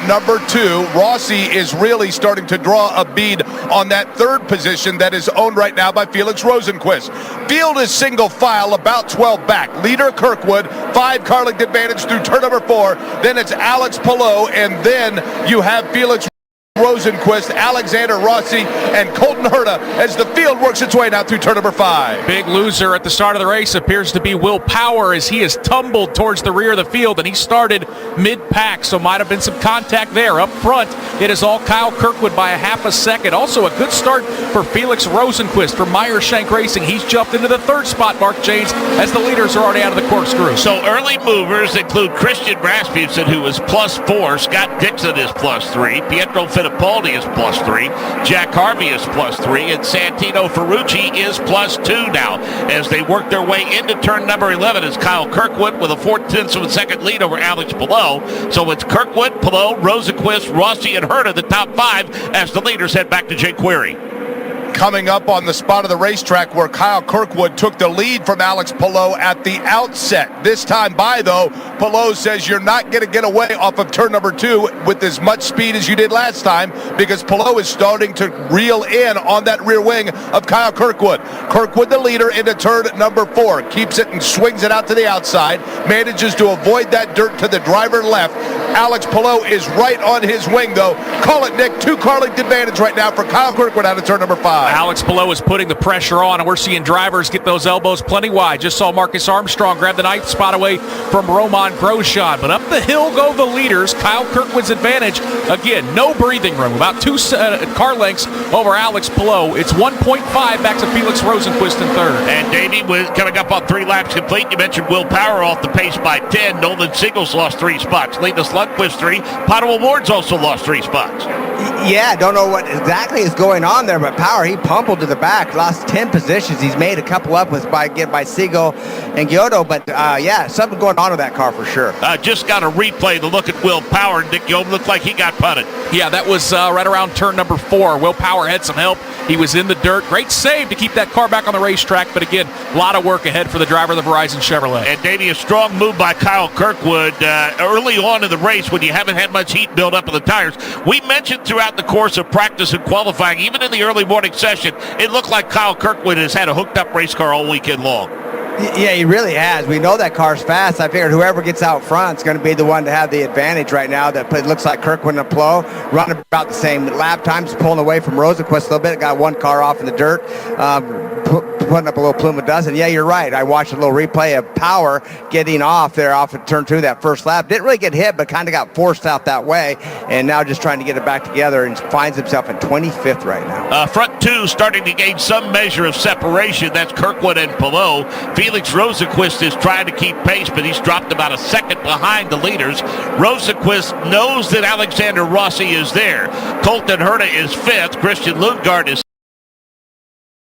number 2. Rossi is really starting to draw a bead on that third position that is owned right now by Felix Rosenqvist. Field is single file, about 12 back. Leader Kirkwood, 5 car length advantage through turn number 4. Then it's Alex Palou, and then you have Felix Rosenqvist, Alexander Rossi, and Colton Herta as the field works its way now through turn number 5. Big loser at the start of the race appears to be Will Power, as he has tumbled towards the rear of the field, and he started mid-pack, so might have been some contact there. Up front, it is all Kyle Kirkwood by a half a second. Also a good start for Felix Rosenqvist from Meyershank Racing. He's jumped into the third spot, Mark James, as the leaders are already out of the corkscrew. So early movers include Christian Rasmussen, who is +4. Scott Dixon is +3. Pietro Fittipaldi is +3. Jack Harvey is +3. And Santino Ferrucci is +2 now. As they work their way into turn number 11 is Kyle Kirkwood with a 0.4 of a second lead over Alex Palou. So it's Kirkwood, Palou, Rosenqvist, Rossi, and Herta, the top 5, as the leaders head back to Jay-Query. Coming up on the spot of the racetrack where Kyle Kirkwood took the lead from Alex Palou at the outset. This time by, though, Palou says you're not going to get away off of turn number 2 with as much speed as you did last time, because Palou is starting to reel in on that rear wing of Kyle Kirkwood. Kirkwood, the leader, into turn number 4. Keeps it and swings it out to the outside. Manages to avoid that dirt to the driver left. Alex Palou is right on his wing, though. Call it, Nick. 2 car length advantage right now for Kyle Kirkwood out of turn number 5. Alex Palou is putting the pressure on, and we're seeing drivers get those elbows plenty wide. Just saw Marcus Armstrong grab the 9th spot away from Roman Grosjean. But up the hill go the leaders. Kyle Kirkwood's advantage. Again, no breathing room. About 2 car lengths over Alex Palou. It's 1.5 back to Felix Rosenqvist in third. And Davey was coming up on 3 laps complete. You mentioned Will Power off the pace by 10. Nolan Siegels lost 3 spots. Linus Lundqvist 3. Pato Award's also lost 3 spots. Yeah, don't know what exactly is going on there, but Power, he pummeled to the back, lost 10 positions. He's made a couple up with by Siegel and Giotto, but yeah, something going on with that car for sure. Just got a replay to look at Will Power. Nick Giotto looked like he got punted. Yeah, that was right around turn number 4. Will Power had some help. He was in the dirt. Great save to keep that car back on the racetrack, but again, a lot of work ahead for the driver of the Verizon Chevrolet. And Davey, a strong move by Kyle Kirkwood early on in the race when you haven't had much heat build up in the tires. We mentioned throughout the course of practice and qualifying, even in the early morning session, it looked like Kyle Kirkwood has had a hooked up race car all weekend long. Yeah, he really has. We know that car's fast. I figured whoever gets out front is going to be the one to have the advantage right now. That it looks like Kirkwood and Palou running about the same lap times, pulling away from Rosenqvist a little bit. Got 1 car off in the dirt, putting up a little plume of dust. And yeah, you're right. I watched a little replay of Power getting off there off of turn 2 that first lap. Didn't really get hit, but kind of got forced out that way. And now just trying to get it back together, and finds himself in 25th right now. Front 2 starting to gain some measure of separation. That's Kirkwood and Palou. Felix Rosenqvist is trying to keep pace, but he's dropped about a second behind the leaders. Rosenqvist knows that Alexander Rossi is there. Colton Herta is 5th. Christian Lundgaard is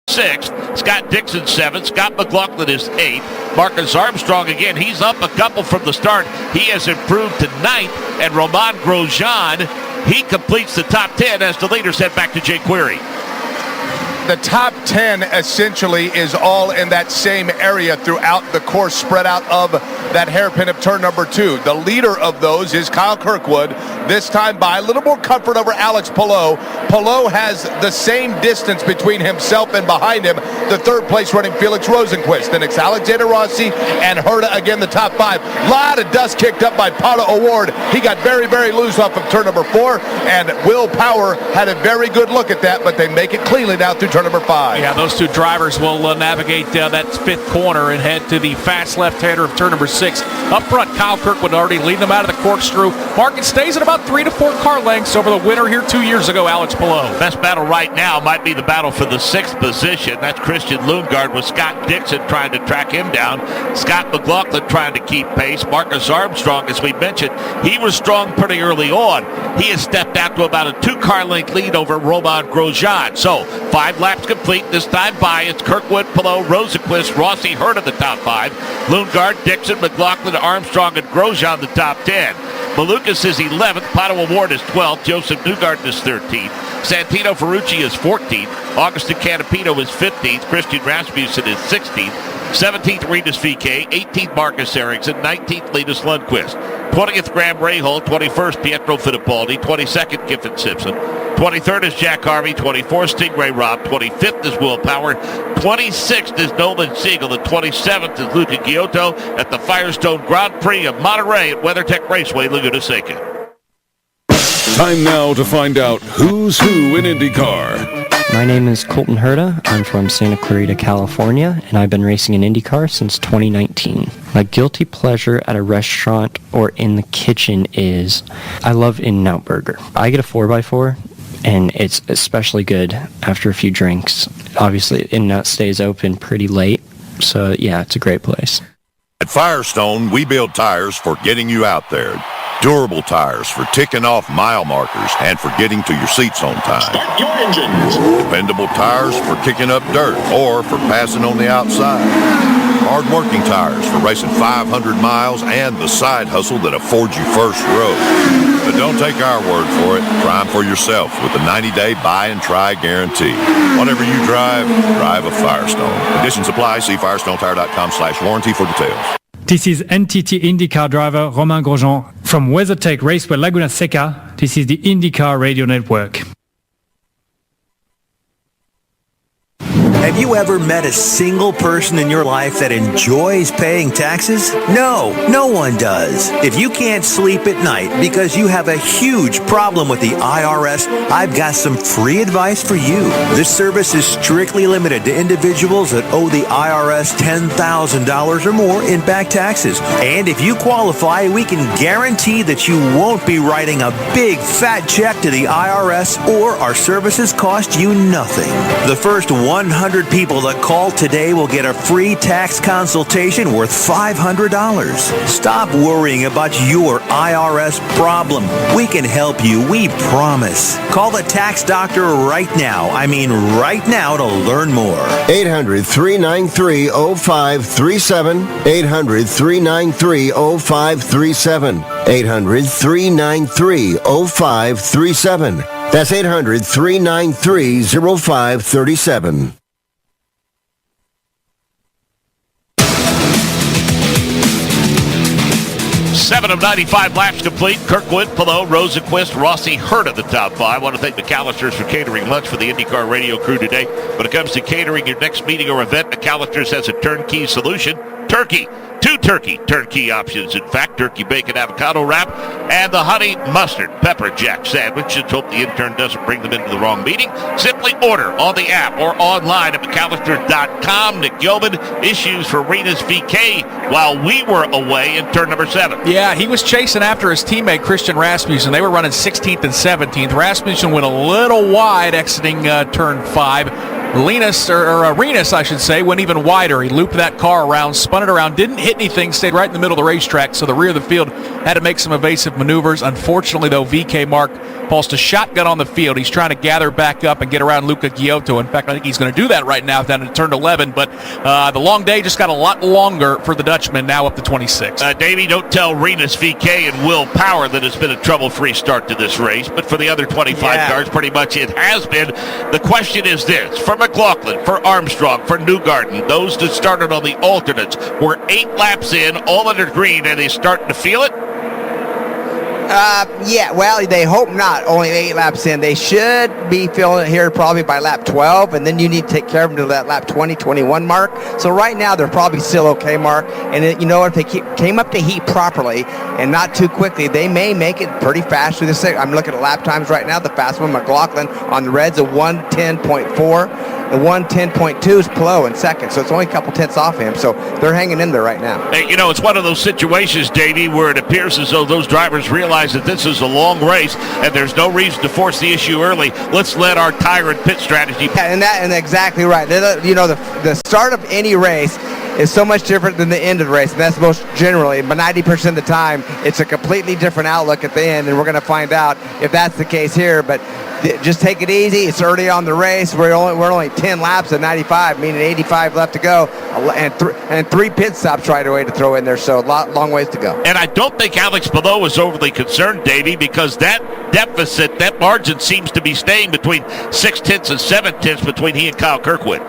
6th. Scott Dixon 7th. Scott McLaughlin is 8th. Marcus Armstrong, again, he's up a couple from the start. He has improved to 9th. And Roman Grosjean, he completes the top 10 as the leaders head back to Jay-Query. The top 10 essentially is all in that same area throughout the course, spread out of that hairpin of turn number 2. The leader of those is Kyle Kirkwood, this time by a little more comfort over Alex Palou. Palou has the same distance between himself and behind him, the third place running Felix Rosenqvist. Then it's Alexander Rossi and Herta again, the top 5. A lot of dust kicked up by Pato Award. He got very, very loose off of turn number 4, and Will Power had a very good look at that, but they make it cleanly down through turn number 5. Yeah, those 2 drivers will navigate that 5th corner and head to the fast left-hander of turn number 6. Up front, Kyle Kirkwood already leading them out of the corkscrew. Market stays at about 3 to 4 car lengths over the winner here 2 years ago, Alex Palou. Best battle right now might be the battle for the 6th position. That's Christian Lundgaard with Scott Dixon trying to track him down. Scott McLaughlin trying to keep pace. Marcus Armstrong, as we mentioned, he was strong pretty early on. He has stepped out to about a 2 car length lead over Roman Grosjean. So 5 laps complete. This time by, it's Kirkwood, Palou, Rosenqvist, Rossi, Herta the top 5. Lundgaard, Dixon, McLaughlin, Armstrong, and Grosjean the top 10. Malukas is 11th. Pato Award is 12th. Joseph Newgarden is 13th. Santino Ferrucci is 14th. Augustin Canapino is 15th. Christian Rasmussen is 16th. 17th, Rinus VeeKay. 18th, Marcus Ericsson. 19th, Linus Lundqvist. 20th, Graham Rahal. 21st, Pietro Fittipaldi. 22nd, Kiffin Simpson. 23rd is Jack Harvey. 24th, Stingray Robb. 25th is Will Power. 26th is Nolan Siegel. And 27th is Luca Giotto at the Firestone Grand Prix of Monterey at WeatherTech Raceway, Leguna Seca. Time now to find out who's who in IndyCar. My name is Colton Herta. I'm from Santa Clarita, California, and I've been racing in IndyCar since 2019. My guilty pleasure at a restaurant or in the kitchen is I love In-N-Out Burger. I get a 4x4, and it's especially good after a few drinks. Obviously, In-N-Out stays open pretty late, so yeah, it's a great place. At Firestone, we build tires for getting you out there. Durable tires for ticking off mile markers and for getting to your seats on time. Start your engines. Dependable tires for kicking up dirt or for passing on the outside. Hard-working tires for racing 500 miles and the side hustle that affords you first row. But don't take our word for it. Try them for yourself with the 90-day buy and try guarantee. Whatever you drive, drive a Firestone. Conditions apply. See firestonetire.com/warranty for details. This is NTT IndyCar driver Romain Grosjean from WeatherTech Raceway Laguna Seca. This is the IndyCar Radio Network. Have you ever met a single person in your life that enjoys paying taxes? No, no one does. If you can't sleep at night because you have a huge problem with the IRS, I've got some free advice for you. This service is strictly limited to individuals that owe the IRS $10,000 or more in back taxes. And if you qualify, we can guarantee that you won't be writing a big fat check to the IRS, or our services cost you nothing. The first 100 people that call today will get a free tax consultation worth $500. Stop worrying about your IRS problem. We can help you, we promise. Call the tax doctor right now. I mean right now to learn more. 800-393-0537. 800-393-0537. 800-393-0537. That's 800-393-0537. 7 of 95 laps complete. Kirkwood, Palou, Rosenquist, Rossi, Hurt of the top five. I want to thank McAllister's for catering lunch for the IndyCar radio crew today. When it comes to catering your next meeting or event, McAllister's has a turnkey solution. Turkey. 2 turkey turnkey options. In fact, turkey bacon avocado wrap and the honey mustard pepper jack sandwich. Just hope the intern doesn't bring them into the wrong meeting. Simply order on the app or online at McAllister.com. Nick Yeoman, issues for Rinus VeeKay while we were away in turn number 7. Yeah, he was chasing after his teammate Christian Rasmussen. They were running 16th and 17th. Rasmussen went a little wide exiting turn 5. Rinus, I should say, went even wider. He looped that car around, spun it around, didn't hit anything, stayed right in the middle of the racetrack, so the rear of the field had to make some evasive maneuvers. Unfortunately, though, VeeKay Mark falls to shotgun on the field. He's trying to gather back up and get around Luca Giotto. In fact, I think he's going to do that right now down to turn 11, but the long day just got a lot longer for the Dutchman, now up to 26. Davey, don't tell Rinus VeeKay and Will Power that it's been a trouble-free start to this race, but for the other 25 cars, pretty much it has been. The question is this: for McLaughlin, for Armstrong, for Newgarden, those that started on the alternates were 8 laps in, all under green, and they starting to feel it? Yeah, well, they hope not. Only 8 laps in. They should be feeling it here probably by lap 12, and then you need to take care of them to that lap 20, 21 mark. So right now they're probably still okay, Mark. And you know, if they came up to heat properly and not too quickly, they may make it pretty fast through the 6. I'm looking at lap times right now. The fast one, McLaughlin, on the reds, a 1:10.4. The 1:10.2 is Palou in second, so it's only a couple tenths off him. So they're hanging in there right now. Hey, you know, it's one of those situations, Davey, where it appears as though those drivers realize that this is a long race and there's no reason to force the issue early. Let's let our tire and pit strategy. Yeah, and exactly right. You know, the start of any race is so much different than the end of the race, and that's most generally, but 90% of the time, it's a completely different outlook at the end, and we're going to find out if that's the case here. But just take it easy. It's early on the race. We're only 10 laps at 95, meaning 85 left to go, and 3 pit stops right away to throw in there. So long ways to go. And I don't think Alex Palou is overly concerned, Davey, because that deficit, that margin seems to be staying between 6 tenths and 7 tenths between he and Kyle Kirkwood.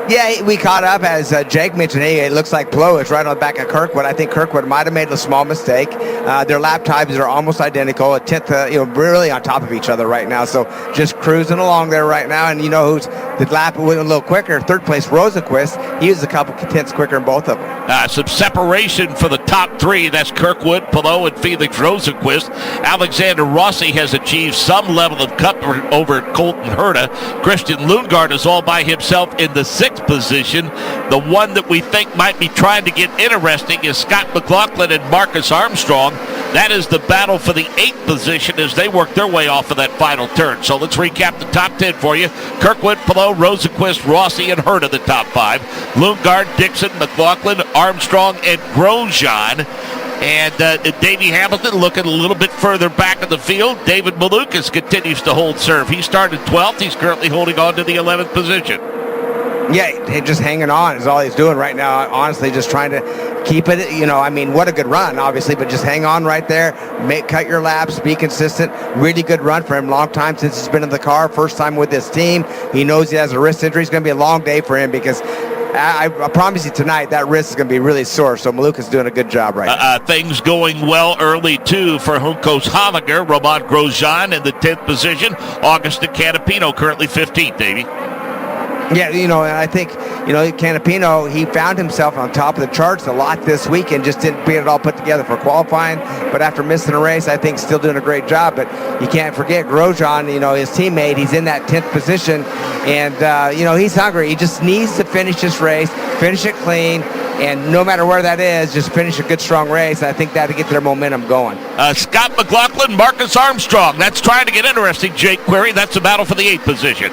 Yeah, we caught up, as Jake mentioned. Hey, it looks like Plo is right on the back of Kirkwood. I think Kirkwood might have made a small mistake. Their lap times are almost identical, a tenth, really on top of each other right now. So just cruising along there right now. And you know who's the lap went a little quicker? Third place, Rosenquist. He was a couple tenths quicker in both of them. Some separation for the top three. That's Kirkwood, Pillow, and Felix Rosenquist. Alexander Rossi has achieved some level of comfort over Colton Herta. Christian Lundgaard is all by himself in the sixth position. The one that we think might be trying to get interesting is Scott McLaughlin and Marcus Armstrong. That is the battle for the 8th position as they work their way off of that final turn. So let's recap the top 10 for you. Kirkwood, Pillow, Rosenquist, Rossi, and Herta, the top 5. Lundgaard, Dixon, McLaughlin, Armstrong, and Grosjean. And Davey Hamilton looking a little bit further back in the field. David Malukas continues to hold serve. He started 12th. He's currently holding on to the 11th position. Yeah, just hanging on is all he's doing right now. Honestly, just trying to keep it. What a good run, obviously, but just hang on right there. Cut your laps, be consistent. Really good run for him. Long time since he's been in the car. First time with this team. He knows he has a wrist injury. It's going to be a long day for him because I promise you tonight that wrist is going to be really sore. So Maluka's doing a good job right now. Things going well early, too, for Juncos Hollinger. Roman Grosjean in the 10th position. Augustin Canapino currently 15th, Davey. Yeah, and I think, Canapino, he found himself on top of the charts a lot this week and just didn't get it all put together for qualifying. But after missing a race, I think still doing a great job. But you can't forget Grosjean, his teammate, he's in that 10th position. And, he's hungry. He just needs to finish this race, finish it clean. And no matter where that is, just finish a good, strong race. I think that'll get their momentum going. Scott McLaughlin, Marcus Armstrong. That's trying to get interesting, Jake Query. That's a battle for the 8th position.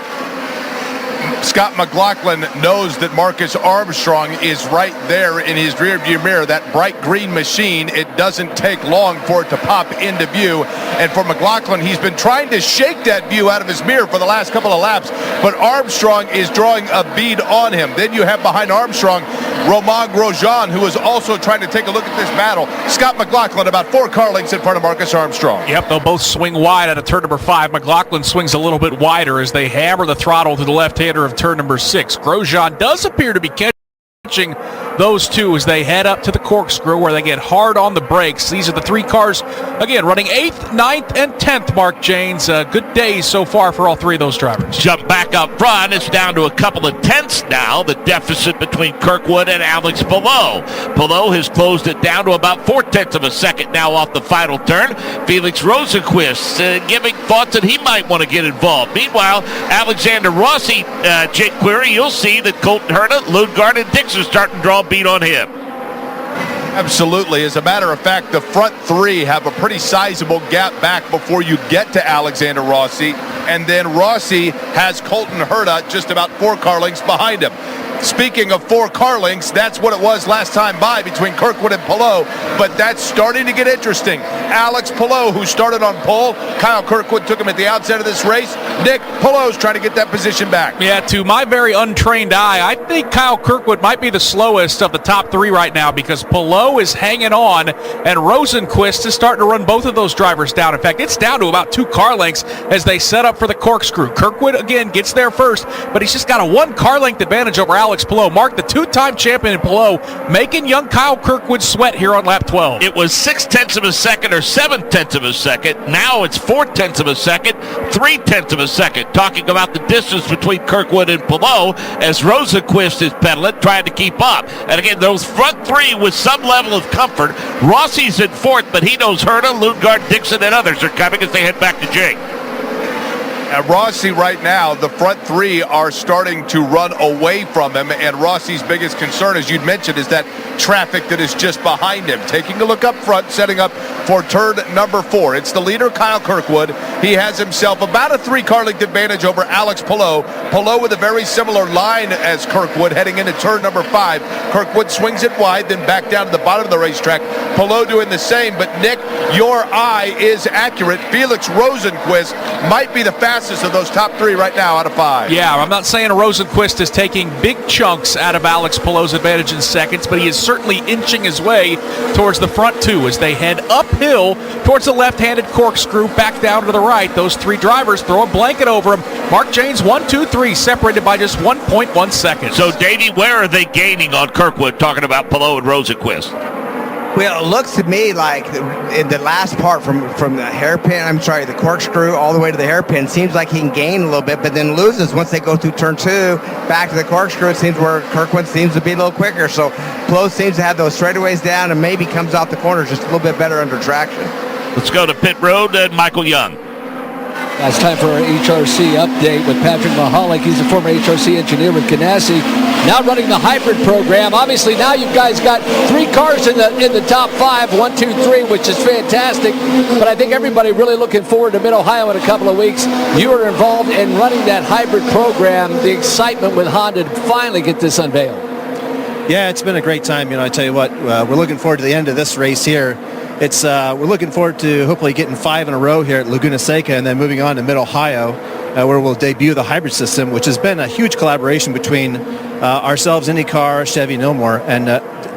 Scott McLaughlin knows that Marcus Armstrong is right there in his rearview mirror, that bright green machine. It doesn't take long for it to pop into view. And for McLaughlin, he's been trying to shake that view out of his mirror for the last couple of laps, but Armstrong is drawing a bead on him. Then you have behind Armstrong, Roman Grosjean, who is also trying to take a look at this battle. Scott McLaughlin about 4 car lengths in front of Marcus Armstrong. Yep, they'll both swing wide out of turn number 5. McLaughlin swings a little bit wider as they hammer the throttle to the left-hander of turn number 6. Grosjean does appear to be catching those two as they head up to the corkscrew where they get hard on the brakes. These are the 3 cars, again, running 8th, 9th, and 10th, Mark Janes. Good days so far for all 3 of those drivers. Jump back up front. It's down to a couple of tenths now, the deficit between Kirkwood and Alex Palou. Palou has closed it down to about 4/10 of a second now off the final turn. Felix Rosenquist giving thoughts that he might want to get involved. Meanwhile, Alexander Rossi, Jake Query, you'll see that Colton Herta, Lundgaard, and Dixon starting to draw a beat on him. Absolutely. As a matter of fact, the front 3 have a pretty sizable gap back before you get to Alexander Rossi. And then Rossi has Colton Herta just about 4 car lengths behind him. Speaking of 4 car lengths, that's what it was last time by between Kirkwood and Palou, but that's starting to get interesting. Alex Palou, who started on pole, Kyle Kirkwood took him at the outset of this race. Nick, Palou's trying to get that position back. Yeah, to my very untrained eye, I think Kyle Kirkwood might be the slowest of the top 3 right now because Palou is hanging on and Rosenquist is starting to run both of those drivers down. In fact, it's down to about 2 car lengths as they set up for the corkscrew. Kirkwood, again, gets there first, but he's just got a 1 car length advantage over Alex Palou. Mark, the 2-time champion in Palou, making young Kyle Kirkwood sweat here on lap 12. It was 6/10 of a second or 7/10 of a second. Now it's 4/10 of a second, 3/10 of a second. Talking about the distance between Kirkwood and Palou as Rosenquist is pedaling, trying to keep up. And again, those front 3 with some level of comfort. Rossi's in 4th, but he knows Herta, Lundgaard, Dixon, and others are coming as they head back to Jake. At Rossi right now, the front 3 are starting to run away from him, and Rossi's biggest concern, as you'd mentioned, is that traffic that is just behind him. Taking a look up front, setting up for turn number 4. It's the leader, Kyle Kirkwood. He has himself about a 3 car length advantage over Alex Palou. Palou with a very similar line as Kirkwood heading into turn number 5. Kirkwood swings it wide, then back down to the bottom of the racetrack. Palou doing the same, but Nick, your eye is accurate. Felix Rosenquist might be the fastest fastest of those top 3 right now out of 5. Yeah, I'm not saying Rosenquist is taking big chunks out of Alex Palou's advantage in seconds, but he is certainly inching his way towards the front 2 as they head uphill towards the left-handed corkscrew back down to the right. Those 3 drivers throw a blanket over him. Mark Janes, 1, 2, 3, separated by just 1.1 seconds. So, Davey, where are they gaining on Kirkwood, talking about Palou and Rosenquist? Well, it looks to me like in the last part from the the corkscrew all the way to the hairpin, seems like he can gain a little bit, but then loses once they go through turn 2, back to the corkscrew. It seems where Kirkwood seems to be a little quicker. So Palou seems to have those straightaways down and maybe comes off the corners just a little bit better under traction. Let's go to pit road and Michael Young. It's time for our HRC update with Patrick Mahalik. He's a former HRC engineer with Ganassi, now running the hybrid program. Obviously, now you guys got 3 cars in the top 5, 1, 2, 3, which is fantastic. But I think everybody really looking forward to Mid-Ohio in a couple of weeks. You are involved in running that hybrid program. The excitement with Honda to finally get this unveiled. Yeah, it's been a great time. I tell you what, we're looking forward to the end of this race here. We're looking forward to hopefully getting 5 in a row here at Leguna Seca and then moving on to Mid-Ohio, where we'll debut the hybrid system, which has been a huge collaboration between ourselves, Indycar, Chevy, Millmore, and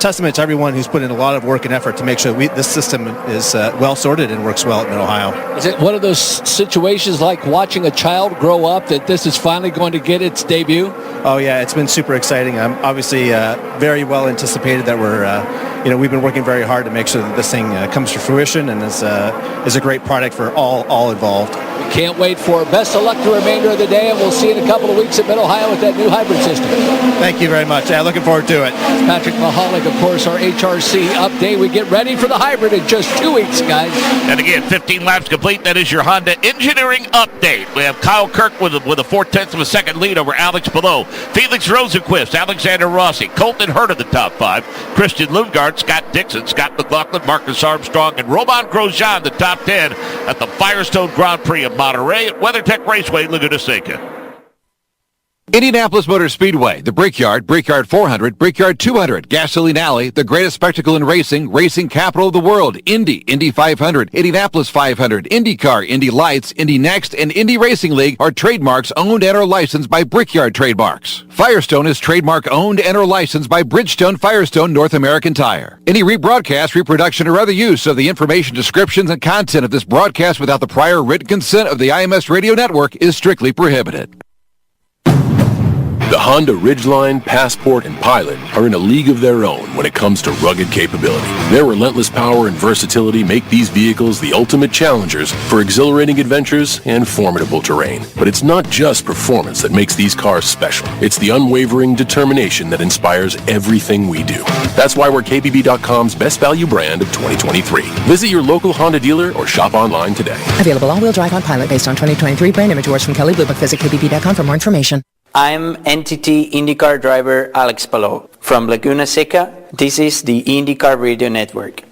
testament to everyone who's put in a lot of work and effort to make sure this system is well sorted and works well at Mid-Ohio. Is it one of those situations like watching a child grow up that this is finally going to get its debut? Oh yeah, it's been super exciting. I'm obviously very well anticipated that we've been working very hard to make sure that this thing comes to fruition and is a great product for all involved. Can't wait for it. Best of luck the remainder of the day, and we'll see you in a couple of weeks at Mid-Ohio with that new hybrid system. Thank you very much. Looking forward to it. It's Patrick Mahalik, of course, our HRC update. We get ready for the hybrid in just 2 weeks, guys. And again, 15 laps complete. That is your Honda engineering update. We have Kyle Kirk with a 0.4 of a second lead over Alex Palou. Felix Rosenquist, Alexander Rossi, Colton Herta the top 5. Christian Lundgaard, Scott Dixon, Scott McLaughlin, Marcus Armstrong, and Romain Grosjean the top 10 at the Firestone Grand Prix of Monterey at WeatherTech Raceway, Laguna Seca. Indianapolis Motor Speedway, the Brickyard, Brickyard 400, Brickyard 200, Gasoline Alley, the greatest spectacle in racing, racing capital of the world, Indy 500, Indianapolis 500, Indycar, Indy Lights, Indy Next, and Indy Racing League are trademarks owned and are licensed by Brickyard Trademarks. Firestone is trademark owned and are licensed by Bridgestone Firestone North American Tire. Any rebroadcast, reproduction, or other use of the information, descriptions, and content of this broadcast without the prior written consent of the IMS Radio Network is strictly prohibited. The Honda Ridgeline, Passport, and Pilot are in a league of their own when it comes to rugged capability. Their relentless power and versatility make these vehicles the ultimate challengers for exhilarating adventures and formidable terrain. But it's not just performance that makes these cars special. It's the unwavering determination that inspires everything we do. That's why we're KBB.com's best value brand of 2023. Visit your local Honda dealer or shop online today. Available all-wheel drive on Pilot based on 2023 brand image awards from Kelly Blue Book. Visit KBB.com for more information. I'm NTT IndyCar driver Alex Palou. From Leguna Seca, this is the IndyCar Radio Network.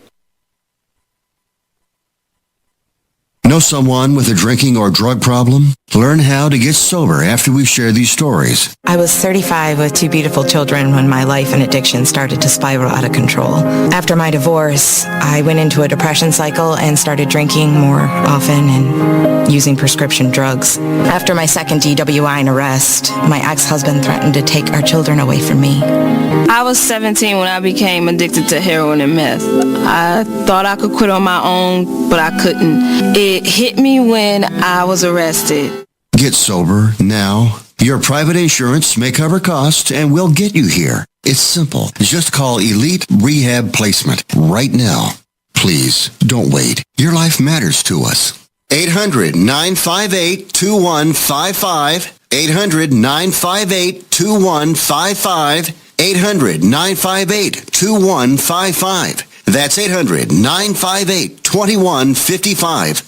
Know someone with a drinking or drug problem? Learn how to get sober after we share these stories. I was 35 with 2 beautiful children when my life and addiction started to spiral out of control. After my divorce, I went into a depression cycle and started drinking more often and using prescription drugs. After my second DWI and arrest, my ex-husband threatened to take our children away from me. I was 17 when I became addicted to heroin and meth. I thought I could quit on my own, but I couldn't. It hit me when I was arrested. Get sober now. Your private insurance may cover costs and we'll get you here. It's simple. Just call Elite Rehab Placement right now. Please, don't wait. Your life matters to us. 800-958-2155. 800-958-2155. 800-958-2155. That's 800-958-2155.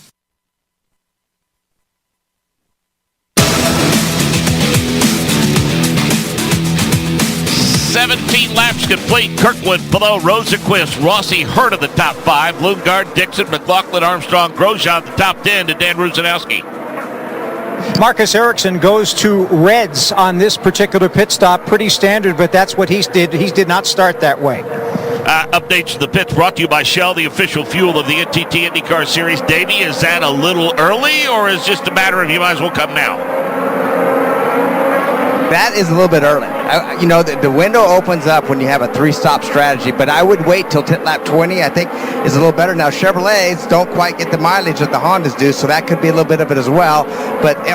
17 laps complete. Kirkwood, Palou, Rosenquist, Rossi, Herta the top 5. Lundgaard, Dixon, McLaughlin, Armstrong, Grosjean the top 10 to Dan Rusanowski. Marcus Ericsson goes to reds on this particular pit stop. Pretty standard, but that's what he did. He did not start that way. Updates to the pits brought to you by Shell, the official fuel of the NTT IndyCar Series. Davey, is that a little early, or is it just a matter of you might as well come now? That is a little bit early. The window opens up when you have a 3-stop strategy, but I would wait till lap 20, I think, is a little better. Now, Chevrolets don't quite get the mileage that the Hondas do, so that could be a little bit of it as well.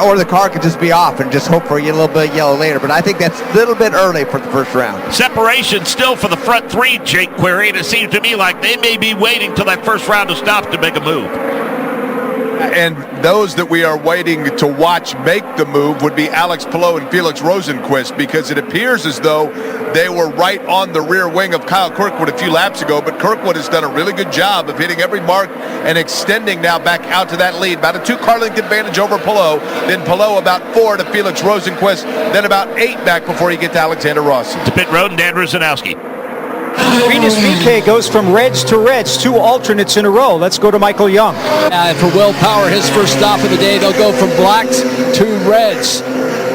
Or the car could just be off and just hope for a little bit of yellow later. But I think that's a little bit early for the first round. Separation still for the front 3, Jake Query, and it seems to me like they may be waiting till that first round of stops to make a move. And those that we are waiting to watch make the move would be Alex Palou and Felix Rosenqvist, because it appears as though they were right on the rear wing of Kyle Kirkwood a few laps ago, but Kirkwood has done a really good job of hitting every mark and extending now back out to that lead. About a 2-car length advantage over Palou, then Palou about 4 to Felix Rosenqvist, then about 8 back before you get to Alexander Rossi. To pit road, and Dan Rusanowski. Rinus VeeKay goes from reds to reds, 2 alternates in a row. Let's go to Michael Young. For Will Power, his first stop of the day, they'll go from blacks to reds.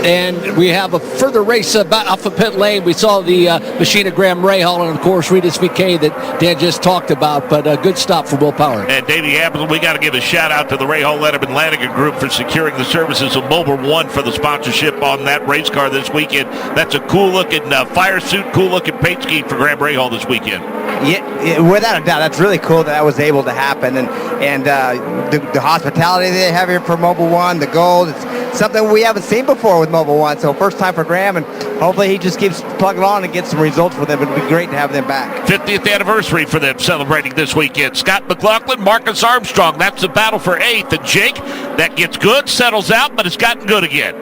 And we have a further race off of pit lane. We saw the machine of Graham Rahal and, of course, Rinus VeeKay that Dan just talked about. But a good stop for Will Power. And Davey Hamilton, we got to give a shout-out to the Rahal Letterman Lanigan Group for securing the services of Mobile One for the sponsorship on that race car this weekend. That's a cool-looking fire suit, cool-looking paint scheme for Graham Rahal this weekend. Yeah, without a doubt, that's really cool that was able to happen. And the hospitality they have here for Mobile One, the gold, it's something we haven't seen before with Mobile One. So first time for Graham, and hopefully he just keeps plugging on and gets some results for them. It'd be great to have them back. 50th anniversary for them celebrating this weekend. Scott McLaughlin, Marcus Armstrong. That's the battle for 8th. And Jake, that gets good, settles out, but it's gotten good again.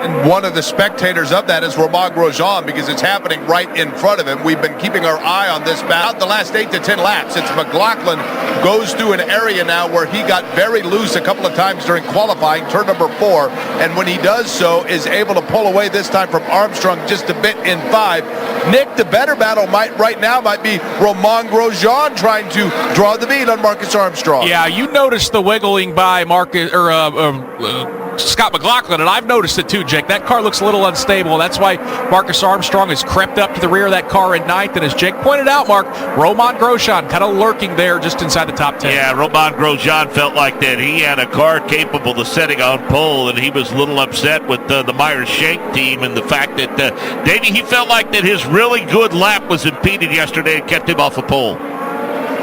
And one of the spectators of that is Romain Grosjean, because it's happening right in front of him. We've been keeping our eye on this battle the last 8 to 10 laps. It's McLaughlin goes through an area now where he got very loose a couple of times during qualifying, turn number 4, and when he does so, is able to pull away this time from Armstrong just a bit in 5. Nick, the better battle right now might be Romain Grosjean trying to draw the bead on Marcus Armstrong. Yeah, you noticed the wiggling by Scott McLaughlin, and I've noticed it too, Jake. That car looks a little unstable. That's why Marcus Armstrong has crept up to the rear of that car in 9th. And as Jake pointed out, Mark, Romain Grosjean kind of lurking there just inside the top 10. Yeah, Romain Grosjean felt like that he had a car capable of setting on pole, and he was a little upset with the Myers-Shank team and the fact that, Davey, he felt like that his really good lap was impeded yesterday and kept him off the pole.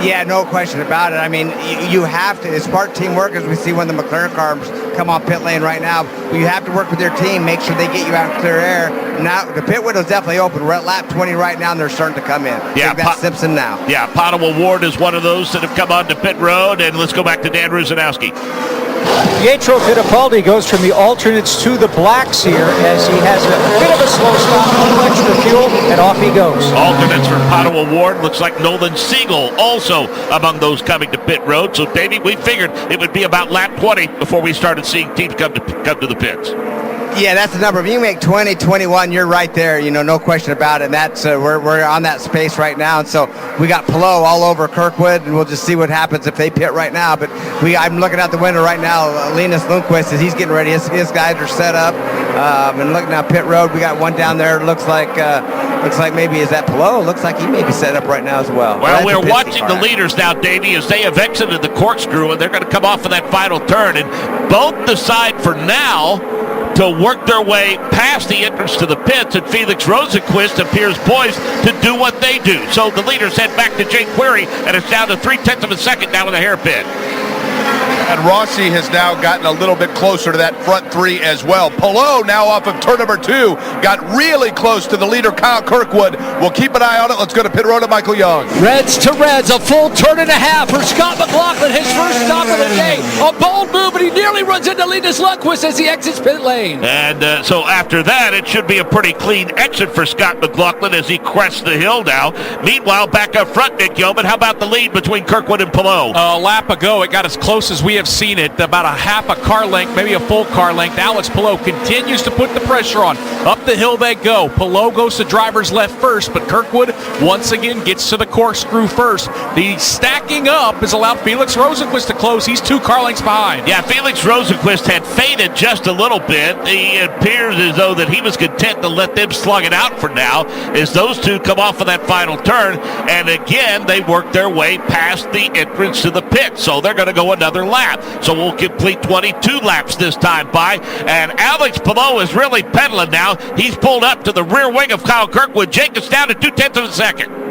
Yeah, no question about it. I mean, you have to. It's part teamwork, as we see when the McLaren cars come on pit lane right now. But you have to work with your team, make sure they get you out in clear air. Now, the pit window's definitely open. We're at lap 20 right now, and they're starting to come in. Yeah, that's Simpson now. Yeah, Potawatomi Ward is one of those that have come onto pit road. And let's go back to Dan Rusanowski. Pietro Fittipaldi goes from the alternates to the blacks here as he has a bit of a slow stop, a little extra fuel, and off he goes. Alternates for Potawatomi Ward. Looks like Nolan Siegel also among those coming to pit road. So, Davey, we figured it would be about lap 20 before we started seeing teams come to the pits. Yeah, that's the number. If you make 20, 21, you're right there. No question about it. And that's we're on that space right now. And so we got Palou all over Kirkwood, and we'll just see what happens if they pit right now. But I'm looking out the window right now. Linus Lundqvist, as he's getting ready, his guys are set up. And looking at pit road, we got one down there. Looks like maybe is that Palou? Looks like he may be set up right now as well. Well, we're watching the leaders now, Davey, as they have exited the corkscrew, and they're going to come off of that final turn. And both decide for now to work their way past the entrance to the pits, and Felix Rosenqvist appears poised to do what they do. So the leaders head back to Jake Query, and it's down to 0.3 of a second down in the hairpin. And Rossi has now gotten a little bit closer to that front 3 as well. Palou now off of turn number 2, got really close to the leader, Kyle Kirkwood. We'll keep an eye on it. Let's go to pit road to Michael Young. Reds to reds, a full turn and a half for Scott McLaughlin, his first stop of the day. A bold move, and he nearly runs into Linus Lundqvist as he exits pit lane. And so after that, it should be a pretty clean exit for Scott McLaughlin as he crests the hill now. Meanwhile, back up front, Nick Yeoman, how about the lead between Kirkwood and Palou? A lap ago, it got as close as we have seen it, about a half a car length, maybe a full car length. Alex Palou continues to put the pressure on. Up the hill they go. Palou goes to driver's left first, but Kirkwood once again gets to the corkscrew first. The stacking up has allowed Felix Rosenqvist to close. He's 2 car lengths behind. Yeah, Felix Rosenqvist had faded just a little bit. It appears as though that he was content to let them slug it out for now as those two come off of that final turn. And again, they work their way past the entrance to the pit. So they're going to go another lap. So we'll complete 22 laps this time by. And Alex Palou is really pedaling now. He's pulled up to the rear wing of Kyle Kirkwood. Jake is down to 0.2 of a second.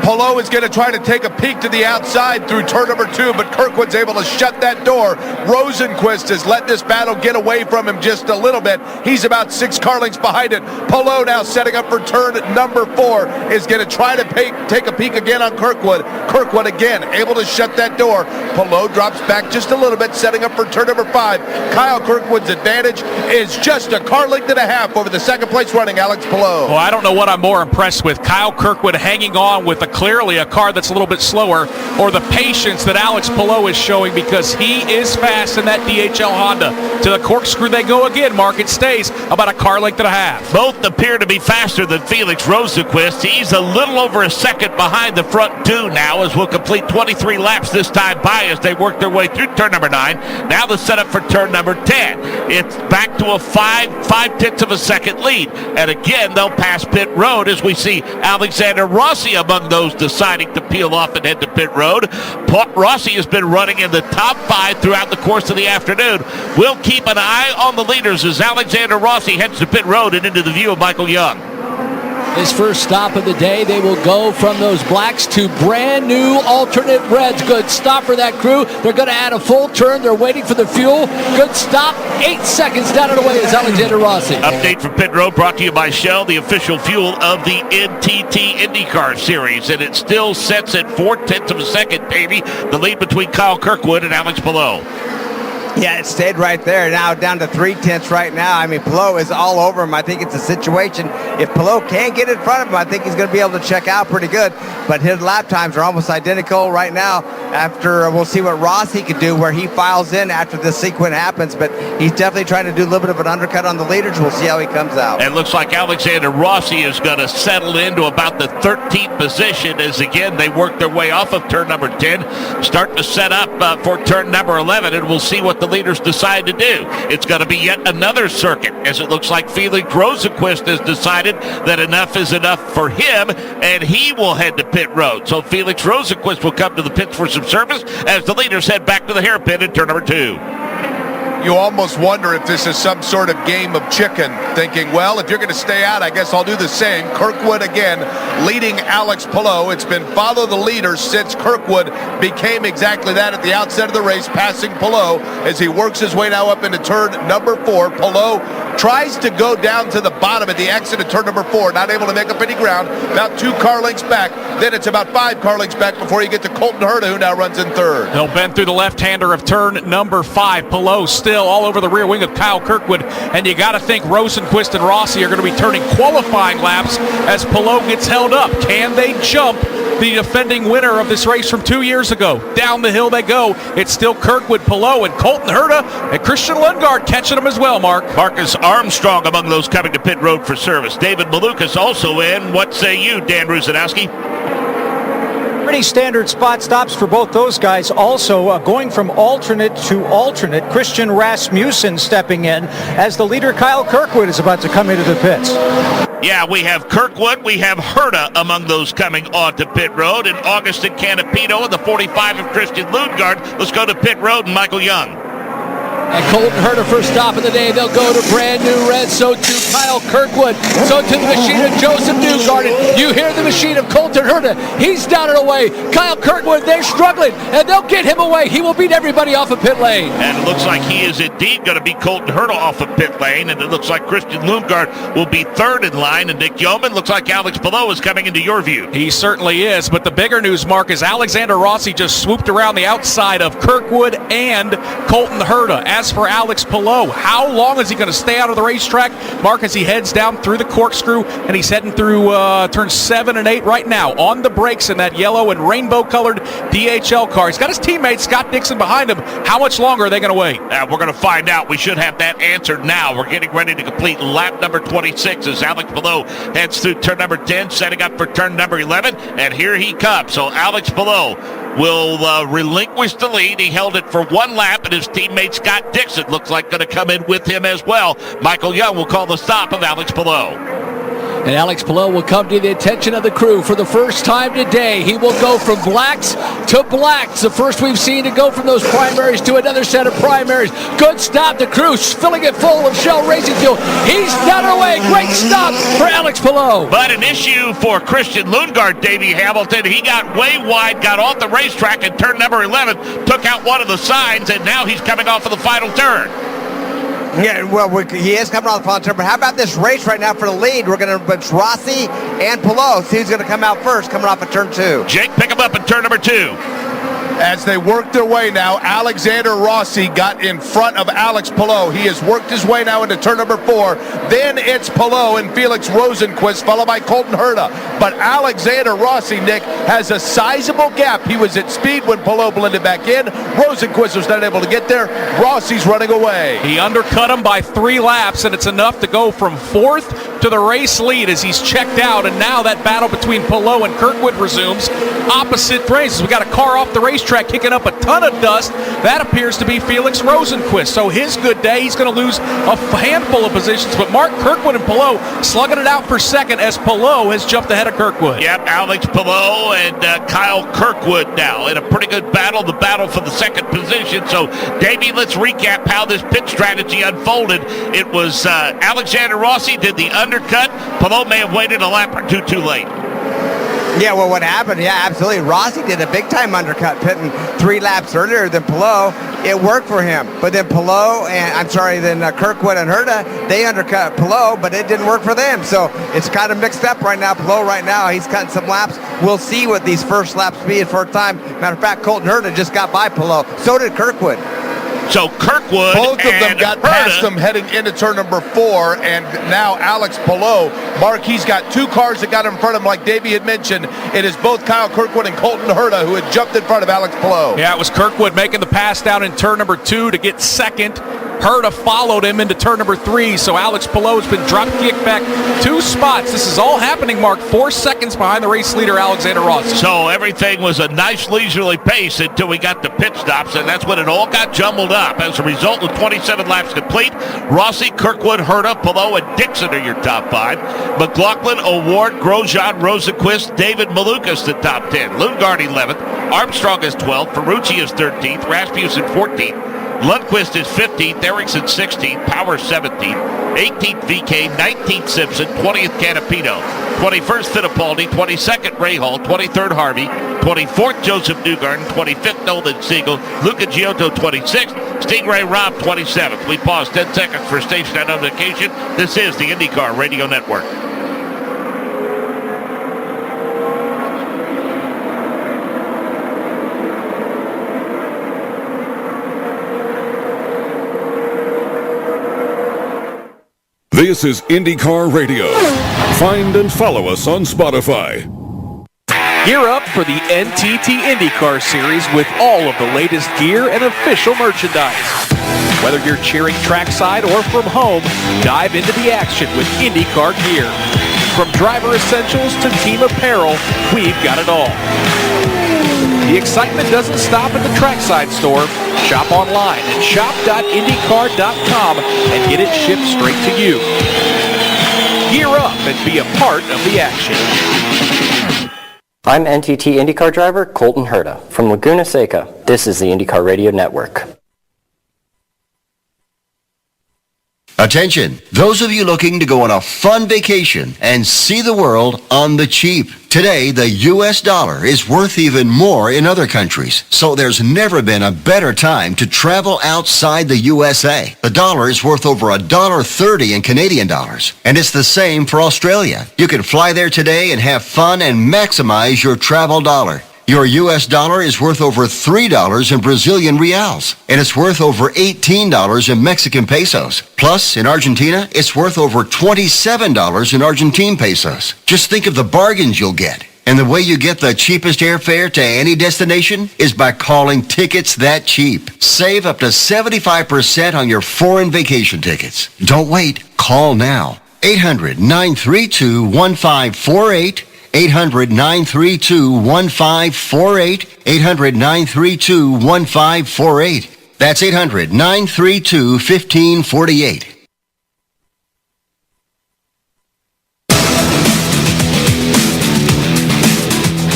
Palou is going to try to take a peek to the outside through turn number 2, but Kirkwood's able to shut that door. Rosenqvist has let this battle get away from him just a little bit. He's about 6 car lengths behind it. Palou now setting up for turn number 4 is going to try to take a peek again on Kirkwood. Kirkwood again able to shut that door. Palou drops back just a little bit, setting up for turn number 5. Kyle Kirkwood's advantage is just a car length and a half over the second place running Alex Palou. Well, I don't know what I'm more impressed with. Kyle Kirkwood hanging on with clearly a car that's a little bit slower, or the patience that Alex Palou is showing, because he is fast in that DHL Honda. To the corkscrew they go again, Mark. It stays about a car length and a half. Both appear to be faster than Felix Rosenqvist. He's a little over a second behind the front 2 now, as we'll complete 23 laps this time by as they work their way through turn number 9. Now the setup for turn number 10. It's back to a 5/10 of a second lead. And again, they'll pass pit road as we see Alexander Rossi among those deciding to peel off and head to pit road. Rossi has been running in the top 5 throughout the course of the afternoon. We'll keep an eye on the leaders as Alexander Rossi heads to pit road and into the view of Michael Young. His first stop of the day, they will go from those blacks to brand new alternate reds. Good stop for that crew. They're going to add a full turn. They're waiting for the fuel. Good stop. 8 seconds down and away is Alexander Rossi. Update from pit road brought to you by Shell, the official fuel of the NTT IndyCar series. And it still sets at 0.4 of a second, baby. The lead between Kyle Kirkwood and Alex Palou. Yeah, it stayed right there. Now down to 0.3 right now. I mean, Palou is all over him. I think it's a situation. If Palou can't get in front of him, I think he's going to be able to check out pretty good. But his lap times are almost identical right now. After we'll see what Rossi can do, where he files in after this sequence happens. But he's definitely trying to do a little bit of an undercut on the leaders. We'll see how he comes out. It looks like Alexander Rossi is going to settle into about the 13th position as, again, they work their way off of turn number 10, start to set up for turn number 11, and we'll see what the leaders decide to do. It's going to be yet another circuit, as it looks like Felix Rosenqvist has decided that enough is enough for him, and he will head to pit road. So Felix Rosenqvist will come to the pits for some service as the leaders head back to the hairpin in turn number 2. You almost wonder if this is some sort of game of chicken, thinking, well, if you're going to stay out, I guess I'll do the same. Kirkwood again leading Alex Palou. It's been follow the leader since Kirkwood became exactly that at the outset of the race, passing Palou as he works his way now up into turn number 4. Palou tries to go down to the bottom at the exit of turn number 4, not able to make up any ground. About 2 car lengths back. Then it's about 5 car lengths back before you get to Colton Herta, who now runs in third. They'll bend through the left-hander of turn number 5. Palou still all over the rear wing of Kyle Kirkwood, and you got to think Rosenqvist and Rossi are going to be turning qualifying laps as Palou gets held up. Can they jump the defending winner of this race from 2 years ago? Down the hill they go. It's still Kirkwood, Palou, and Colton Herta, and Christian Lundgaard catching them as well, Mark. Marcus Armstrong among those coming to pit road for service. David Malukas also in. What say you, Dan Rusanowski? Pretty standard spot stops for both those guys. Also going from alternate to alternate, Christian Rasmussen stepping in as the leader Kyle Kirkwood is about to come into the pits. Yeah, we have Kirkwood, we have Herta among those coming on to pit road, and Augustin Canapino in the 45 of Christian Lundgaard. Let's go to pit road and Michael Young. And Colton Herta, first stop of the day, they'll go to brand new red. So too Kyle Kirkwood. So to the machine of Joseph Newgarden. You hear the machine of Colton Herta. He's down and away. Kyle Kirkwood, they're struggling, and they'll get him away. He will beat everybody off of pit lane. And it looks like he is indeed going to beat Colton Herta off of pit lane, and it looks like Christian Lundgaard will be third in line, and Nick Yeoman looks like Alex Palou is coming into your view. He certainly is, but the bigger news, Mark, is Alexander Rossi just swooped around the outside of Kirkwood and Colton Herta. As for Alex Palou, how long is he going to stay out of the racetrack? Mark, as he heads down through the corkscrew, and he's heading through turns 7 and 8 right now on the brakes in that yellow and rainbow-colored DHL car. He's got his teammate Scott Dixon behind him. How much longer are they going to wait? We're going to find out. We should have that answered now. We're getting ready to complete lap number 26 as Alex Palou heads through turn number 10, setting up for turn number 11, and here he comes. So Alex Palou will relinquish the lead. He held it for one lap, and his teammate Scott Dixon looks like going to come in with him as well. Michael Young will call the stop of Alex Palou. And Alex Palou will come to the attention of the crew for the first time today. He will go from blacks to blacks. The first we've seen to go from those primaries to another set of primaries. Good stop. The crew filling it full of Shell Racing Fuel. He's down our way. Great stop for Alex Palou. But an issue for Christian Lundgaard, Davey Hamilton. He got way wide, got off the racetrack in turn number 11, took out one of the signs, and now he's coming off of the final turn. Yeah, well, he is coming off the final turn, but how about this race right now for the lead? We're going to put Rossi and Palou. See who's going to come out first, coming off of turn 2. Jake, pick him up in turn number 2. As they work their way now, Alexander Rossi got in front of Alex Palou. He has worked his way now into turn number 4. Then it's Palou and Felix Rosenqvist, followed by Colton Herta. But Alexander Rossi, Nick, has a sizable gap. He was at speed when Palou blended back in. Rosenqvist was not able to get there. Rossi's running away. He undercut him by 3 laps, and it's enough to go from 4th to the race lead as he's checked out. And now that battle between Palou and Kirkwood resumes. Opposite races. We got a car off the racetrack kicking up a ton of dust. That appears to be Felix Rosenqvist. So his good day, he's going to lose a handful of positions. But Mark Kirkwood and Palou slugging it out for second as Palou has jumped ahead of Kirkwood. Yep, Alex Palou and Kyle Kirkwood now in a pretty good battle, the battle for the second position. So, Davey, let's recap how this pit strategy unfolded. It was Alexander Rossi did the undercut. Palou may have waited a lap or two too late. Yeah, well, what happened? Yeah, absolutely. Rossi did a big-time undercut, pitting 3 laps earlier than Palou. It worked for him. But then Kirkwood and Herta, they undercut Palou, but it didn't work for them. So it's kind of mixed up right now. Palou right now, he's cutting some laps. We'll see what these first laps be for a time. Matter of fact, Colton Herta just got by Palou. So did Kirkwood. So Kirkwood both of them got Herta past them heading into turn number 4, and now Alex Palou. Mark, he's got 2 cars that got in front of him, like Davey had mentioned. It is both Kyle Kirkwood and Colton Herta who had jumped in front of Alex Palou. Yeah, it was Kirkwood making the pass down in turn number 2 to get second. Herta followed him into turn number 3, so Alex Palou has been drop kicked back 2 spots. This is all happening, Mark, 4 seconds behind the race leader, Alexander Rossi. So everything was a nice leisurely pace until we got to pit stops, and that's when it all got jumbled up. As a result, with 27 laps complete, Rossi, Kirkwood, Herta, Palou, and Dixon are your top 5. McLaughlin, O'Ward, Grosjean, Rosenqvist, David Malukas the top 10. Lundgaard 11th, Armstrong is 12th, Ferrucci is 13th, Rasmussen 14th. Lundqvist is 15th, Ericsson 16th, Power 17th, 18th VK, 19th Simpson, 20th Canapino, 21st Fittipaldi, 22nd Rahal, 23rd Harvey, 24th Joseph Newgarden, 25th Nolan Siegel, Luca Giotto 26th, Stingray Robb 27th. We pause 10 seconds for station identification. This is the IndyCar Radio Network. This is IndyCar Radio. Find and follow us on Spotify. Gear up for the NTT IndyCar Series with all of the latest gear and official merchandise. Whether you're cheering trackside or from home, dive into the action with IndyCar gear. From driver essentials to team apparel, we've got it all. The excitement doesn't stop at the trackside store. Shop online at shop.indycar.com and get it shipped straight to you. Gear up and be a part of the action. I'm NTT IndyCar driver Colton Herta from Leguna Seca. This is the IndyCar Radio Network. Attention, those of you looking to go on a fun vacation and see the world on the cheap. Today, the U.S. dollar is worth even more in other countries, so there's never been a better time to travel outside the USA. The dollar is worth over $1.30 in Canadian dollars, and it's the same for Australia. You can fly there today and have fun and maximize your travel dollar. Your U.S. dollar is worth over $3 in Brazilian reals, and it's worth over $18 in Mexican pesos. Plus, in Argentina, it's worth over $27 in Argentine pesos. Just think of the bargains you'll get. And the way you get the cheapest airfare to any destination is by calling Tickets That Cheap. Save up to 75% on your foreign vacation tickets. Don't wait. Call now. 800-932-1548. 800-932-1548. 800-932-1548. That's 800-932-1548.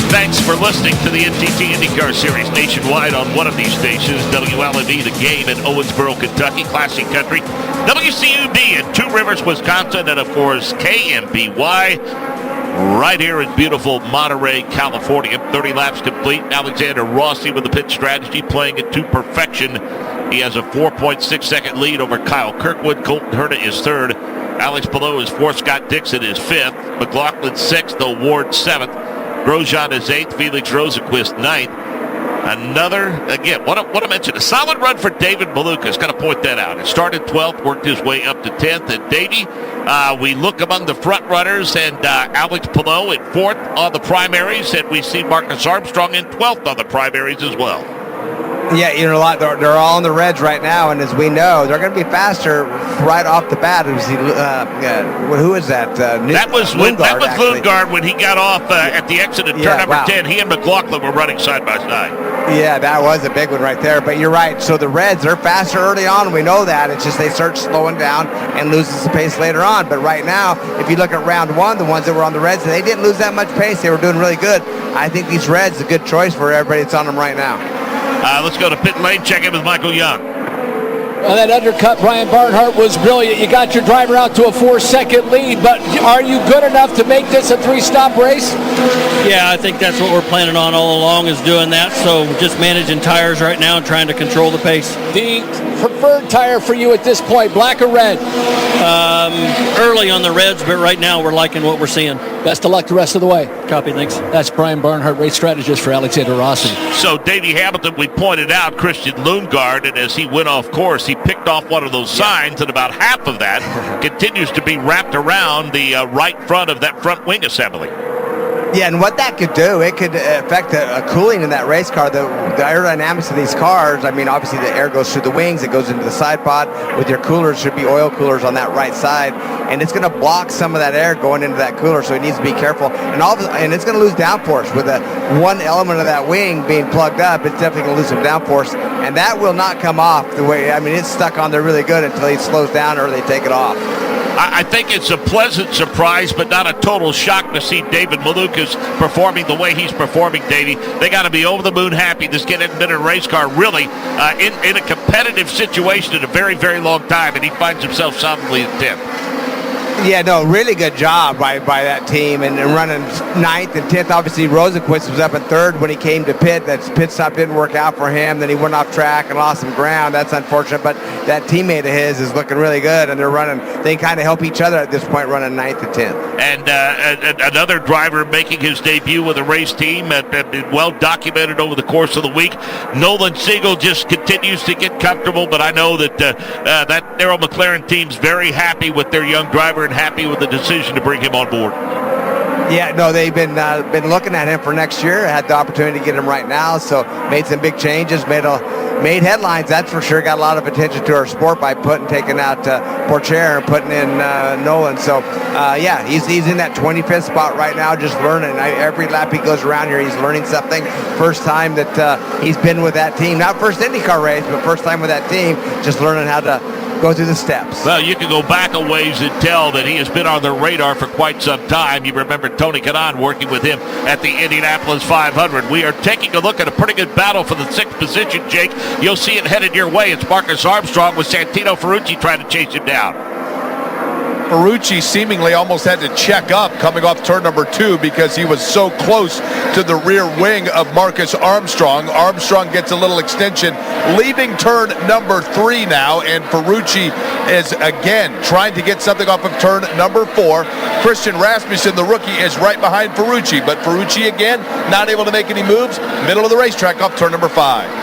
Thanks for listening to the NTT IndyCar Series nationwide on one of these stations, WLNE, The Game in Owensboro, Kentucky, Classic Country, WCUB in Two Rivers, Wisconsin, and, of course, KMBY right here in beautiful Monterey, California. 30 laps complete. Alexander Rossi with the pit strategy, playing it to perfection. He has a 4.6-second lead over Kyle Kirkwood. Colton Herta is third. Alex Palou is fourth. Scott Dixon is fifth. McLaughlin sixth. O'Ward seventh. Grosjean is 8th, Felix Rosenqvist 9th. Another, again, what I mentioned, a solid run for David Malukas. Got to point that out. It started 12th, worked his way up to 10th. And Davey, we look among the front runners, and Alex Palou in 4th on the primaries, and we see Marcus Armstrong in 12th on the primaries as well. Yeah, you know, they're all in the reds right now, and as we know, they're going to be faster right off the bat. Who is that? That was Lundgaard when he got off at the exit at turn number 10. He and McLaughlin were running side by side. Yeah, that was a big one right there. But you're right. So the reds, they're faster early on. We know that. It's just they start slowing down and loses some pace later on. But right now, if you look at round one, the ones that were on the reds, they didn't lose that much pace. They were doing really good. I think these reds are a good choice for everybody that's on them right now. Let's go to pit lane, check in with Michael Young. Well, that undercut, Brian Barnhart, was brilliant. You got your driver out to a 4-second lead, but are you good enough to make this a 3-stop race? Yeah, I think that's what we're planning on all along, is doing that. So just managing tires right now and trying to control the pace. The preferred tire for you at this point, black or red? Early on the reds, but right now we're liking what we're seeing. Best of luck the rest of the way. Copy, thanks. That's Brian Barnhart, race strategist for Alexander Rossi. So Davey Hamilton, we pointed out Christian Lundgaard, and as he went off course, he picked off one of those signs, and about half of that continues to be wrapped around the right front of that front wing assembly. Yeah, and what that could do, it could affect a cooling in that race car. The aerodynamics of these cars, I mean, obviously the air goes through the wings, it goes into the side pod. With your coolers, should be oil coolers on that right side, and it's going to block some of that air going into that cooler, so it needs to be careful. And it's going to lose downforce with one element of that wing being plugged up. It's definitely going to lose some downforce, and that will not come off the way. I mean, it's stuck on there really good until he slows down or they take it off. I think it's a pleasant surprise, but not a total shock to see David Malukas performing the way he's performing, Davey. They got to be over the moon happy. This kid hadn't been in a race car really in a competitive situation in a very, very long time, and he finds himself solidly in 10th. Yeah, no, really good job by that team and running 9th and 10th. Obviously, Rosenqvist was up in 3rd when he came to pit. That pit stop didn't work out for him. Then he went off track and lost some ground. That's unfortunate, but that teammate of his is looking really good, and they kind of help each other at this point, running 9th and 10th. And another driver making his debut with a race team, well documented over the course of the week. Nolan Siegel just continues to get comfortable, but I know that that Arrow McLaren team's very happy with their young driver and happy with the decision to bring him on board. Yeah, no, they've been looking at him for next year. Had the opportunity to get him right now, so made some big changes, made headlines, that's for sure. Got a lot of attention to our sport by taking out Pourchaire and putting in Nolan. So, yeah, he's in that 25th spot right now, just learning. Every lap he goes around here, he's learning something. First time that he's been with that team. Not first IndyCar race, but first time with that team, just learning how to go through the steps. Well, you can go back a ways and tell that he has been on the radar for quite some time. You remember Tony Kanaan working with him at the Indianapolis 500. We are taking a look at a pretty good battle for the 6th position, Jake. You'll see it headed your way. It's Marcus Armstrong with Santino Ferrucci trying to chase him down. Ferrucci seemingly almost had to check up coming off turn number 2 because he was so close to the rear wing of Marcus Armstrong. Armstrong gets a little extension, leaving turn number 3 now, and Ferrucci is again trying to get something off of turn number 4. Christian Rasmussen, the rookie, is right behind Ferrucci, but Ferrucci again not able to make any moves. Middle of the racetrack off turn number 5.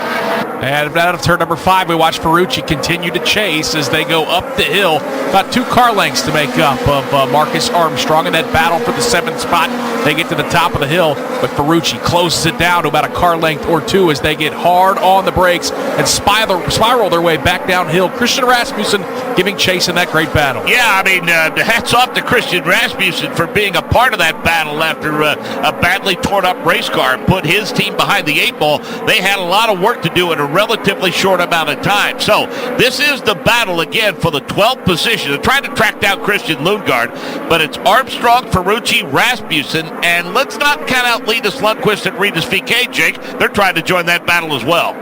And out of turn number 5, we watch Ferrucci continue to chase as they go up the hill. About 2 car lengths to make up of Marcus Armstrong in that battle for the 7th spot. They get to the top of the hill, but Ferrucci closes it down to about a car length or 2 as they get hard on the brakes and spiral their way back downhill. Christian Rasmussen giving chase in that great battle. Yeah, I mean, hats off to Christian Rasmussen for being a part of that battle after a badly torn up race car and put his team behind the 8 ball. They had a lot of work to do in a relatively short amount of time. So this is the battle again for the 12th position. They're trying to track down Christian Lundgaard, but it's Armstrong, Ferrucci, Rasmussen, and let's not count out Linus Lundqvist and Rinus VeeKay, Jake. They're trying to join that battle as well.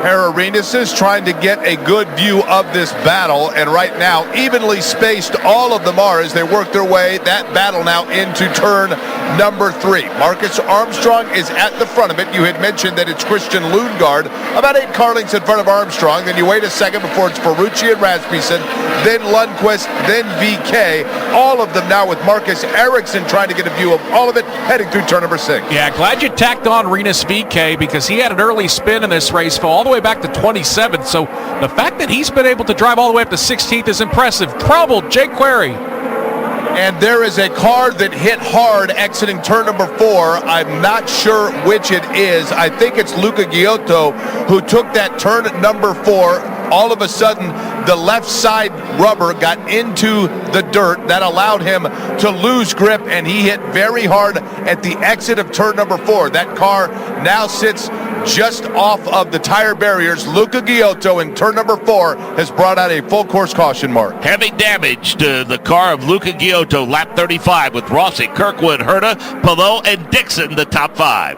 Arenas is trying to get a good view of this battle, and right now, evenly spaced, all of them are as they work their way, that battle now into turn number 3. Marcus Armstrong is at the front of it. You had mentioned that it's Christian Lundgaard, about 8 car lengths in front of Armstrong. Then you wait a second before it's Ferrucci and Rasmussen, then Lundqvist, then VeeKay. All of them now with Marcus Ericsson trying to get a view of all of it, heading through turn number 6. Yeah, glad you tacked on Rinus VeeKay because he had an early spin in this race, all the way back to 27th. So the fact that he's been able to drive all the way up to 16th is impressive. Trouble, Jake Query. And there is a car that hit hard exiting turn number 4. I'm not sure which it is. I think it's Luca Giotto who took that turn at number 4. All of a sudden, the left side rubber got into the dirt. That allowed him to lose grip, and he hit very hard at the exit of turn number 4. That car now sits just off of the tire barriers. Luca Giotto in turn number 4 has brought out a full course caution mark. Heavy damage to the car of Luca Giotto, lap 35, with Rossi, Kirkwood, Herta, Palou, and Dixon, the top 5.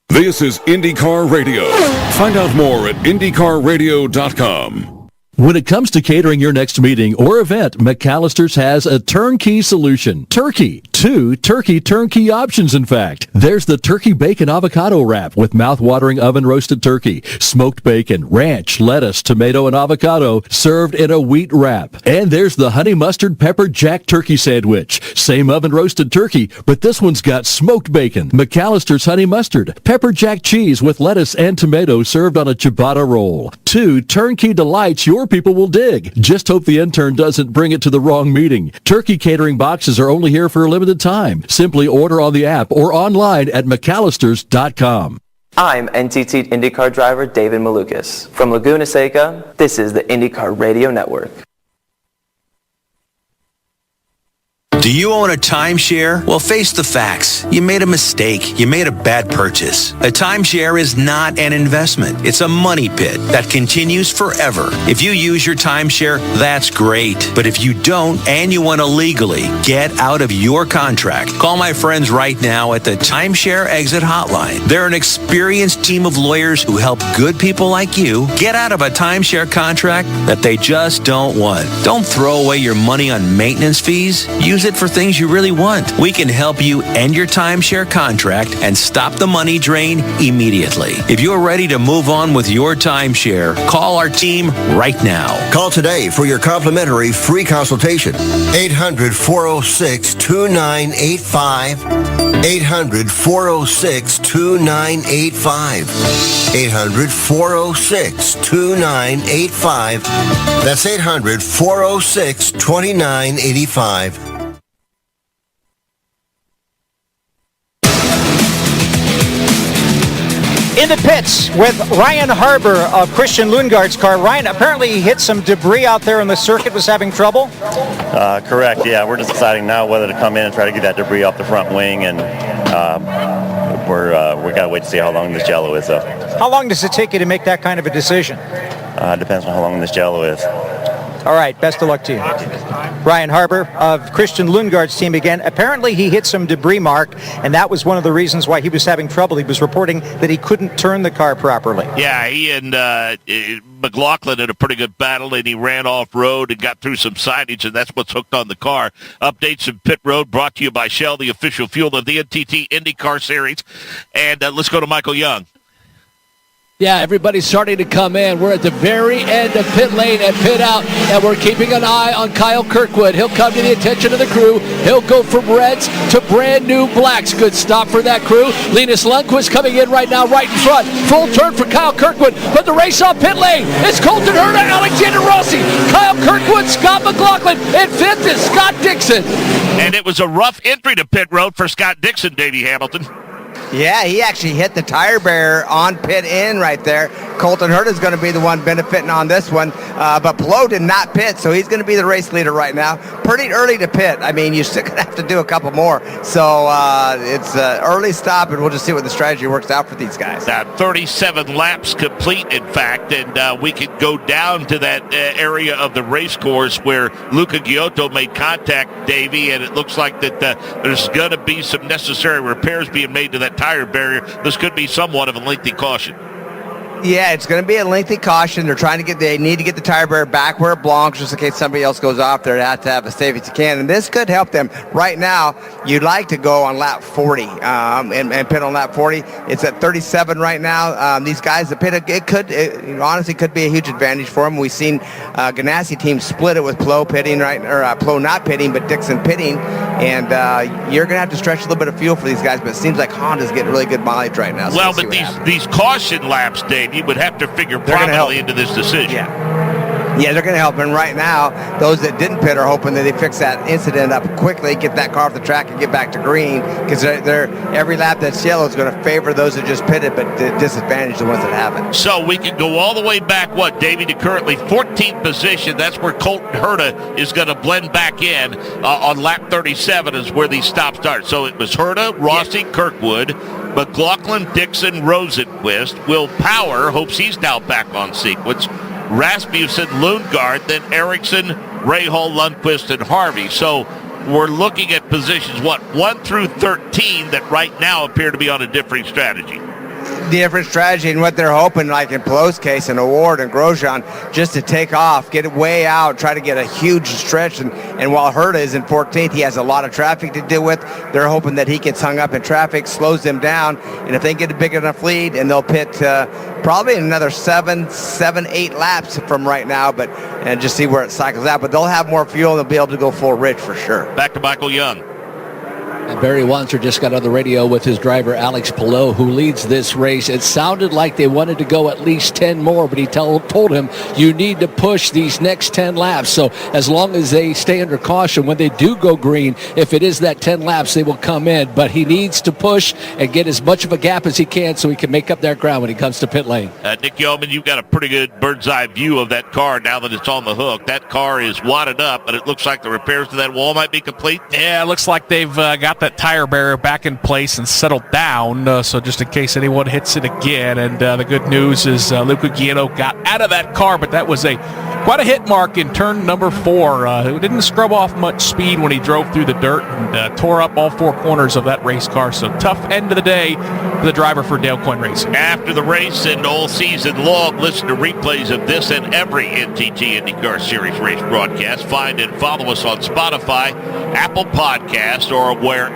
This is IndyCar Radio. Find out more at IndyCarRadio.com. When it comes to catering your next meeting or event, McAllister's has a turnkey solution. Turkey. 2 turkey turnkey options, in fact. There's the turkey bacon avocado wrap with mouth-watering oven-roasted turkey, smoked bacon, ranch, lettuce, tomato, and avocado served in a wheat wrap. And there's the honey mustard pepper jack turkey sandwich. Same oven-roasted turkey, but this one's got smoked bacon, McAllister's honey mustard, pepper jack cheese with lettuce and tomato served on a ciabatta roll. 2 turnkey delights your people will dig. Just hope the intern doesn't bring it to the wrong meeting. Turkey catering boxes are only here for a limited time. Simply order on the app or online at McAllisters.com. I'm NTT IndyCar driver David Malukas. From Leguna Seca, this is the IndyCar Radio Network. Do you own a timeshare? Well, face the facts. You made a mistake. You made a bad purchase. A timeshare is not an investment. It's a money pit that continues forever. If you use your timeshare, that's great. But if you don't and you want to legally get out of your contract, call my friends right now at the Timeshare Exit Hotline. They're an experienced team of lawyers who help good people like you get out of a timeshare contract that they just don't want. Don't throw away your money on maintenance fees. Use it for things you really want. We can help you end your timeshare contract and stop the money drain immediately. If you're ready to move on with your timeshare, call our team right now. Call today for your complimentary free consultation. 800-406-2985. 800-406-2985. 800-406-2985. That's 800-406-2985. In the pits with Ryan Harbour of Christian Lundgaard's car. Ryan, apparently he hit some debris out there on the circuit, was having trouble? Correct, yeah. We're just deciding now whether to come in and try to get that debris off the front wing, and we got to wait to see how long this jello is, though. How long does it take you to make that kind of a decision? Depends on how long this jello is. All right, best of luck to you. Ryan Harbour of Christian Lundgaard's team again. Apparently he hit some debris, Mark, and that was one of the reasons why he was having trouble. He was reporting that he couldn't turn the car properly. Yeah, he and McLaughlin had a pretty good battle, and he ran off-road and got through some signage, and that's what's hooked on the car. Updates from Pit Road brought to you by Shell, the official fuel of the NTT IndyCar Series. And let's go to Michael Young. Yeah, everybody's starting to come in. We're at the very end of pit lane and pit out, and we're keeping an eye on Kyle Kirkwood. He'll come to the attention of the crew. He'll go from reds to brand new blacks. Good stop for that crew. Linus Lundqvist coming in right now, right in front. Full turn for Kyle Kirkwood, but the race off pit lane. It's Colton Herta, Alexander Rossi, Kyle Kirkwood, Scott McLaughlin, and fifth is Scott Dixon. And it was a rough entry to pit road for Scott Dixon, Davey Hamilton. Yeah, he actually hit the tire barrier on pit in right there. Colton Herta is going to be the one benefiting on this one, but Pelot did not pit, so he's going to be the race leader right now. Pretty early to pit. I mean, you're still going to have to do a couple more. So it's an early stop, and we'll just see what the strategy works out for these guys. 37 laps complete, in fact, and we could go down to that area of the race course where Luca Giotto made contact, Davey, and it looks like that there's going to be some necessary repairs being made to that tire barrier. This could be somewhat of a lengthy caution. Yeah, it's going to be a lengthy caution. They need to get the tire barrier back where it belongs, just in case somebody else goes off there. They have to have as safe as you can, and this could help them. Right now, you'd like to go on lap 40 and pit on lap 40. It's at 37 right now. These guys, the pit, it honestly could be a huge advantage for them. We've seen Ganassi team split it with Pelot pitting, Pelot not pitting, but Dixon pitting, and you're going to have to stretch a little bit of fuel for these guys, but it seems like Honda's getting really good mileage right now. So well, but these caution laps, Dave, you would have to figure prominently into this decision. Yeah, they're going to help. And right now, those that didn't pit are hoping that they fix that incident up quickly, get that car off the track, and get back to green. Because every lap that's yellow is going to favor those that just pitted, but disadvantage the ones that haven't. So we can go all the way back, Davey, to currently 14th position. That's where Colton Herta is going to blend back in on lap 37 is where these stops start. So it was Herta, Rossi, Kirkwood, McLaughlin, Dixon, Rosenquist. Will Power hopes he's now back on sequence. Rasmussen, Lundgaard, then Ericsson, Rahal, Lundqvist, and Harvey. So we're looking at positions, 1 through 13 that right now appear to be on a differing strategy. Different strategy, and what they're hoping, like in Pelot's case, and Award and Grosjean, just to take off, get it way out, try to get a huge stretch. And while Herta is in 14th, he has a lot of traffic to deal with. They're hoping that he gets hung up in traffic, slows them down, and if they get a big enough lead, and they'll pit probably another 7, 8 laps from right now, and just see where it cycles out. But they'll have more fuel, and they'll be able to go full rich for sure. Back to Michael Young. And Barry Wanser just got on the radio with his driver, Alex Pelot, who leads this race. It sounded like they wanted to go at least 10 more, but he told him, you need to push these next 10 laps. So as long as they stay under caution, when they do go green, if it is that 10 laps, they will come in. But he needs to push and get as much of a gap as he can so he can make up that ground when he comes to pit lane. Nick Yeoman, you've got a pretty good bird's eye view of that car now that it's on the hook. That car is wadded up, but it looks like the repairs to that wall might be complete. Yeah, it looks like they've got that tire barrier back in place and settled down, so just in case anyone hits it again. And the good news is Luca Giotto got out of that car, but that was quite a hit mark in turn number 4. Who didn't scrub off much speed when he drove through the dirt and tore up all 4 corners of that race car. So tough end of the day for the driver for Dale Coyne Racing. After the race and all season long, listen to replays of this and every NTT IndyCar Series race broadcast. Find and follow us on Spotify, Apple Podcasts, or wherever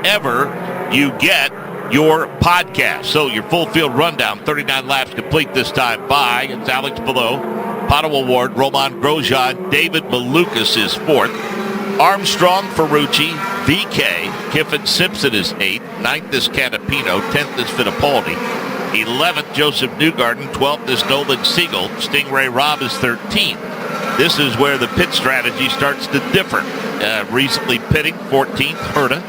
you get your podcast. So your full field rundown, 39 laps complete this time by, it's Alex Pelot, Pato Award, Roman Grosjean, David Malukas is 4th, Armstrong, Ferrucci, VK, Kiffin Simpson is 8th, 9th is Canapino, 10th is Fittipaldi, 11th Joseph Newgarden, 12th is Nolan Siegel, Stingray Robb is 13th. This is where the pit strategy starts to differ. Recently pitting, 14th Herta,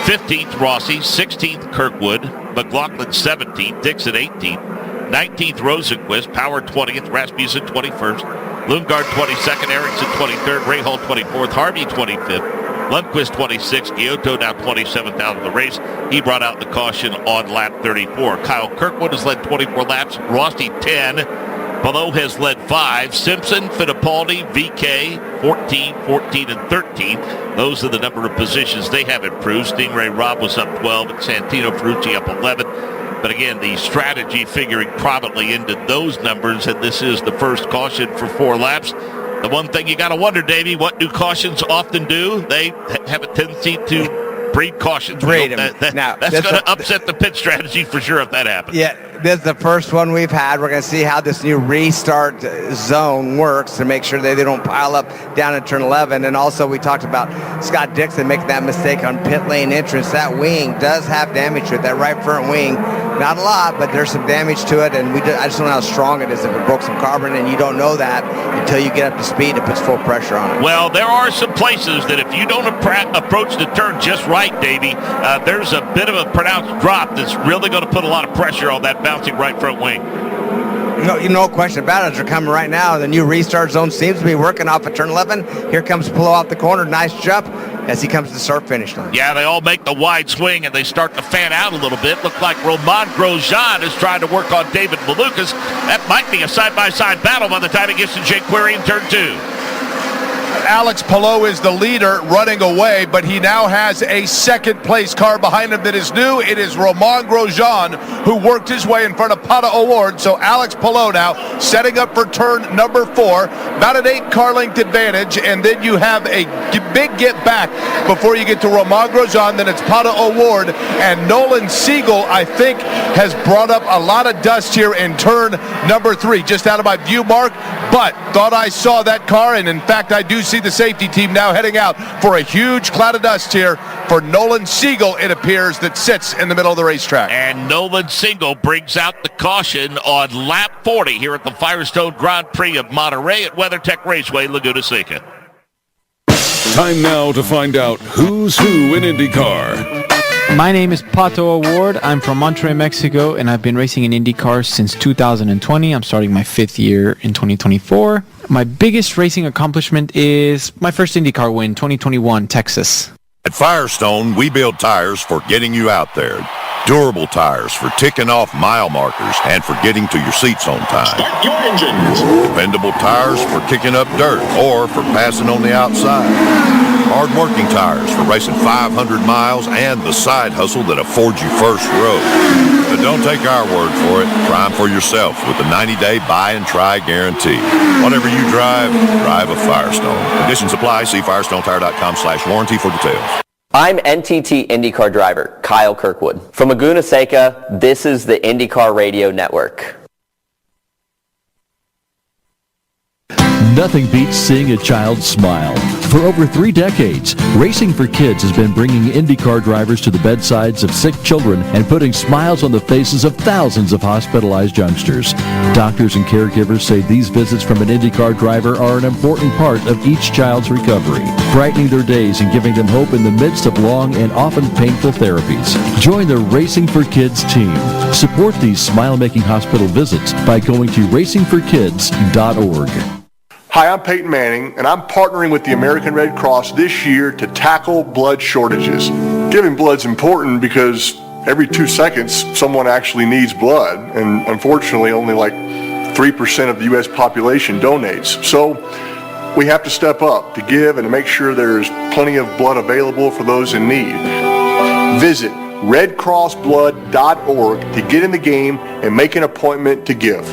15th Rossi, 16th Kirkwood, McLaughlin 17th, Dixon 18th, 19th Rosenquist, Power 20th, Rasmussen 21st, Lundgaard 22nd, Ericsson 23rd, Rahal 24th, Harvey 25th, Lundqvist 26th, Giotto now 27th out of the race. He brought out the caution on lap 34. Kyle Kirkwood has led 24 laps, Rossi 10, Palou has led 5. Simpson, Fittipaldi, VK, 14, 14, and 13. Those are the number of positions they have improved. Stingray Rob was up 12, and Santino Ferrucci up 11. But again, the strategy figuring prominently into those numbers, and this is the first caution for 4 laps. The one thing you got to wonder, Davey, what do cautions often do? They have a tendency to breed cautions. Breed them. That's going to upset the pit strategy for sure if that happens. Yeah, this is the first one we've had. We're going to see how this new restart zone works to make sure that they don't pile up down in turn 11. And also we talked about Scott Dixon making that mistake on pit lane entrance. That wing does have damage to it, that right front wing. Not a lot, but there's some damage to it, and I just don't know how strong it is if it broke some carbon, and you don't know that until you get up to speed and puts full pressure on it. Well, there are some places that if you don't approach the turn just right, Davey, there's a bit of a pronounced drop that's really going to put a lot of pressure on that bouncing right front wing. No question about it. They're coming right now. The new restart zone seems to be working off of turn 11. Here comes Palou off the corner. Nice jump as he comes to the start finish line. Yeah, they all make the wide swing, and they start to fan out a little bit. Look like Romain Grosjean is trying to work on David Malukas. That might be a side-by-side battle by the time it gets to Jake Query in turn 2. Alex Palou is the leader running away, but he now has a second-place car behind him that is new. It is Romain Grosjean, who worked his way in front of Pato O'Ward. So Alex Palou now setting up for turn number 4. About an 8-car length advantage, and then you have a big get back before you get to Romain Grosjean. Then it's Pato O'Ward, and Nolan Siegel, I think, has brought up a lot of dust here in turn number 3, just out of my view mark, but thought I saw that car, and in fact I do see the safety team now heading out for a huge cloud of dust here for Nolan Siegel, it appears, that sits in the middle of the racetrack. And Nolan Siegel brings out the caution on lap 40 here at the Firestone Grand Prix of Monterey at WeatherTech Raceway, Laguna Seca. Time now to find out who's who in IndyCar. My name is Pato O'Ward. I'm from Monterrey, Mexico, and I've been racing in IndyCar since 2020. I'm starting my 5th year in 2024. My biggest racing accomplishment is my first IndyCar win, 2021, Texas. At Firestone, we build tires for getting you out there. Durable tires for ticking off mile markers and for getting to your seats on time. Start your engines. Dependable tires for kicking up dirt or for passing on the outside. Hard-working tires for racing 500 miles and the side hustle that affords you first row. But don't take our word for it. Try them for yourself with the 90-day buy and try guarantee. Whatever you drive, drive a Firestone. Conditions apply. See firestonetire.com/warranty for details. I'm NTT IndyCar driver Kyle Kirkwood. From Laguna Seca, this is the IndyCar Radio Network. Nothing beats seeing a child smile. For over 3 decades, Racing for Kids has been bringing IndyCar drivers to the bedsides of sick children and putting smiles on the faces of thousands of hospitalized youngsters. Doctors and caregivers say these visits from an IndyCar driver are an important part of each child's recovery, brightening their days and giving them hope in the midst of long and often painful therapies. Join the Racing for Kids team. Support these smile-making hospital visits by going to racingforkids.org. Hi, I'm Peyton Manning, and I'm partnering with the American Red Cross this year to tackle blood shortages. Giving blood's important because every 2 seconds, someone actually needs blood, and unfortunately, only like 3% of the U.S. population donates. So we have to step up to give and to make sure there's plenty of blood available for those in need. Visit redcrossblood.org to get in the game and make an appointment to give.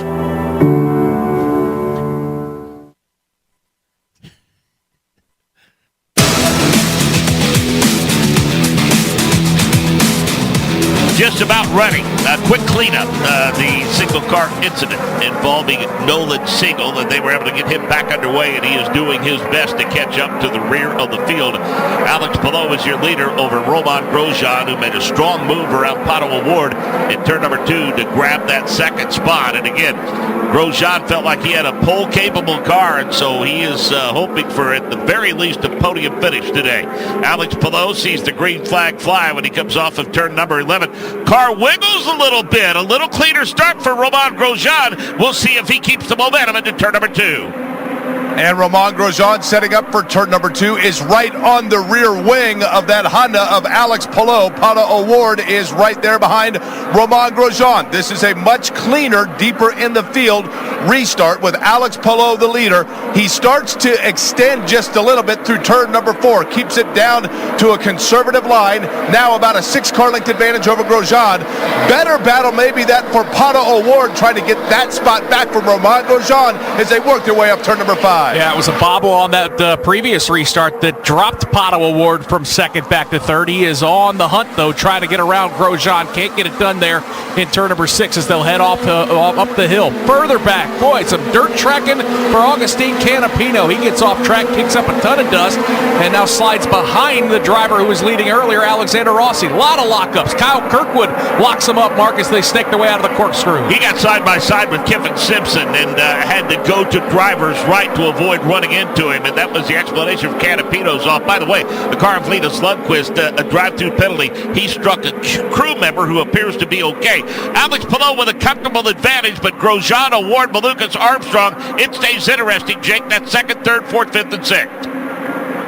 Just about ready. A quick cleanup. The single car incident involving Nolan Siegel, and they were able to get him back underway, and he is doing his best to catch up to the rear of the field. Alex Palou is your leader over Romain Grosjean, who made a strong move around Pato O'Ward in turn number 2 to grab that second spot. And again, Grosjean felt like he had a pole-capable car, and so he is hoping for, at the very least, a podium finish today. Alex Palou sees the green flag fly when he comes off of turn number 11. Car wiggles a little bit. A little cleaner start for Romain Grosjean. We'll see if he keeps the momentum into turn number 2. And Romain Grosjean setting up for turn number 2 is right on the rear wing of that Honda of Alex Palou. Pato O'Ward is right there behind Romain Grosjean. This is a much cleaner, deeper in the field restart with Alex Palou, the leader. He starts to extend just a little bit through turn number 4, keeps it down to a conservative line. Now about a 6-car length advantage over Grosjean. Better battle maybe that for Pato O'Ward, trying to get that spot back from Romain Grosjean as they work their way up turn number 5. Yeah, it was a bobble on that previous restart that dropped Pato O'Ward from second back to third. He is on the hunt, though, trying to get around Grosjean. Can't get it done there in turn number 6 as they'll head off up the hill. Further back, boy, some dirt tracking for Agustin Canapino. He gets off track, kicks up a ton of dust, and now slides behind the driver who was leading earlier, Alexander Rossi. A lot of lockups. Kyle Kirkwood locks him up, Marcus. They snake their way out of the corkscrew. He got side by side with Kiffin Simpson and had to go to driver's right to avoid running into him, and that was the explanation of Canapino's off. By the way, the car of Linus Lundqvist, a drive-through penalty. He struck a crew member who appears to be okay. Alex Palou with a comfortable advantage, but Grosjean, O'Ward, Malukas, Armstrong, it stays interesting, Jake. That's second, third, fourth, fifth, and sixth.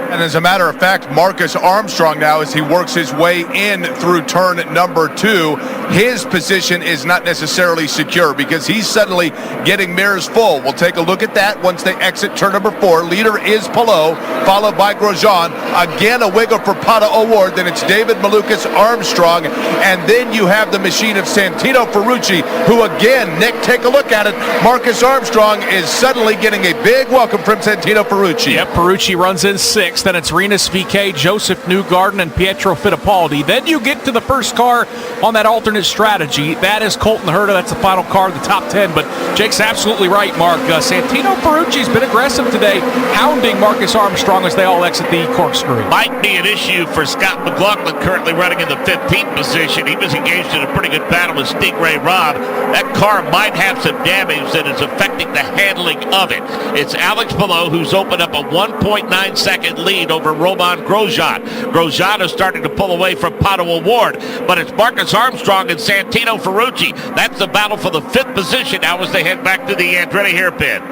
And as a matter of fact, Marcus Armstrong now, as he works his way in through turn number 2, his position is not necessarily secure because he's suddenly getting mirrors full. We'll take a look at that once they exit turn number 4. Leader is Palou, followed by Grosjean. Again, a wiggle for Pato O'Ward. Then it's David Malukas Armstrong. And then you have the machine of Santino Ferrucci, who again, Nick, take a look at it. Marcus Armstrong is suddenly getting a big welcome from Santino Ferrucci. Yep, Ferrucci runs in 6th. Then it's Rinus VeeKay, Joseph Newgarden, and Pietro Fittipaldi. Then you get to the first car on that alternate strategy. That is Colton Herta. That's the final car of the top 10. But Jake's absolutely right, Mark. Santino Ferrucci's been aggressive today, hounding Marcus Armstrong as they all exit the corkscrew. Might be an issue for Scott McLaughlin, currently running in the 15th position. He was engaged in a pretty good battle with Stingray Robb. That car might have some damage that is affecting the handling of it. It's Alex Palou who's opened up a 1.9 second lead over Romain Grosjean. Grosjean is starting to pull away from Pato O'Ward, but it's Marcus Armstrong and Santino Ferrucci. That's the battle for the 5th position now as they head back to the Andretti hairpin.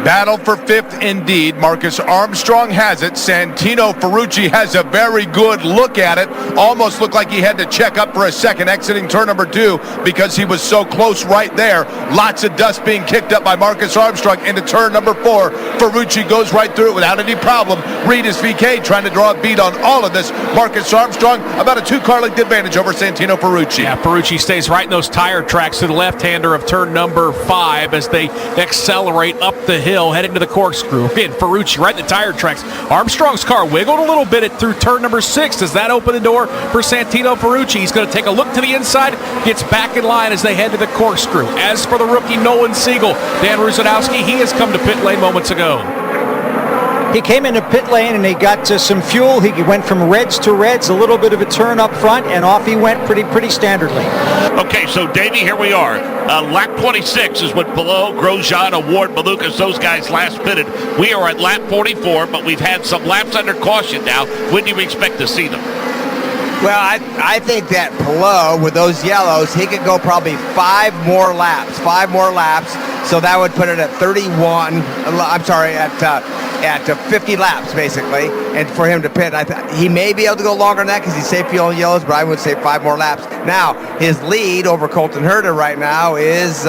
Battle for 5th indeed. Marcus Armstrong has it. Santino Ferrucci has a very good look at it. Almost looked like he had to check up for a second exiting turn number 2 because he was so close right there. Lots of dust being kicked up by Marcus Armstrong into turn number 4. Ferrucci goes right through it without any problem. Rinus VeeKay trying to draw a beat on all of this. Marcus Armstrong about a 2-car length advantage over Santino Ferrucci. Yeah, Ferrucci stays right in those tire tracks to the left-hander of turn number 5 as they accelerate up the hill, heading to the corkscrew. And Ferrucci right in the tire tracks. Armstrong's car wiggled a little bit through turn number 6. Does that open the door for Santino Ferrucci? He's going to take a look to the inside, gets back in line as they head to the corkscrew. As for the rookie Nolan Siegel, Dan Rusanowski, he has come to pit lane moments ago. He came into pit lane and he got some fuel. He went from reds to reds, a little bit of a turn up front, and off he went pretty standardly. Okay, so Davey, here we are. Lap 26 is when Palou, Grosjean, O'Ward, Malukas, those guys last pitted. We are at lap 44, but we've had some laps under caution now. When do you expect to see them? Well, I think that Palou, with those yellows, he could go probably 5 more laps. So that would put it at 31. I'm sorry, at 50 laps, basically. And for him to pit, he may be able to go longer than that because he's safe fueling yellows, but I would say 5 more laps. Now, his lead over Colton Herta right now is,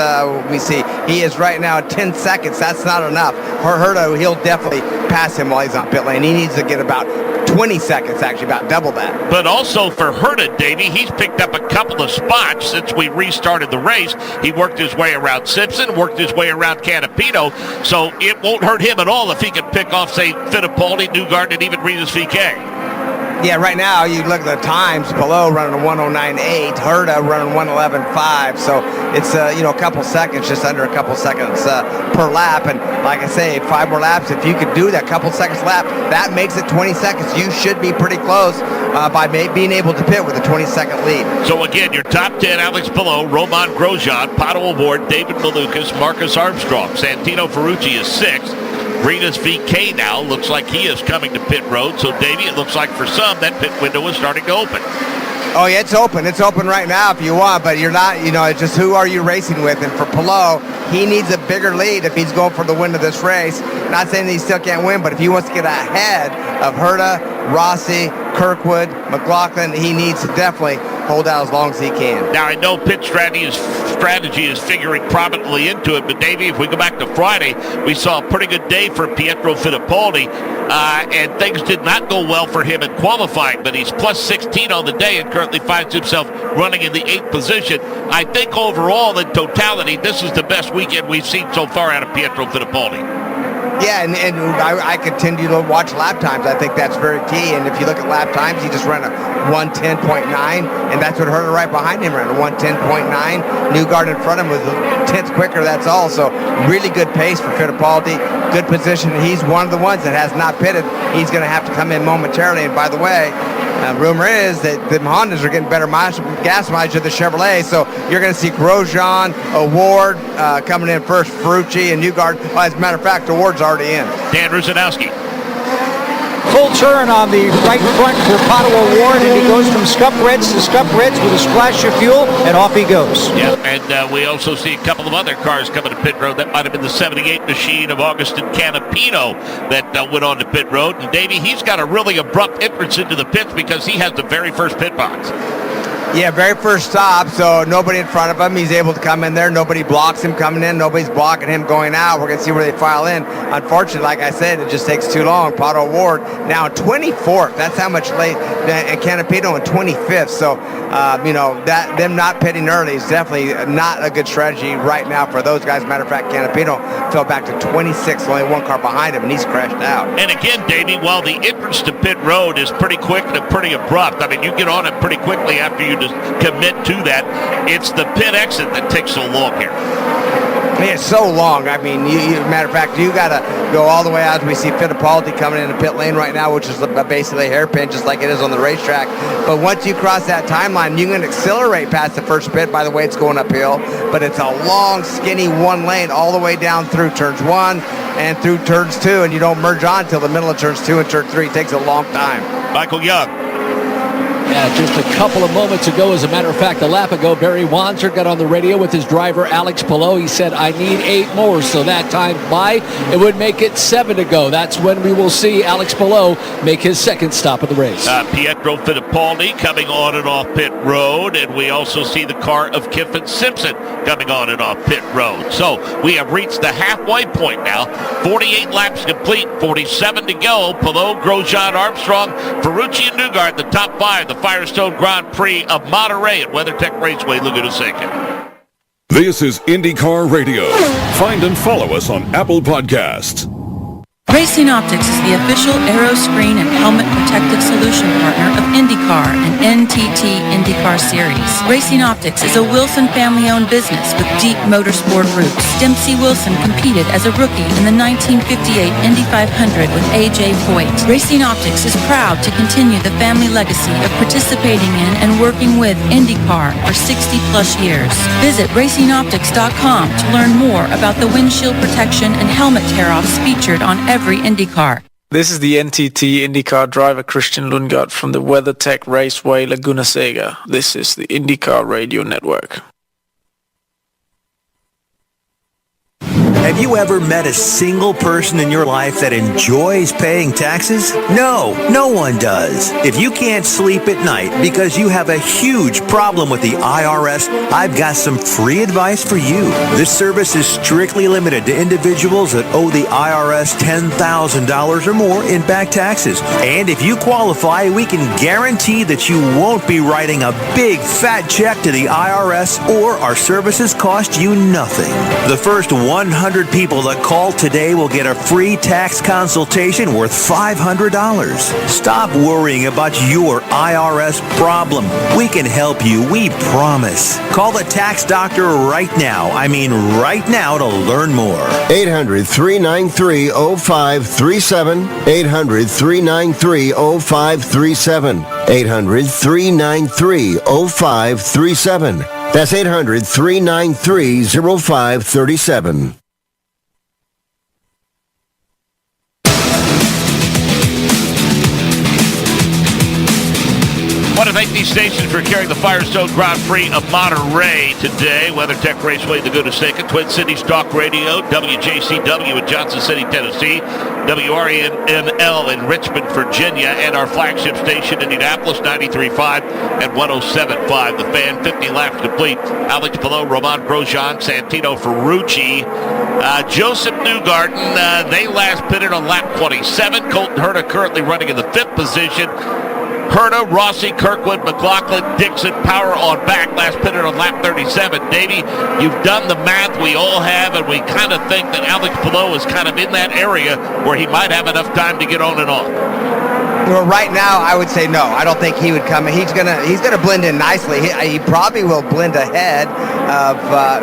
we see, he is right now at 10 seconds. That's not enough. For Herta, he'll definitely pass him while he's on pit lane. He needs to get about 20 seconds, actually, about double that. But also for Herta, Davey, he's picked up a couple of spots since we restarted the race. He worked his way around Simpson, worked his way around Canapino, so it won't hurt him at all if he can pick off, say, Fittipaldi, Newgarden, and even Rinus VeeKay. Yeah, right now, you look at the times, Palou running a 109.8, Herta running 111.5, so it's, a couple seconds, just under a couple seconds per lap, and like I say, 5 more laps, if you could do that couple seconds lap, that makes it 20 seconds. You should be pretty close by being able to pit with a 20-second lead. So again, your top 10, Alex Palou, Romain Grosjean, Pato O'Ward, David Malukas, Marcus Armstrong. Santino Ferrucci is 6th. Rinus VeeKay now looks like he is coming to pit road. So, Davey, it looks like for some that pit window is starting to open. Oh, yeah, it's open. It's open right now if you want, but you're not, it's just who are you racing with? And for Palou, he needs a bigger lead if he's going for the win of this race. Not saying that he still can't win, but if he wants to get ahead of Herta, Rossi, Kirkwood, McLaughlin, he needs to definitely hold out as long as he can. Now, I know pit strategy is figuring prominently into it, but Davey, if we go back to Friday, we saw a pretty good day for Pietro Fittipaldi, and things did not go well for him in qualifying, but he's plus 16 on the day and currently finds himself running in the 8th position. I think overall, in totality, this is the best weekend we've seen so far out of Pietro Fittipaldi. Yeah, and I continue to watch lap times. I think that's very key. And if you look at lap times, he just ran a 110.9, and that's what Herta right behind him ran, a 110.9. Newgarden in front of him was a tenth quicker, that's all. So really good pace for Fittipaldi, good position. He's one of the ones that has not pitted. He's going to have to come in momentarily. And by the way, rumor is that the Hondas are getting better gas mileage than the Chevrolet, so you're going to see Grosjean, Award coming in first, Ferrucci, and Newgarden. Well, as a matter of fact, Award's already in. Dan Rusanowski. Full turn on the right front for Pato Award, and he goes from Scup Reds to Scup Reds with a splash of fuel, and off he goes. Yeah, and we also see a couple of other cars coming to pit road. That might have been the 78 machine of Augustin Canapino that went on to pit road. And Davey, he's got a really abrupt entrance into the pits because he has the very first pit box. Yeah, very first stop, so nobody in front of him. He's able to come in there. Nobody blocks him coming in. Nobody's blocking him going out. We're going to see where they file in. Unfortunately, like I said, it just takes too long. Pato Award now in 24th. That's how much late. And Canapino in 25th. So, that them not pitting early is definitely not a good strategy right now for those guys. Matter of fact, Canapino fell back to 26th, only one car behind him, and he's crashed out. And again, Davey, while the entrance to pit road is pretty quick and pretty abrupt, I mean, you get on it pretty quickly after you just commit to that. It's the pit exit that takes so long here. It's so long. I mean, matter of fact, you got to go all the way out. We see Fittipaldi coming in the pit lane right now, which is basically a hairpin, just like it is on the racetrack. But once you cross that timeline, you can accelerate past the first pit. By the way, it's going uphill, but it's a long, skinny one lane all the way down through turns 1 and through turns 2, and you don't merge on until the middle of turns 2 and turn 3. It takes a long time. Michael Young. Yeah, just a couple of moments ago, as a matter of fact, a lap ago, Barry Wanzer got on the radio with his driver, Alex Palou. He said, I need 8 more, so that time by, it would make it 7 to go. That's when we will see Alex Palou make his second stop of the race. Pietro Fittipaldi coming on and off pit road, and we also see the car of Kiffin Simpson coming on and off pit road. So we have reached the halfway point now. 48 laps complete, 47 to go. Palou, Grosjean, Armstrong, Ferrucci, and Newgarden, the top 5. The Firestone Grand Prix of Monterey at WeatherTech Raceway, Leguna Seca. This is IndyCar Radio. Find and follow us on Apple Podcasts. Racing Optics is the official aero screen and helmet protective solution partner of Indycar and NTT IndyCar Series. Racing Optics is a Wilson family-owned business with deep motorsport roots. Dempsey Wilson competed as a rookie in the 1958 Indy 500 with A.J. Foyt. Racing Optics is proud to continue the family legacy of participating in and working with Indycar for 60-plus years. Visit racingoptics.com to learn more about the windshield protection and helmet tear-offs featured on every IndyCar. This is the NTT IndyCar driver Christian Lundgaard from the WeatherTech Raceway Leguna Seca. This is the IndyCar Radio Network. Have you ever met a single person in your life that enjoys paying taxes? No, no one does. If you can't sleep at night because you have a huge problem with the IRS, I've got some free advice for you. This service is strictly limited to individuals that owe the IRS $10,000 or more in back taxes. And if you qualify, we can guarantee that you won't be writing a big fat check to the IRS, or our services cost you nothing. The first 100 people that call today will get a free tax consultation worth $500. Stop worrying about your IRS problem. We can help you, we promise. Call the tax doctor right now. I mean right now, to learn more. 800-393-0537. 800-393-0537. 800-393-0537. That's 800-393-0537. want to thank these stations for carrying the Firestone Grand Prix of Monterey today. WeatherTech Raceway, Leguna Seca, Twin Cities Talk Radio, WJCW in Johnson City, Tennessee, WRNL in Richmond, Virginia, and our flagship station, Indianapolis, 93.5 and 107.5. The Fan, 50 laps complete. Alex Palou, Roman Grosjean, Santino Ferrucci, Joseph Newgarden, they last pitted on lap 27. Colton Herta currently running in the 5th position. Herta, Rossi, Kirkwood, McLaughlin, Dixon, Power on back, last pitted on lap 37. Davey, you've done the math, we all have, and we kind of think that Alex Palou is kind of in that area where he might have enough time to get on and off. Well, right now, I would say no. I don't think he would come in. He's gonna blend in nicely. He probably will blend ahead of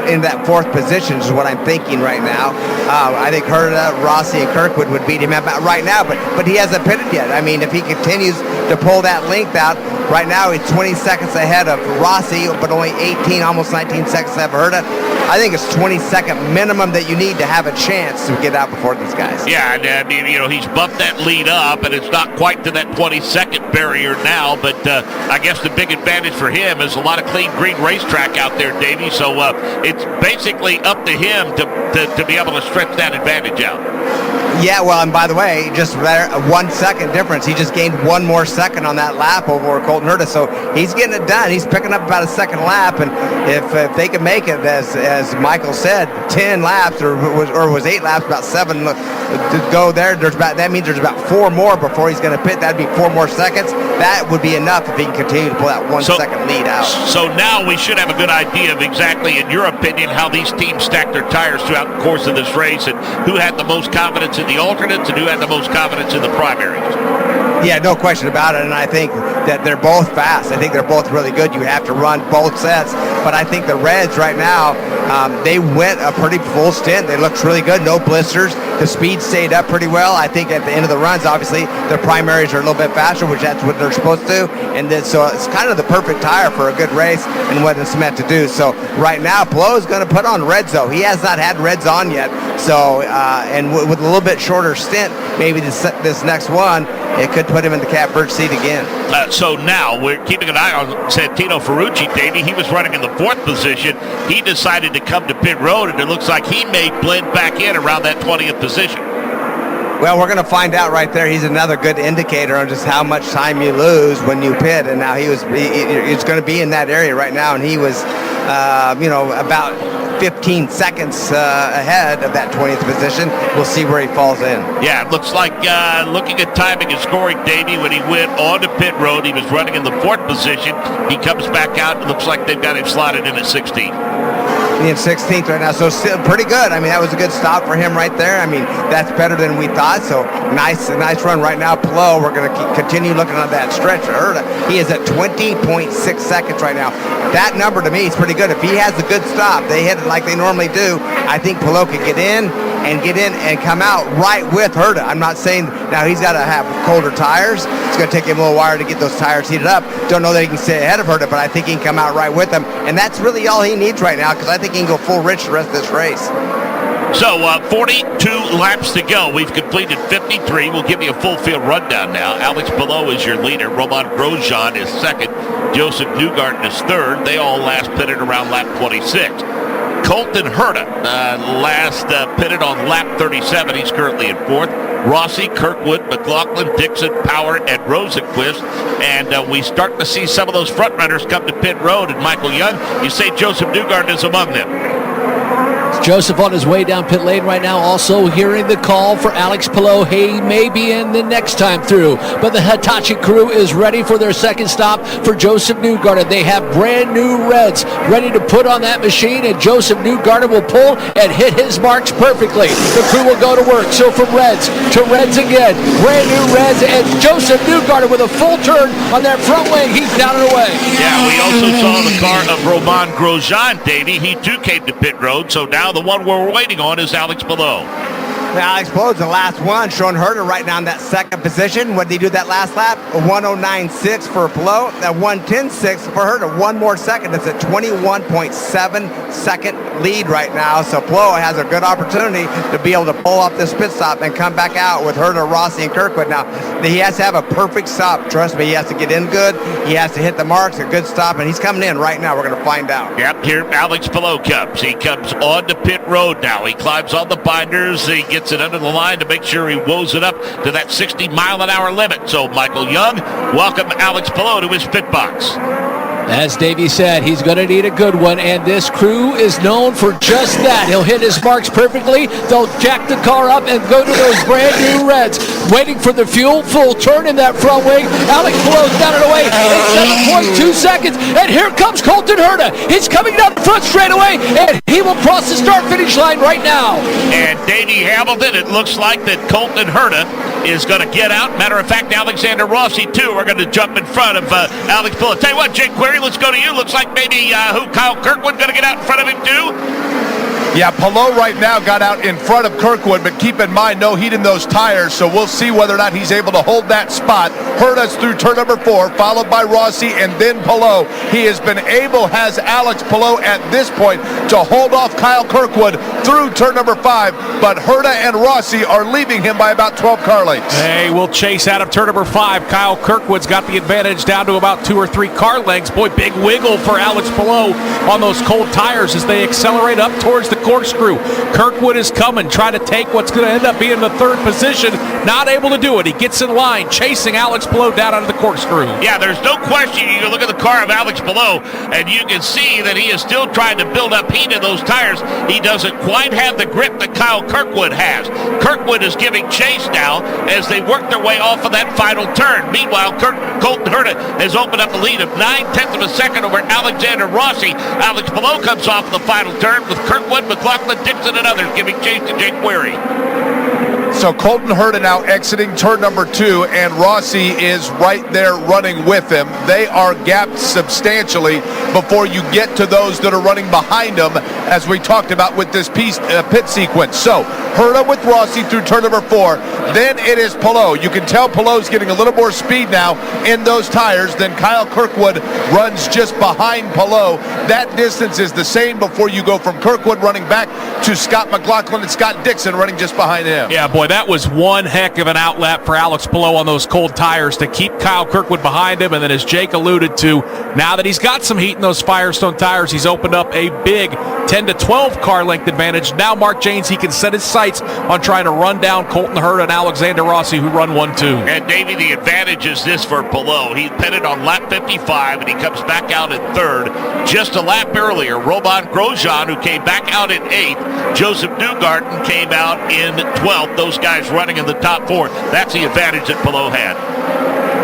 in that 4th position is what I'm thinking right now. I think Herta, Rossi, and Kirkwood would beat him about right now, but he hasn't pitted yet. I mean, if he continues to pull that length out, right now he's 20 seconds ahead of Rossi, but only 18, almost 19 seconds ahead of Herta. I think it's 20-second minimum that you need to have a chance to get out before these guys. Yeah, and I mean, he's bumped that lead up, and it's not quite to that 20-second barrier now, but I guess the big advantage for him is a lot of clean green racetrack out there, Davey, so it's basically up to him to be able to stretch that advantage out. Yeah, well, and by the way, just there, a 1 second difference. He just gained 1 more second on that lap over Colton Herta, so he's getting it done. He's picking up about a second lap, and if they can make it, as Michael said, 10 laps or was 8 laps, about 7 to go there. That means there's about 4 more before he's going to pit. That'd be 4 more seconds. That would be enough if he can continue to pull that 1 second lead out. So now we should have a good idea of exactly, in your opinion, how these teams stacked their tires throughout the course of this race, and who had the most confidence in the alternates and who had the most confidence in the primaries. Yeah, no question about it, and I think that they're both fast. I think they're both really good. You have to run both sets, but I think the Reds right now, they went a pretty full stint. They looked really good, no blisters. The speed stayed up pretty well. I think at the end of the runs, obviously, the primaries are a little bit faster, which that's what they're supposed to, and then, so it's kind of the perfect tire for a good race and what it's meant to do. So right now, Palou is going to put on Reds, though. He has not had Reds on yet, so and with a little bit shorter stint, maybe this next one, it could put him in the catbird seat again. So now we're keeping an eye on Santino Ferrucci, Davey. He was running in the 4th position. He decided to come to pit road, and it looks like he may blend back in around that 20th position. Well, we're going to find out right there. He's another good indicator on just how much time you lose when you pit, and now he's going to be in that area right now, and he was, about 15 seconds ahead of that 20th position. We'll see where he falls in. Yeah, it looks like looking at timing and scoring, Davey, when he went on to pit road, he was running in the 4th position. He comes back out. It looks like they've got him slotted in at 16th. In 16th right now, so still pretty good. I mean, that was a good stop for him right there. I mean, that's better than we thought. So nice run right now. Palou, we're going to continue looking at that stretch. He is at 20.6 seconds right now. That number to me is pretty good. If he has a good stop, they hit it like they normally do. I think Palou could get in and come out right with Herta. I'm not saying now he's got to have colder tires. It's going to take him a little while to get those tires heated up. Don't know that he can stay ahead of Herta, but I think he can come out right with them. And that's really all he needs right now, because I think he can go full rich the rest of this race. So 42 laps to go. We've completed 53. We'll give you a full field rundown now. Alex Palou is your leader. Roman Grosjean is 2nd. Joseph Newgarden is 3rd. They all last pitted around lap 26. Colton Herta last pitted on lap 37. He's currently in 4th. Rossi, Kirkwood, McLaughlin, Dixon, Power, and Rosenquist. And we start to see some of those front runners come to pit road. And Michael Young, you say Joseph Newgarden is among them. Joseph on his way down pit lane right now, also hearing the call for Alex Palou. He may be in the next time through, but the Hitachi crew is ready for their second stop for Joseph Newgarden. They have brand new Reds ready to put on that machine, and Joseph Newgarden will pull and hit his marks perfectly. The crew will go to work. So from Reds to Reds again, brand new Reds, and Joseph Newgarden with a full turn on that front wing. He's down and away. Yeah, we also saw the car of Roman Grosjean, Davey. He too came to pit road, so now the one we're waiting on is Alex Palou. Now, Alex Palou's the last one, showing Herta right now in that 2nd position. What did he do that last lap? A 109.6 for Palou, that 110.6 for Herta. 1 more second. It's a 21.7 second lead right now. So Palou has a good opportunity to be able to pull off this pit stop and come back out with Herta, Rossi, and Kirkwood. Now, he has to have a perfect stop. Trust me, he has to get in good. He has to hit the marks, a good stop, and he's coming in right now. We're going to find out. Yep, here Alex Palou comes. He comes on to pit road now. He climbs on the binders. He gets it under the line to make sure he woes it up to that 60-mile-an-hour limit. So Michael Young, welcome Alex Palou to his pit box. As Davey said, he's going to need a good one, and this crew is known for just that. He'll hit his marks perfectly. They'll jack the car up and go to those brand new reds. Waiting for the full turn in that front wing. Alex Palou's down and away in 7.2 seconds, and here comes Colton Herta. He's coming down the front straightaway, and he will cross the start-finish line right now. And Davey Hamilton, it looks like that Colton Herta is going to get out. Matter of fact, Alexander Rossi, too, are going to jump in front of Alex Palou. Tell you what, Jake Query, let's go to you. Looks like maybe Kyle Kirkwood going to get out in front of him, too? Yeah, Palou right now got out in front of Kirkwood, but keep in mind, no heat in those tires, so we'll see whether or not he's able to hold that spot. Herta's through turn number 4, followed by Rossi and then Palou. He has been able, has Alex Palou at this point, to hold off Kyle Kirkwood through turn number 5, but Herta and Rossi are leaving him by about 12 car lengths. Hey, we'll chase out of turn number 5. Kyle Kirkwood's got the advantage down to about 2 or 3 car lengths. Boy, big wiggle for Alex Palou on those cold tires as they accelerate up towards the corkscrew. Kirkwood is coming, trying to take what's going to end up being the 3rd position. Not able to do it. He gets in line, chasing Alex Palou down out of the corkscrew. Yeah, there's no question. You can look at the car of Alex Palou, and you can see that he is still trying to build up heat in those tires. He doesn't quite have the grip that Kyle Kirkwood has. Kirkwood is giving chase now as they work their way off of that final turn. Meanwhile, Colton Herta has opened up a lead of 9/10 of a second over Alexander Rossi. Alex Palou comes off the final turn with Kirkwood, McLaughlin, Dixon, and others giving chase to Jake Query. So Colton Herta now exiting turn number 2, and Rossi is right there running with him. They are gapped substantially before you get to those that are running behind them, as we talked about with this pit sequence. So Herta with Rossi through turn number 4. Then it is Palou. You can tell Palou's getting a little more speed now in those tires than Kyle Kirkwood runs just behind Palou. That distance is the same before you go from Kirkwood running back to Scott McLaughlin and Scott Dixon running just behind him. Yeah, boy, that was one heck of an outlap for Alex Palou on those cold tires to keep Kyle Kirkwood behind him. And then as Jake alluded to, now that he's got some heat in those Firestone tires, he's opened up a big 10 to 12 car length advantage. Now Mark Jaynes, he can set his sights on trying to run down Colton Herta and Alexander Rossi, who run 1-2. And Davey, the advantage is this for Palou. He pitted on lap 55, and he comes back out in 3rd. Just a lap earlier, Roman Grosjean, who came back out in 8th. Joseph Newgarden came out in 12th. Those guys running in the top 4. That's the advantage that Palou had.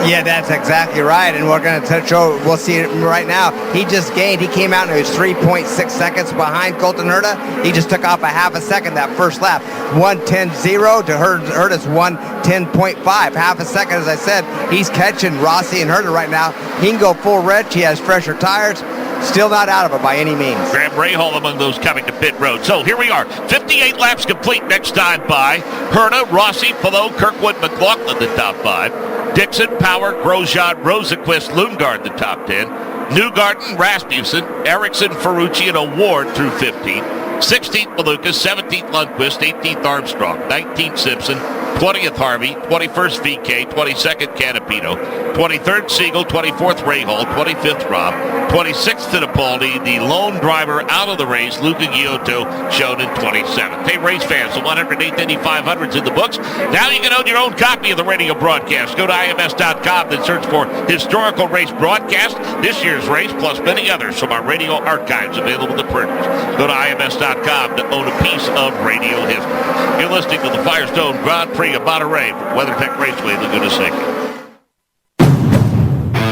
Yeah, that's exactly right, and we're going to show, we'll see it right now. He just gained, he came out and he was 3.6 seconds behind Colton Herta. He just took off a half a second that first lap. 1:10.0 to Herta's 1:10.5. Half a second, as I said. He's catching Rossi and Herta right now. He can go full wrench. He has fresher tires. Still not out of it by any means. Graham Rahal among those coming to pit road. So here we are. 58 laps complete next time by. Herta, Rossi, Palou, Kirkwood, McLaughlin, the top 5. Dixon, Power, Grosjean, Rosenqvist, Lundgaard, the top 10. Newgarden, Rasmussen, Ericsson, Ferrucci, and Award through 15. 16th Malukas, 17th Lundqvist, 18th Armstrong, 19th Simpson, 20th Harvey, 21st VK, 22nd Canapino, 23rd Siegel, 24th Rahal, 25th Robb, 26th Fittipaldi, the lone driver out of the race, Luca Giotto, shown in 27th. Hey, race fans, the 108th Indy 500's in the books. Now you can own your own copy of the radio broadcast. Go to IMS.com, then search for Historical Race Broadcast, this year's race, plus many others from our radio archives available to printers. Go to IMS.com to own a piece of radio history. You're listening to the Firestone Grand Prix of Monterey from WeatherTech Raceway, Leguna Seca.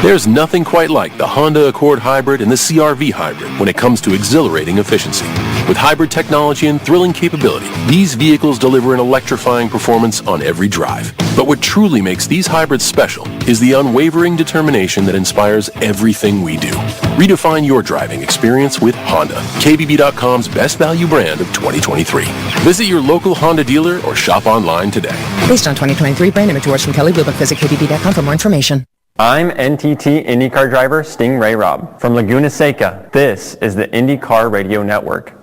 There's nothing quite like the Honda Accord Hybrid and the CR-V Hybrid when it comes to exhilarating efficiency. With hybrid technology and thrilling capability, these vehicles deliver an electrifying performance on every drive. But what truly makes these hybrids special is the unwavering determination that inspires everything we do. Redefine your driving experience with Honda, KBB.com's best value brand of 2023. Visit your local Honda dealer or shop online today. Based on 2023 brand image awards from Kelly Blue Book, visit KBB.com for more information. I'm NTT IndyCar driver Stingray Robb. From Laguna Seca, this is the IndyCar Radio Network.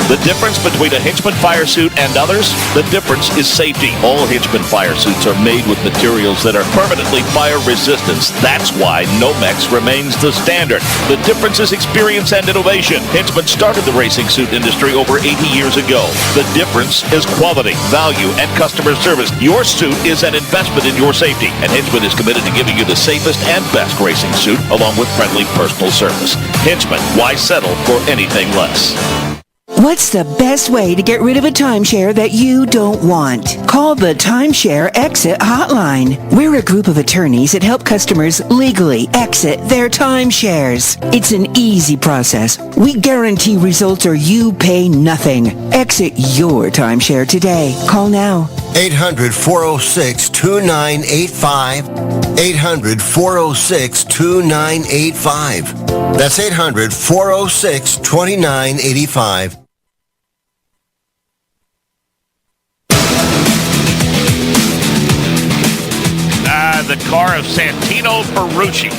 The difference between a Hinchman fire suit and others? The difference is safety. All Hinchman fire suits are made with materials that are permanently fire resistant. That's why Nomex remains the standard. The difference is experience and innovation. Hinchman started the racing suit industry over 80 years ago. The difference is quality, value, and customer service. Your suit is an investment in your safety, and Hinchman is committed to giving you the safest and best racing suit along with friendly personal service. Hinchman, why settle for anything less? What's the best way to get rid of a timeshare that you don't want? Call the Timeshare Exit Hotline. We're a group of attorneys that help customers legally exit their timeshares. It's an easy process. We guarantee results or you pay nothing. Exit your timeshare today. Call now. 800-406-2985. 800-406-2985. That's 800-406-2985. The car of Santino Ferrucci,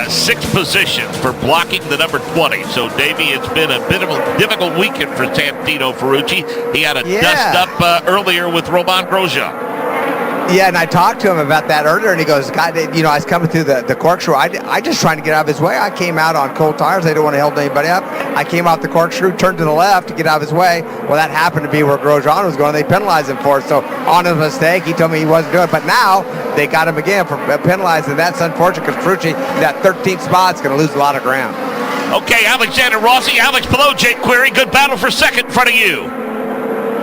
sixth position for blocking the number 20. So, Davey, it's been a bit of a difficult weekend for Santino Ferrucci. He had a dust up earlier with Romain Grosjean. Yeah, and I talked to him about that earlier, and he goes, God, I was coming through the corkscrew. I just trying to get out of his way. I came out on cold tires. They don't want to hold anybody up. I came out the corkscrew, turned to the left to get out of his way. Well, that happened to be where Grosjean was going. They penalized him for it. So on his mistake, he told me he wasn't doing it. But now they got him again for penalizing. That's unfortunate because Ferrucci, that 13th spot, is going to lose a lot of ground. Okay, Alexander Rossi, Alex Palou, Jake Query. Good battle for second in front of you.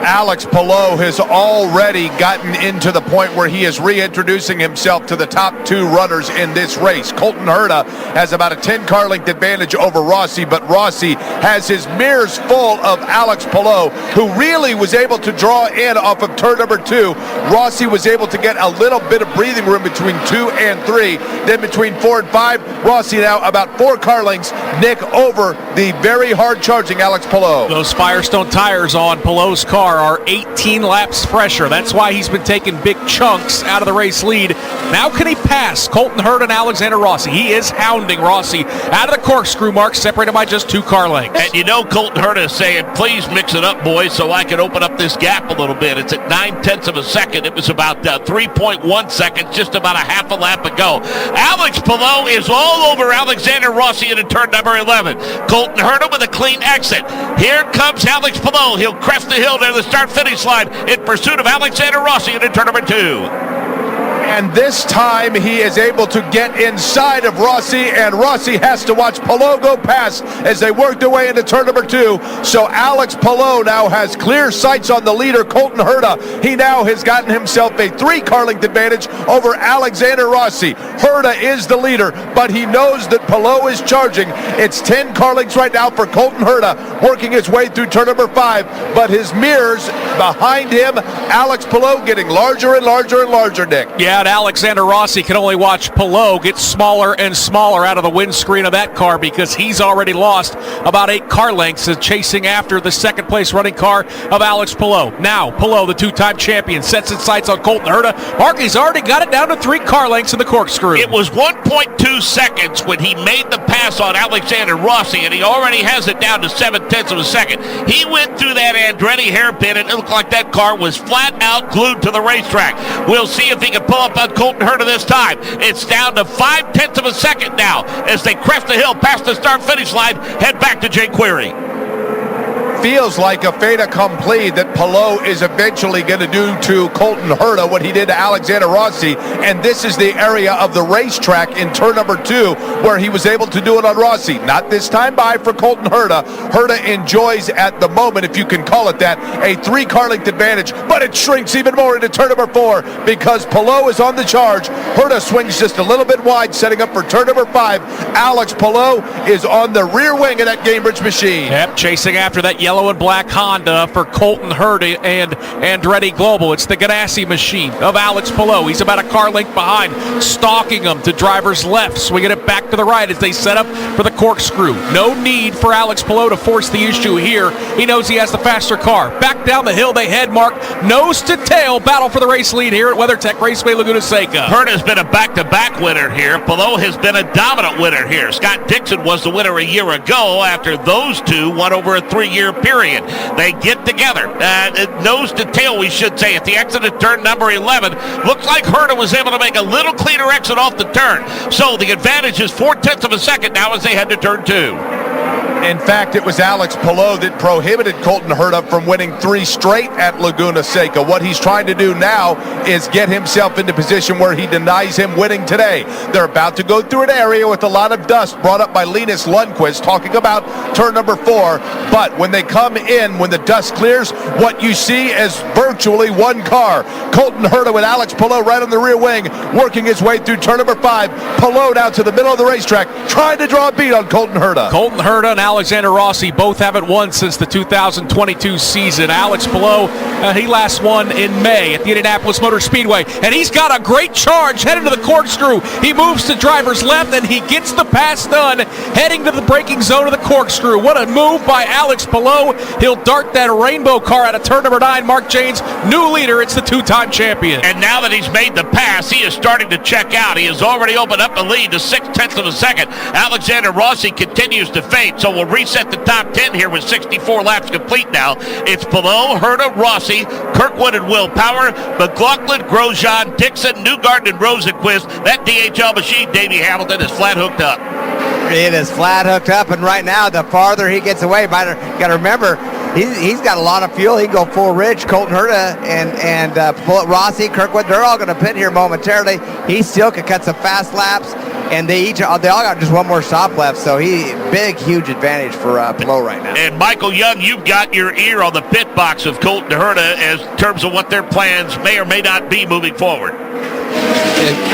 Alex Palou has already gotten into the point where he is reintroducing himself to the top two runners in this race. Colton Herta has about a 10-car length advantage over Rossi, but Rossi has his mirrors full of Alex Palou, who really was able to draw in off of turn number 2. Rossi was able to get a little bit of breathing room between 2 and 3. Then between 4 and 5, Rossi now about 4 car lengths, Nick, over the very hard-charging Alex Palou. Those Firestone tires on Palou's car are 18 laps fresher. That's why he's been taking big chunks out of the race lead. Now can he pass Colton Herta and Alexander Rossi? He is hounding Rossi out of the corkscrew mark, separated by just 2 car lengths. And you know Colton Herta is saying, please mix it up, boys, so I can open up this gap a little bit. It's at 9/10 of a second. It was about 3.1 seconds, just about a half a lap ago. Alex Palou is all over Alexander Rossi into turn number 11. Colton Herta with a clean exit. Here comes Alex Palou. He'll crest the hill to the start-finish line in pursuit of Alexander Rossi into turn number 2. And this time he is able to get inside of Rossi, and Rossi has to watch Palou go past as they work their way into turn number 2. So Alex Palou now has clear sights on the leader, Colton Herta. He now has gotten himself a 3-car length advantage over Alexander Rossi. Herta is the leader, but he knows that Palou is charging. It's 10 car lengths right now for Colton Herta, working his way through turn number 5, but his mirrors behind him, Alex Palou getting larger and larger and larger, Nick. Yeah, and Alexander Rossi can only watch Palou get smaller and smaller out of the windscreen of that car because he's already lost about 8 car lengths chasing after the second place running car of Alex Palou. Now, Palou, the 2-time champion, sets his sights on Colton Herta. Mark, he's already got it down to 3 car lengths in the corkscrew. It was 1.2 seconds when he made the pass on Alexander Rossi, and he already has it down to 7/10 of a second. He went through that Andretti hairpin, and it looked like that car was flat out glued to the racetrack. We'll see if he can pull up on Colton Herta this time. It's down to 5/10 of a second now as they crest the hill past the start-finish line, head back to Jake Query. Feels like a fait accompli that Palou is eventually going to do to Colton Herta what he did to Alexander Rossi, and this is the area of the racetrack in turn number 2 where he was able to do it on Rossi. Not this time by for Colton Herta. Herta enjoys at the moment, if you can call it that, a 3-car length advantage, but it shrinks even more into turn number 4 because Palou is on the charge. Herta swings just a little bit wide, setting up for turn number 5. Alex Palou is on the rear wing of that Cambridge machine. Yep, chasing after that yellow and black Honda for Colton Herta and Andretti Global. It's the Ganassi machine of Alex Palou. He's about a car length behind, stalking him to driver's left, swinging it back to the right as they set up for the corkscrew. No need for Alex Palou to force the issue here. He knows he has the faster car. Back down the hill they head, Mark. Nose to tail battle for the race lead here at WeatherTech Raceway Laguna Seca. Herta's been a back-to-back winner here. Palou has been a dominant winner here. Scott Dixon was the winner a year ago after those two won over a 3-year period. They get together. Nose to tail, we should say, at the exit of turn number 11. Looks like Herta was able to make a little cleaner exit off the turn. So the advantage is 0.4 of a second now as they head to turn 2. In fact, it was Alex Palou that prohibited Colton Herta from winning 3 straight at Leguna Seca. What he's trying to do now is get himself into position where he denies him winning today. They're about to go through an area with a lot of dust brought up by Linus Lundqvist talking about turn number 4. But when they come in, when the dust clears, what you see is virtually one car. Colton Herta with Alex Palou right on the rear wing, working his way through turn number 5. Palou down to the middle of the racetrack, trying to draw a beat on Colton Herta. Colton Herta and Alexander Rossi both haven't won since the 2022 season. Alex Palou, he last won in May at the Indianapolis Motor Speedway, and he's got a great charge headed to the corkscrew. He moves to driver's left, and he gets the pass done, heading to the braking zone of the corkscrew. What a move by Alex Palou. He'll dart that rainbow car out of turn number 9. Mark Jane's new leader. It's the 2-time champion. And now that he's made the pass, he is starting to check out. He has already opened up the lead to 0.6 of a second. Alexander Rossi continues to fade, so we'll reset the top 10 here with 64 laps complete now. It's Palou, Herta, Rossi, Kirkwood and Will Power, McLaughlin, Grosjean, Dixon, Newgarden, and Rosenquist. That DHL machine, Davey Hamilton, is flat hooked up. It is flat hooked up, and right now, the farther he gets away, got to remember, he's got a lot of fuel. He can go full ridge. Colton Herta and Rossi, Kirkwood, they're all going to pit here momentarily. He still can cut some fast laps, and they all got just one more stop left. So huge advantage for Palou right now. And Michael Young, you've got your ear on the pit box of Colton Herta as terms of what their plans may or may not be moving forward.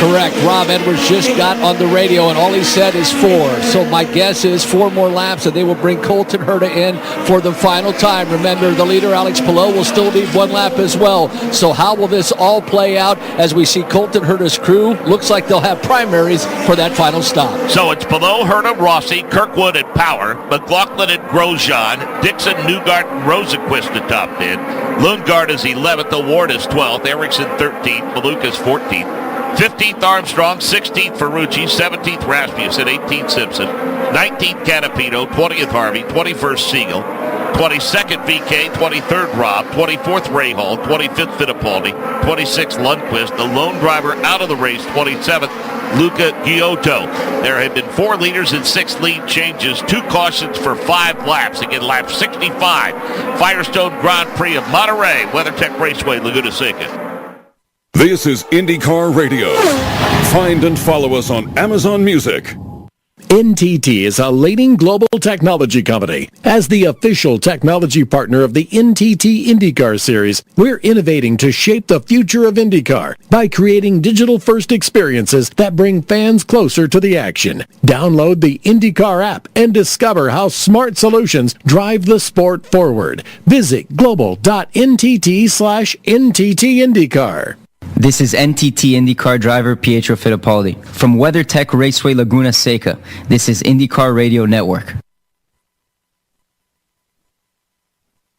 Correct. Rob Edwards just got on the radio, and all he said is 4. So my guess is 4 more laps, and they will bring Colton Herta in for the final time. Remember, the leader, Alex Palou, will still need 1 lap as well. So how will this all play out as we see Colton Herta's crew? Looks like they'll have primaries for that final stop. So it's Palou, Herta, Rossi, Kirkwood, and Power, McLaughlin and Grosjean, Dixon, Newgarden, Rosenquist the top 10. Lundgaard is 11th, Award is 12th, Ericsson 13th, Malukas 14th. 15th Armstrong, 16th Ferrucci, 17th Rasmussen, 18th Simpson, 19th Canapino, 20th Harvey, 21st Siegel, 22nd VK, 23rd Robb, 24th Rahal, 25th Fittipaldi, 26th Lundqvist, the lone driver out of the race, 27th Luca Giotto. There have been 4 leaders and 6 lead changes, 2 cautions for 5 laps. Again, lap 65, Firestone Grand Prix of Monterey, WeatherTech Raceway, Laguna Seca. This is IndyCar Radio. Find and follow us on Amazon Music. NTT is a leading global technology company. As the official technology partner of the NTT IndyCar Series, we're innovating to shape the future of IndyCar by creating digital-first experiences that bring fans closer to the action. Download the IndyCar app and discover how smart solutions drive the sport forward. Visit global.ntt/NTT IndyCar. This is NTT IndyCar driver Pietro Fittipaldi. From WeatherTech Raceway Laguna Seca, this is IndyCar Radio Network.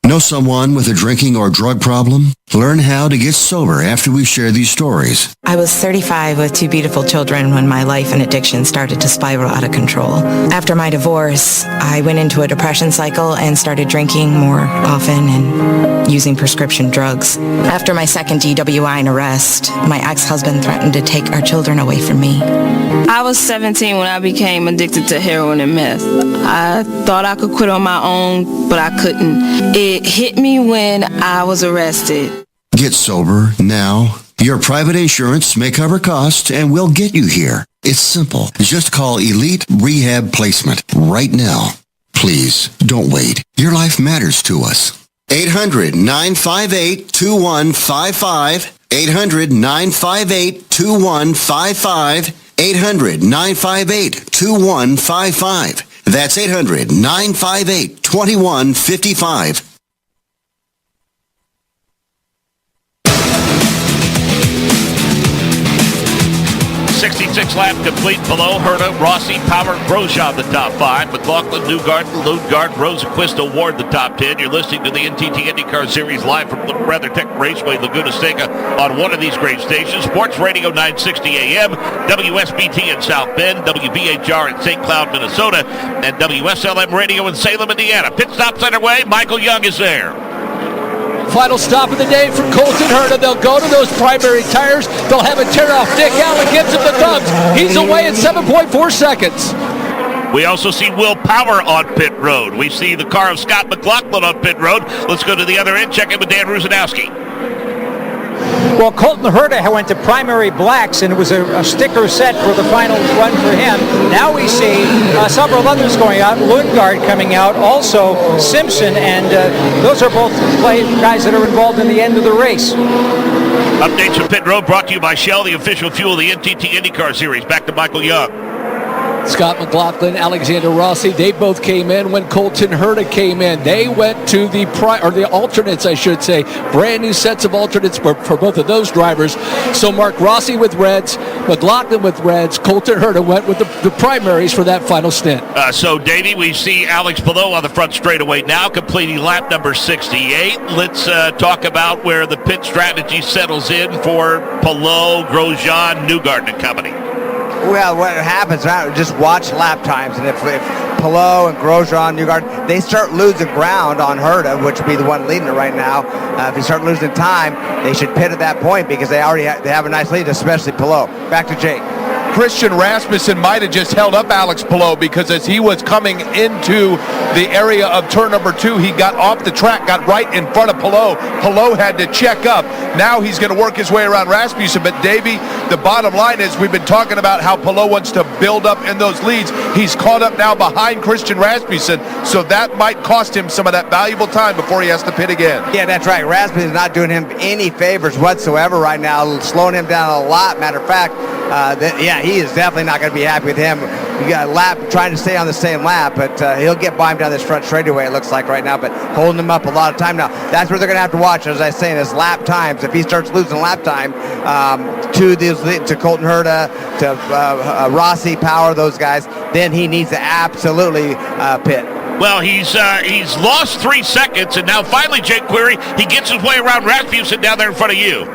Know someone with a drinking or drug problem? Learn how to get sober after we share these stories. I was 35 with 2 beautiful children when my life and addiction started to spiral out of control. After my divorce, I went into a depression cycle and started drinking more often and using prescription drugs. After my second DWI and arrest, my ex-husband threatened to take our children away from me. I was 17 when I became addicted to heroin and meth. I thought I could quit on my own, but I couldn't. It hit me when I was arrested. Get sober now. Your private insurance may cover costs and we'll get you here. It's simple. Just call Elite Rehab Placement right now. Please, don't wait. Your life matters to us. 800-958-2155. 800-958-2155. 800-958-2155. That's 800-958-2155. 66 lap complete. Below Herta, Rossi, Power, Grosjean the top 5. McLaughlin, Lundgaard, Rosenquist, Award the top 10. You're listening to the NTT IndyCar Series live from WeatherTech Raceway, Laguna Seca on one of these great stations. Sports Radio 960 AM, WSBT in South Bend, WBHR in St. Cloud, Minnesota, and WSLM Radio in Salem, Indiana. Pit stop's underway. Michael Young is there. Final stop of the day for Colton Herta. They'll go to those primary tires. They'll have a tear off. Nick Allen gives him the thumbs. He's away in 7.4 seconds. We also see Will Power on pit road. We see the car of Scott McLaughlin on pit road. Let's go to the other end. Check in with Dan Rusanowski. Well, Colton Herta went to primary blacks, and it was a sticker set for the final run for him. Now we see several others going out. Lundgaard coming out, also Simpson, and those are both guys that are involved in the end of the race. Updates from pit road brought to you by Shell, the official fuel of the NTT IndyCar Series. Back to Michael Young. Scott McLaughlin, Alexander Rossi, they both came in when Colton Herta came in. They went to the alternates, I should say. Brand new sets of alternates for both of those drivers. So Mark Rossi with Reds, McLaughlin with Reds, Colton Herta went with the primaries for that final stint. So, Davey, we see Alex Palou on the front straightaway now, completing lap number 68. Let's talk about where the pit strategy settles in for Palou, Grosjean, Newgarden and company. Well, what happens now, just watch lap times, and if Palou and Grosjean, Newgarden, they start losing ground on Herta, which would be the one leading it right now. If you start losing time, they should pit at that point because they already they have a nice lead, especially Palou. Back to Jake. Christian Rasmussen might have just held up Alex Palou because as he was coming into the area of turn number 2, he got off the track, got right in front of Palou. Palou had to check up. Now he's going to work his way around Rasmussen. But, Davey, the bottom line is we've been talking about how Palou wants to build up in those leads. He's caught up now behind Christian Rasmussen, so that might cost him some of that valuable time before he has to pit again. Yeah, that's right. Rasmussen's not doing him any favors whatsoever right now, slowing him down a lot. Matter of fact, he is definitely not going to be happy with him. You got a lap trying to stay on the same lap, but he'll get by him down this front straightaway, it looks like right now, but holding him up a lot of time now. That's where they're going to have to watch, as I was saying, is lap times. If he starts losing lap time to Colton Herta, to Rossi, Power, those guys, then he needs to absolutely pit. Well, he's lost 3 seconds, and now finally, Jake Query, he gets his way around Rasmussen down there in front of you.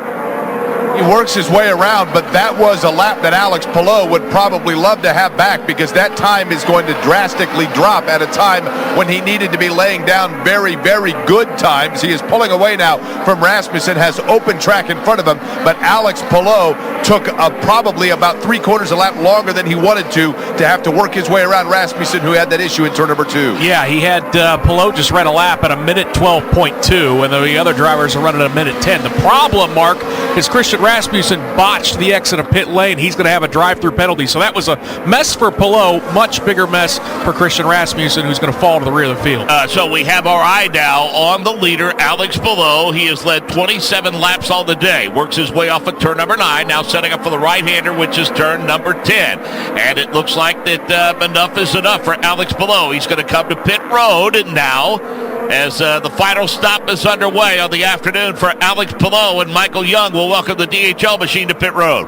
He works his way around, but that was a lap that Alex Palou would probably love to have back because that time is going to drastically drop at a time when he needed to be laying down very, very good times. He is pulling away now from Rasmussen, has open track in front of him, but Alex Palou took probably about 3/4 a lap longer than he wanted to have to work his way around Rasmussen, who had that issue in turn number 2. Yeah, he had Palou just ran a lap at a minute 12.2, and the other drivers are running a minute 10. The problem, Mark, is Christian Rasmussen botched the exit of pit lane. He's going to have a drive-through penalty. So that was a mess for Palou, much bigger mess for Christian Rasmussen, who's going to fall to the rear of the field. So we have our eye now on the leader, Alex Palou. He has led 27 laps all the day. Works his way off of turn number 9, now setting up for the right-hander, which is turn number 10. And it looks like that enough is enough for Alex Palou. He's going to come to pit road, and now, as the final stop is underway on the afternoon for Alex Palou, and Michael Young will welcome the DHL machine to pit road.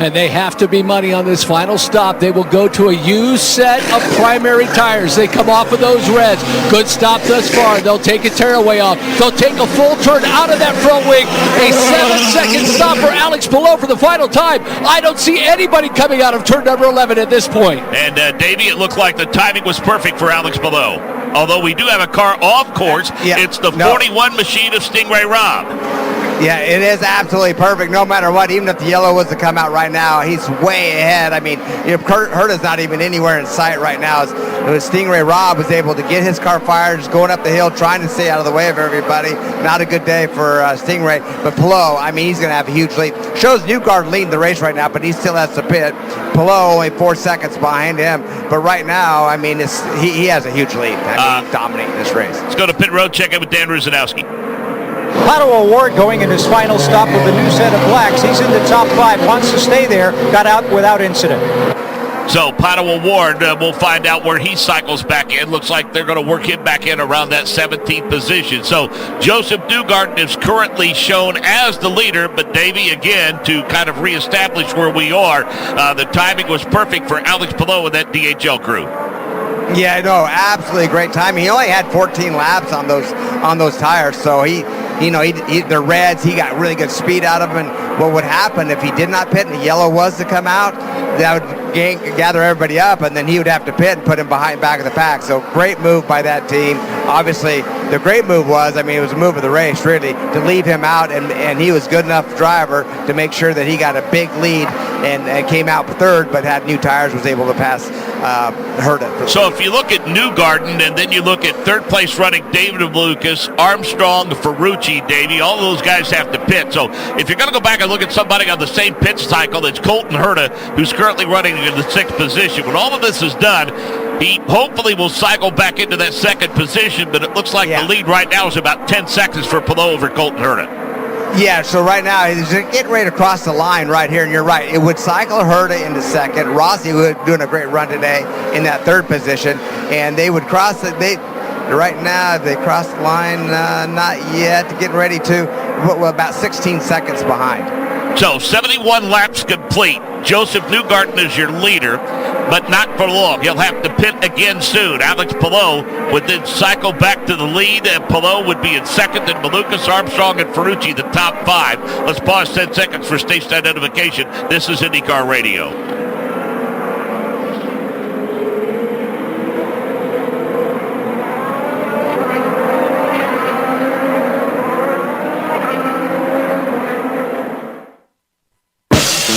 And they have to be money on this final stop. They will go to a used set of primary tires. They come off of those Reds. Good stop thus far. They'll take a tearaway off. They'll take a full turn out of that front wing. A 7-second stop for Alex Palou for the final time. I don't see anybody coming out of turn number 11 at this point. And, Davey, it looked like the timing was perfect for Alex Palou. Although we do have a car off course, it's the 41 machine of Stingray Rob. Yeah, it is absolutely perfect no matter what. Even if the yellow was to come out right now, he's way ahead. I mean, Herta's not even anywhere in sight right now. Stingray Rob was able to get his car fired, just going up the hill, trying to stay out of the way of everybody. Not a good day for Stingray. But Palou, I mean, he's going to have a huge lead. Shows Newgarden leading the race right now, but he still has to pit. Palou only 4 seconds behind him. But right now, I mean, he has a huge lead. I mean, he's dominating this race. Let's go to pit road, check in with Dan Rusanowski. Pato O'Ward going in his final stop with a new set of blacks. He's in the top 5, wants to stay there, got out without incident. So Pato Award, we'll find out where he cycles back in. Looks like they're going to work him back in around that 17th position. So Joseph Newgarden is currently shown as the leader, but Davey, again, to kind of reestablish where we are, the timing was perfect for Alex Palou and that DHL crew. Yeah, no, absolutely great timing. He only had 14 laps on those tires, so the reds, he got really good speed out of them. And what would happen if he did not pit and the yellow was to come out, that would gather everybody up, and then he would have to pit and put him back of the pack. So great move by that team. Obviously, the great move was, it was a move of the race, really, to leave him out, and he was good enough driver to make sure that he got a big lead and came out third, but had new tires, was able to pass Herta. So if you look at Newgarden and then you look at third place running David Lucas, Armstrong, Ferrucci, Davey, all those guys have to pit. So if you're going to go back and look at somebody on the same pit cycle, it's Colton Herta, who's currently running in the 6th position. When all of this is done, he hopefully will cycle back into that 2nd position, but it looks like the lead right now is about 10 seconds for Palou over Colton Herta. Yeah, so right now he's getting ready to cross the line right here, and you're right. It would cycle Herta into 2nd. Rossi was doing a great run today in that 3rd position, and they would cross it. Right now, they crossed the line, not yet, getting ready to, about 16 seconds behind. So 71 laps complete. Joseph Newgarden is your leader, but not for long. He'll have to pit again soon. Alex Palou would then cycle back to the lead, and Palou would be in 2nd, and Malukas, Armstrong, and Ferrucci the top 5. Let's pause 10 seconds for station identification. This is IndyCar Radio.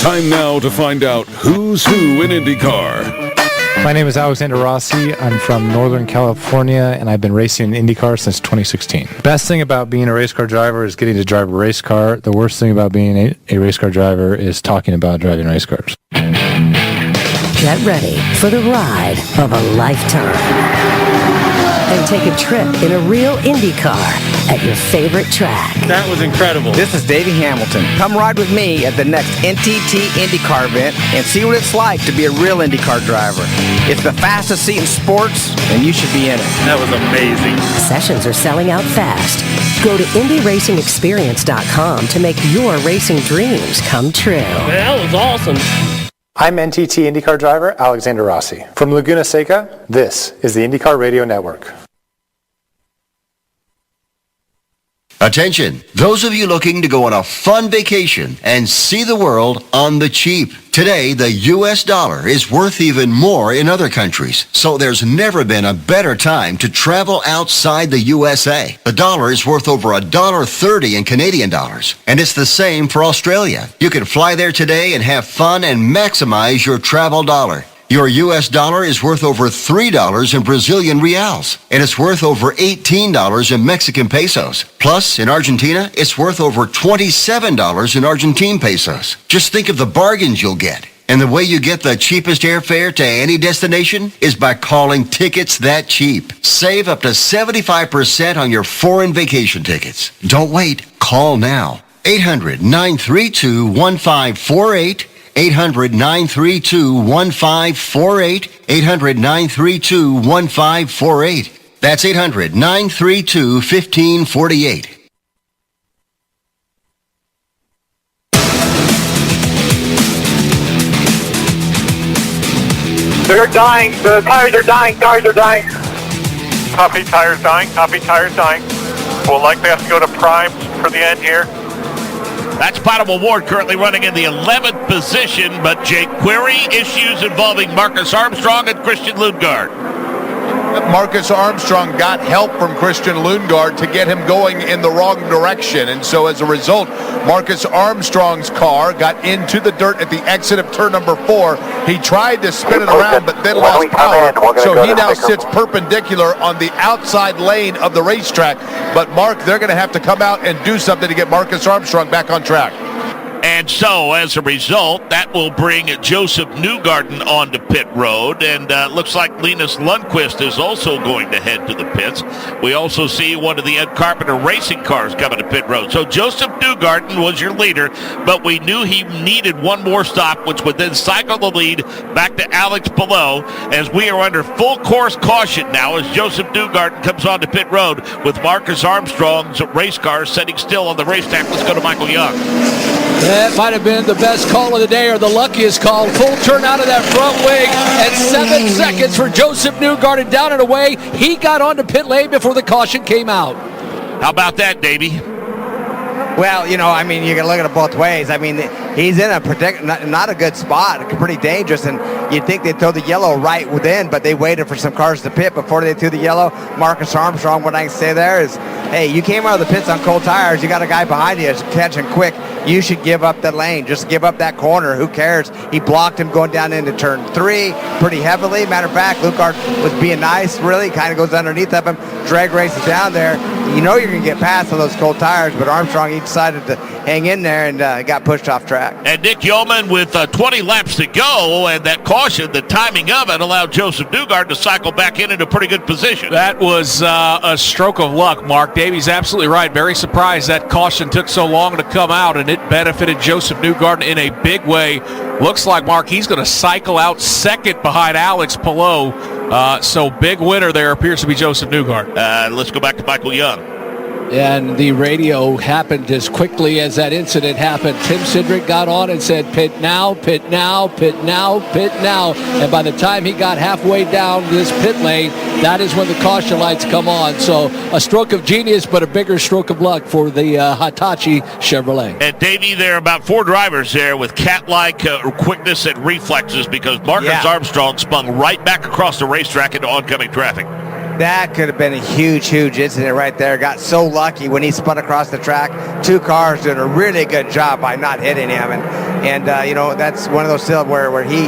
Time now to find out who's who in IndyCar. My name is Alexander Rossi. I'm from Northern California, and I've been racing in IndyCar since 2016. Best thing about being a race car driver is getting to drive a race car. The worst thing about being a race car driver is talking about driving race cars. Get ready for the ride of a lifetime. And take a trip in a real Indy car at your favorite track. That was incredible. This is Davey Hamilton. Come ride with me at the next NTT IndyCar event and see what it's like to be a real IndyCar driver. It's the fastest seat in sports, and you should be in it. That was amazing. Sessions are selling out fast. Go to IndyRacingExperience.com to make your racing dreams come true. That was awesome. I'm NTT IndyCar driver Alexander Rossi. From Laguna Seca, this is the IndyCar Radio Network. Attention, those of you looking to go on a fun vacation and see the world on the cheap. Today, the U.S. dollar is worth even more in other countries, so there's never been a better time to travel outside the USA. The dollar is worth over $1.30 in Canadian dollars, and it's the same for Australia. You can fly there today and have fun and maximize your travel dollar. Your U.S. dollar is worth over $3 in Brazilian reals, and it's worth over $18 in Mexican pesos. Plus, in Argentina, it's worth over $27 in Argentine pesos. Just think of the bargains you'll get. And the way you get the cheapest airfare to any destination is by calling Tickets That Cheap. Save up to 75% on your foreign vacation tickets. Don't wait. Call now. 800-932-1548. 800-932-1548. 800-932-1548. That's 800-932-1548. They're dying. The tires are dying. Tires are dying. Copy, tires dying. Copy, tires dying. We'll likely have to go to primes for the end here. That's Pato Award currently running in the 11th position, but jQuery issues involving Marcus Armstrong and Christian Lundgaard. Marcus Armstrong got help from Christian Lundgaard to get him going in the wrong direction. And so as a result, Marcus Armstrong's car got into the dirt at the exit of turn number 4. He tried to spin it around, but then lost power. So he now sits perpendicular on the outside lane of the racetrack. But Mark, they're going to have to come out and do something to get Marcus Armstrong back on track. And so, as a result, that will bring Joseph Newgarden onto pit road, and looks like Linus Lundqvist is also going to head to the pits. We also see one of the Ed Carpenter racing cars coming to pit road. So Joseph Newgarden was your leader, but we knew he needed one more stop, which would then cycle the lead back to Alex Palou, as we are under full course caution now as Joseph Newgarden comes onto pit road with Marcus Armstrong's race car sitting still on the racetrack. Let's go to Michael Young. That might have been the best call of the day, or the luckiest call. Full turn out of that front wing, and 7 seconds for Joseph Newgarden down and away. He got onto pit lane before the caution came out. How about that, Davey? Well, you can look at it both ways. He's in a not a good spot, pretty dangerous, and you'd think they'd throw the yellow right within, but they waited for some cars to pit before they threw the yellow. Marcus Armstrong, what I can say there is, hey, you came out of the pits on cold tires, you got a guy behind you that's catching quick, you should give up the lane, just give up that corner, who cares? He blocked him going down into turn 3 pretty heavily. Matter of fact, Lundqvist was being nice, really, kind of goes underneath of him, drag races down there. You know you're going to get past on those cold tires, but Armstrong, he decided to hang in there and got pushed off track. And Nick Yeoman with 20 laps to go, and that caution, the timing of it allowed Joseph Newgarden to cycle back into a pretty good position. That was a stroke of luck, Mark. Davey's absolutely right. Very surprised that caution took so long to come out, and it benefited Joseph Newgarden in a big way. Looks like, Mark, he's going to cycle out second behind Alex Palou. So big winner there appears to be Joseph Newgarden. Let's go back to Michael Young. And the radio happened as quickly as that incident happened. Tim Cindric got on and said, pit now, pit now, pit now, pit now. And by the time he got halfway down this pit lane, that is when the caution lights come on. So a stroke of genius, but a bigger stroke of luck for the Hitachi Chevrolet. And Davey, there are about 4 drivers there with cat-like quickness and reflexes, because Marcus Armstrong spun right back across the racetrack into oncoming traffic. That could have been a huge incident right there. Got so lucky when he spun across the track. 2 cars did a really good job by not hitting him. And that's one of those still where he,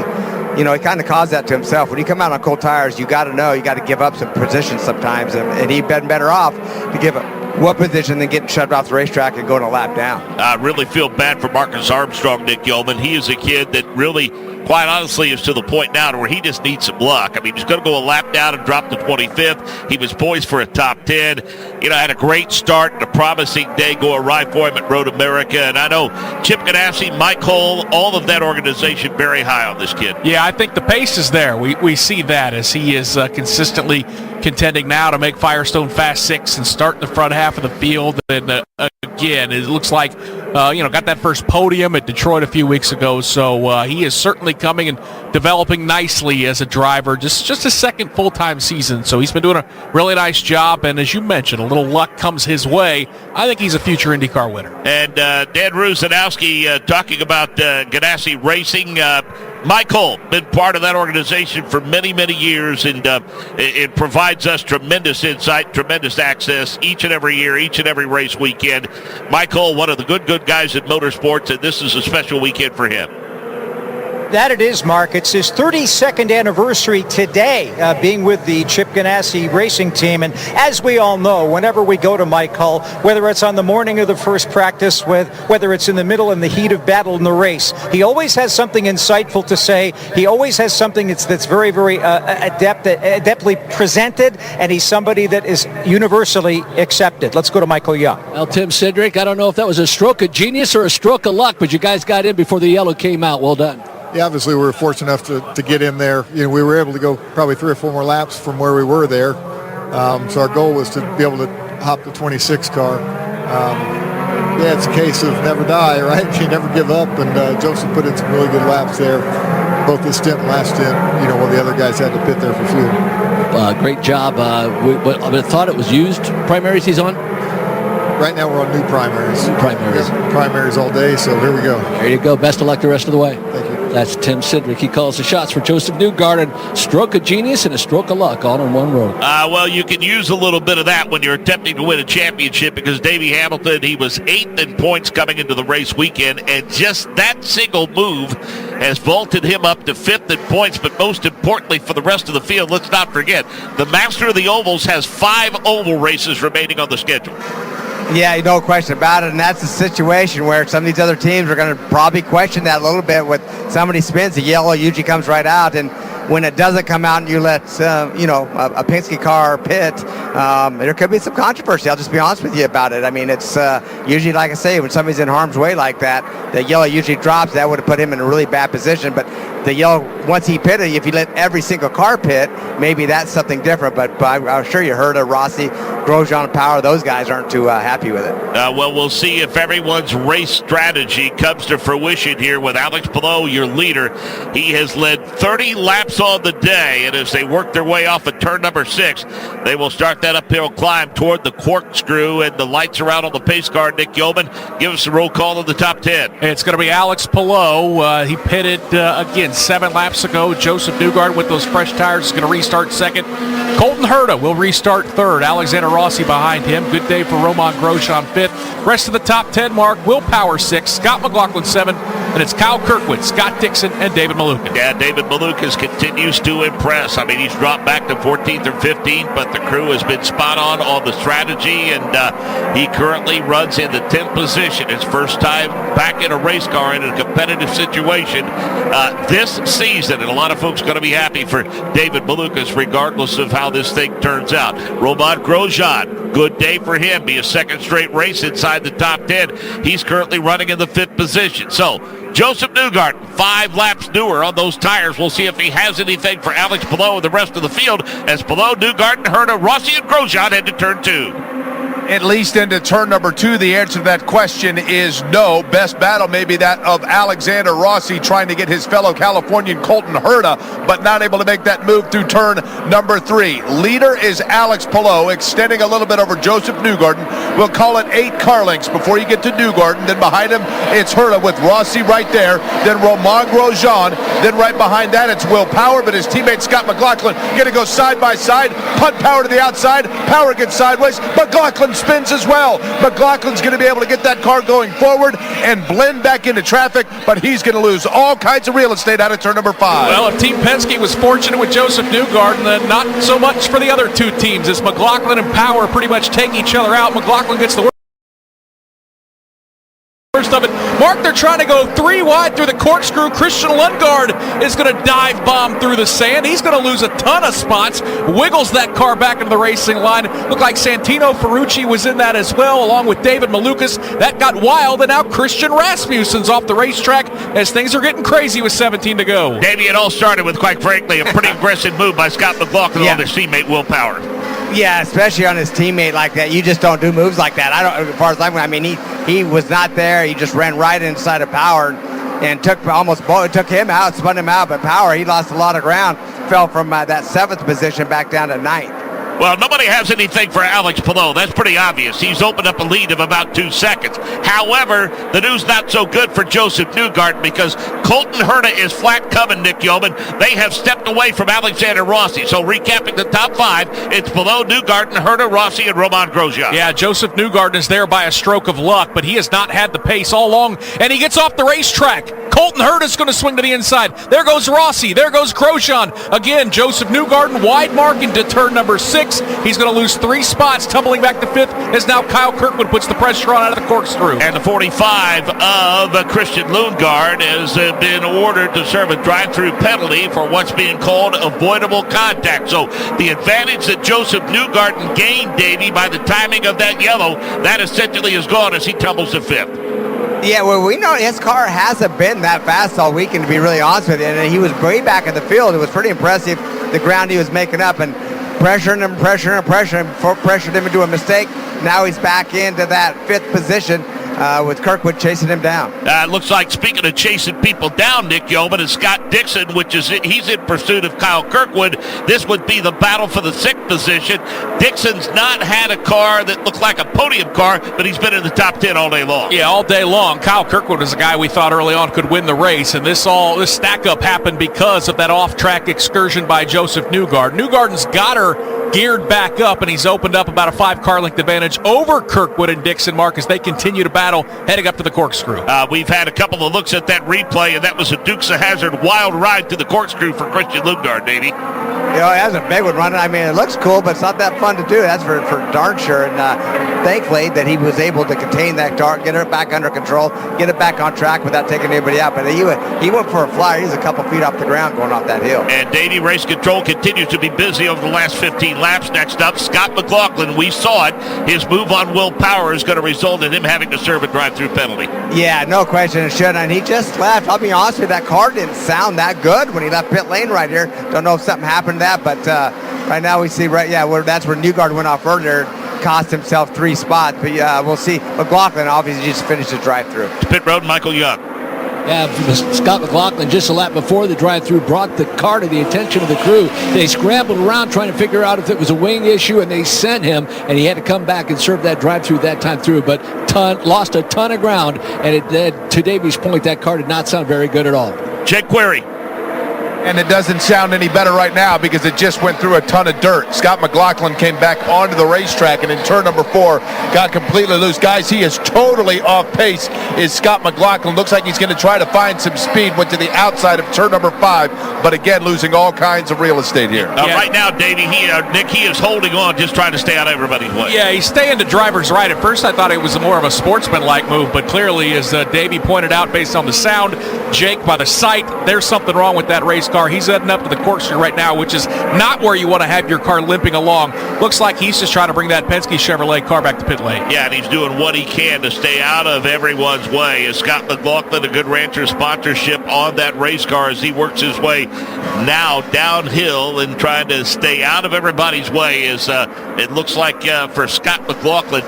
he kind of caused that to himself. When you come out on cold tires, you got to know, you got to give up some position sometimes. And he'd been better off to give up one position than getting shoved off the racetrack and going a lap down. I really feel bad for Marcus Armstrong, Nick Yeoman. He is a kid that really, quite honestly, is to the point now to where he just needs some luck. He's going to go a lap down and drop to 25th. He was poised for a top 10. Had a great start and a promising day going right for him at Road America. And I know Chip Ganassi, Mike Cole, all of that organization very high on this kid. Yeah, I think the pace is there. We see that as he is consistently contending now to make Firestone Fast 6 and start in the front half of the field. And again, it looks like, got that first podium at Detroit a few weeks ago. So he is certainly coming and developing nicely as a driver. Just his second full-time season. So he's been doing a really nice job. And as you mentioned, a little luck comes his way. I think he's a future IndyCar winner. And Dan Rusanowski talking about Ganassi Racing. Mike Cole, been part of that organization for many, many years, and it provides us tremendous insight, tremendous access each and every year, each and every race weekend. Mike Cole, one of the good guys in motorsports, and this is a special weekend for him. That it is, Mark. It's his 32nd anniversary today, being with the Chip Ganassi racing team. And as we all know, whenever we go to Mike Hull, whether it's on the morning of the first practice, whether it's in the middle in the heat of battle in the race, he always has something insightful to say. He always has something that's very, very adeptly presented, and he's somebody that is universally accepted. Let's go to Michael Young. Well, Tim Cindric, I don't know if that was a stroke of genius or a stroke of luck, but you guys got in before the yellow came out. Well done. Yeah, obviously we were fortunate enough to get in there. We were able to go probably 3 or 4 more laps from where we were there. So our goal was to be able to hop the 26 car. It's a case of never die, right? You never give up, and Joseph put in some really good laps there, both this stint and last stint, while the other guys had to pit there for fuel. Great job. I thought it was used primaries he's on? Right now we're on new primaries. Primaries. Yep, primaries all day, so here we go. There you go. Best of luck the rest of the way. Thank you. That's Tim Cindric. He calls the shots for Joseph Newgarden. Stroke of genius and a stroke of luck all in one row. Well, you can use a little bit of that when you're attempting to win a championship, because Davey Hamilton, he was 8th in points coming into the race weekend, and just that single move has vaulted him up to 5th in points. But most importantly for the rest of the field, let's not forget, the Master of the Ovals has 5 oval races remaining on the schedule. Yeah, no question about it, and that's a situation where some of these other teams are going to probably question that a little bit. With somebody spins, the yellow usually comes right out, and when it doesn't come out and you let, a Penske car pit, there could be some controversy. I'll just be honest with you about it. I mean, it's usually, like I say, when somebody's in harm's way like that, the yellow usually drops. That would have put him in a really bad position. But the yellow, once he pitted, if you let every single car pit, maybe that's something different. But I'm sure you heard of Rossi, Grosjean, and Power. Those guys aren't too happy with it. Well, we'll see if everyone's race strategy comes to fruition here with Alex Palou, your leader. He has led 30 laps on the day, and as they work their way off of turn number 6, they will start that uphill climb toward the corkscrew, and the lights are out on the pace car. Nick Yeoman, give us a roll call of the top 10. It's going to be Alex Palou. He pitted, again, 7 laps ago. Joseph Newgarden with those fresh tires is going to restart second. Colton Herta will restart third. Alexander Rossi behind him. Good day for Romain Grosjean fifth. Rest of the top 10 mark, Will Power 6, Scott McLaughlin 7, and it's Kyle Kirkwood, Scott Dixon, and David Malukas. Yeah, David Malukas continues to impress. I mean, he's dropped back to 14th or 15th, but the crew has been spot on the strategy, and he currently runs in the 10th position. His first time back in a race car in a competitive situation this season, and a lot of folks are going to be happy for David Malukas regardless of how this thing turns out. Romain Grosjean, good day for him. Be a second straight race inside the top 10. He's currently running in the 5th position. So Joseph Newgarden, 5 laps newer on those tires. We'll see if he has anything for Alex Palou and the rest of the field as Palou, Newgarden, Herta, Rossi, and Grosjean head to turn 2. At least into turn number 2, the answer to that question is no. Best battle may be that of Alexander Rossi trying to get his fellow Californian Colton Herta, but not able to make that move through turn number 3. Leader is Alex Palou, extending a little bit over Joseph Newgarden. We'll call it 8 car lengths before you get to Newgarden. Then behind him, it's Herta with Rossi right there. Then Romain Grosjean. Then right behind that, it's Will Power, but his teammate Scott McLaughlin going to go side by side. Punt Power to the outside. Power gets sideways. McLaughlin spins as well. McLaughlin's going to be able to get that car going forward and blend back into traffic, but he's going to lose all kinds of real estate out of turn number 5. Well, if Team Penske was fortunate with Joseph Newgarden, then not so much for the other 2 teams, as McLaughlin and Power pretty much take each other out. McLaughlin gets the worst of it. Mark, they're trying to go 3 wide through the corkscrew. Christian Lundgaard is going to dive bomb through the sand. He's going to lose a ton of spots. Wiggles that car back into the racing line. Looked like Santino Ferrucci was in that as well, along with David Malukas. That got wild, and now Christian Rasmussen's off the racetrack as things are getting crazy with 17 to go. Davey, it all started with, quite frankly, a pretty aggressive move by Scott McLaughlin on his teammate Will Power. Yeah, especially on his teammate like that. You just don't do moves like that. As far as I mean, he was not there. He just ran right inside of Power and took him out, spun him out. But Power, he lost a lot of ground, fell from that 7th position back down to 9th. Well, nobody has anything for Alex Palou. That's pretty obvious. He's opened up a lead of about 2 seconds. However, the news not so good for Joseph Newgarden because Colton Herta is flat coming, Nick Yeoman. They have stepped away from Alexander Rossi. So recapping the top 5, it's Palou, Newgarden, Herta, Rossi, and Romain Grosjean. Yeah, Joseph Newgarden is there by a stroke of luck, but he has not had the pace all along, and he gets off the racetrack. Colton Herta is going to swing to the inside. There goes Rossi. There goes Grosjean. Again, Joseph Newgarden wide mark into turn number 6. He's going to lose 3 spots, tumbling back to 5th, as now Kyle Kirkwood puts the pressure on out of the corkscrew. And the 45 of Christian Lundgaard has been ordered to serve a drive-through penalty for what's being called avoidable contact. So the advantage that Joseph Newgarden gained, Davey, by the timing of that yellow, that essentially is gone as he tumbles to 5th. Yeah, well, we know his car hasn't been that fast all weekend, to be really honest with you. And he was way back in the field. It was pretty impressive, the ground he was making up. And pressuring him into a mistake. Now he's back into that 5th position with Kirkwood chasing him down. It looks like, speaking of chasing people down, Nick Yeoman, and Scott Dixon, he's in pursuit of Kyle Kirkwood. This would be the battle for the 6th position. Dixon's not had a car that looked like a podium car, but he's been in the top 10 all day long. Yeah, all day long. Kyle Kirkwood is a guy we thought early on could win the race, and this stack-up happened because of that off-track excursion by Joseph Newgarden. Newgarden's got her geared back up, and he's opened up about a 5-car length advantage over Kirkwood and Dixon, Mark, as they continue to battle heading up to the corkscrew. We've had a couple of looks at that replay, and that was a Dukes of Hazzard wild ride to the corkscrew for Christian Lundgaard, Davey. That's a big one running. I mean, it looks cool, but it's not that fun to do. That's for darn sure. And thankfully that he was able to contain that dart, get it back under control, get it back on track without taking anybody out. But he went for a flyer. He was a couple feet off the ground going off that hill. And Davey Race Control continues to be busy over the last 15 laps. Next up, Scott McLaughlin. We saw it. His move on Will Power is going to result in him having to serve a drive-through penalty. Yeah, no question it should. And he just left. I'll be honest with you, that car didn't sound that good when he left pit lane right here. Don't know if something happened to that, but right now we see that's where Newgard went off earlier, cost himself 3 spots. But we'll see. McLaughlin obviously just finished the drive-through. Pit road, Michael Young. Yeah, Scott McLaughlin, just a lap before the drive-through, brought the car to the attention of the crew. They scrambled around trying to figure out if it was a wing issue, and they sent him, and he had to come back and serve that drive-through that time through. But lost a ton of ground, and to Davey's point, that car did not sound very good at all. Jake Query. And it doesn't sound any better right now because it just went through a ton of dirt. Scott McLaughlin came back onto the racetrack and in turn number 4 got completely loose. Guys, he is totally off pace is Scott McLaughlin. Looks like he's going to try to find some speed. Went to the outside of turn number 5, but again, losing all kinds of real estate here. Right now, Davey, Nick, he is holding on, just trying to stay out of everybody's way. Yeah, he's staying to driver's right. At first, I thought it was more of a sportsman-like move, but clearly, as Davey pointed out, based on the sound, Jake, by the sight, there's something wrong with that race car. He's heading up to the corkscrew right now, which is not where you want to have your car limping along. Looks like he's just trying to bring that Penske Chevrolet car back to pit lane. Yeah, and he's doing what he can to stay out of everyone's way. As Scott McLaughlin, a Good Rancher sponsorship on that race car as he works his way now downhill and trying to stay out of everybody's way. It looks like for Scott McLaughlin,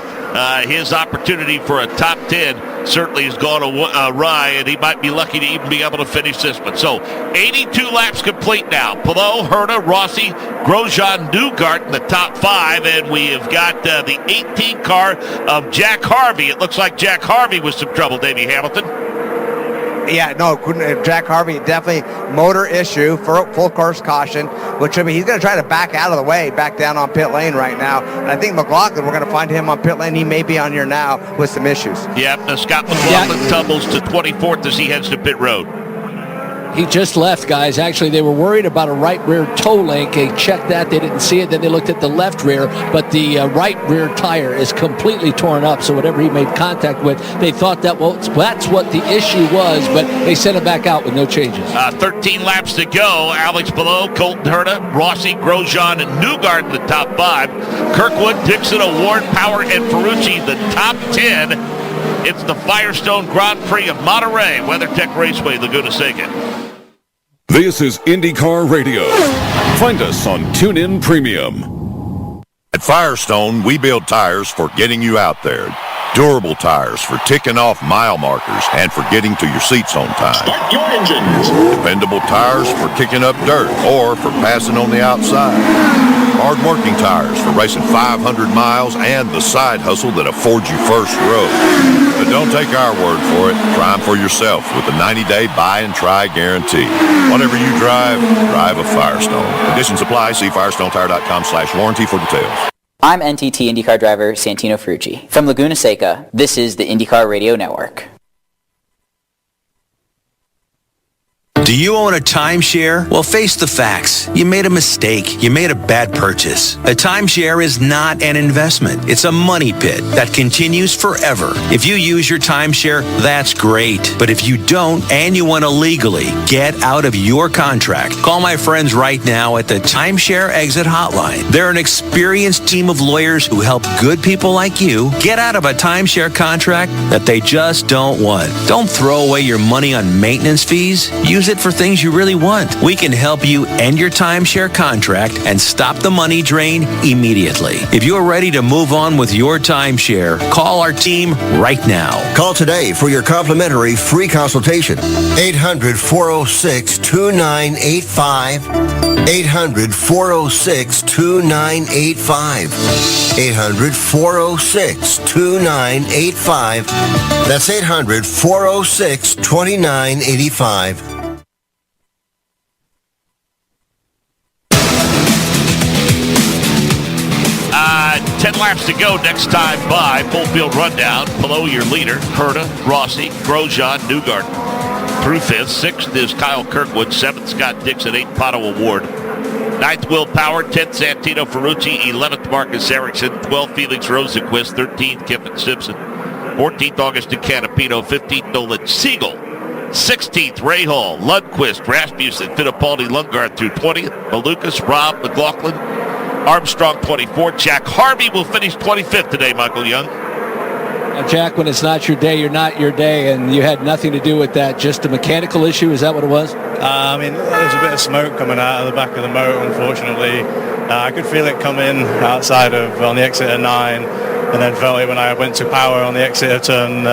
his opportunity for a top 10 certainly has gone awry, and he might be lucky to even be able to finish this one. So 82 laps complete now. Palou, Herta, Rossi, Grosjean, Newgart in the top 5, and we have got the 18 car of Jack Harvey. It looks like Jack Harvey was some trouble, Davey Hamilton. Yeah, no, Jack Harvey definitely motor issue for full course caution, which I mean he's going to try to back out of the way, back down on pit lane right now. And I think McLaughlin, we're going to find him on pit lane. He may be on here now with some issues. Yep, Scott McLaughlin tumbles to 24th as he heads to pit road. He just left, guys. Actually, they were worried about a right rear toe link. They checked that. They didn't see it. Then they looked at the left rear, but the right rear tire is completely torn up. So whatever he made contact with, they thought that, well, that's what the issue was, but they sent him back out with no changes. 13 laps to go. Alex Palou, Colton Herta, Rossi, Grosjean, and Newgart in the top 5. Kirkwood, Dixon, Award, Power, and Ferrucci, the top 10. It's the Firestone Grand Prix of Monterey, WeatherTech Raceway, Laguna Seca. This is IndyCar Radio. Find us on TuneIn Premium. At Firestone, we build tires for getting you out there. Durable tires for ticking off mile markers and for getting to your seats on time. Start your engines. Dependable tires for kicking up dirt or for passing on the outside. Hard-working tires for racing 500 miles and the side hustle that affords you first row. But don't take our word for it. Try them for yourself with a 90-day buy and try guarantee. Whatever you drive a Firestone. Conditions apply. See firestonetire.com/warranty for details. I'm NTT IndyCar driver Santino Ferrucci. From Laguna Seca, this is the IndyCar Radio Network. Do you own a timeshare? Well, face the facts. You made a mistake. You made a bad purchase. A timeshare is not an investment. It's a money pit that continues forever. If you use your timeshare, that's great. But if you don't and you want to legally get out of your contract, call my friends right now at the Timeshare Exit Hotline. They're an experienced team of lawyers who help good people like you get out of a timeshare contract that they just don't want. Don't throw away your money on maintenance fees. Use it for things you really want. We can help you end your timeshare contract and stop the money drain immediately. If you're ready to move on with your timeshare, call our team right now. Call today for your complimentary free consultation. 800-406-2985. 800-406-2985. 800-406-2985. That's 800-406-2985. 10 laps to go next time by. Full field rundown. Below your leader, Herta, Rossi, Grosjean, Newgart. Through 5th. 6th is Kyle Kirkwood. 7th, Scott Dixon. 8th, Pato Award. 9th, Will Power. 10th, Santino Ferrucci. 11th, Marcus Ericsson. 12th, Felix Rosenquist. 13th, Kiffin Simpson. 14th, Augustin Canapino. 15th, Nolan Siegel. 16th, Ray Hall, Lundquist, Rasmussen, Fittipaldi, Lundgaard through 20th. Malukas, Robb, McLaughlin, Armstrong 24th. Jack Harvey will finish 25th today, Michael Young. Jack, when it's not your day, you're not your day, and you had nothing to do with that. Just a mechanical issue. Is that what it was? I mean, there's a bit of smoke coming out of the back of the motor, unfortunately. I could feel it coming outside on the exit of 9. And then felt it when I went to power on the exit of turn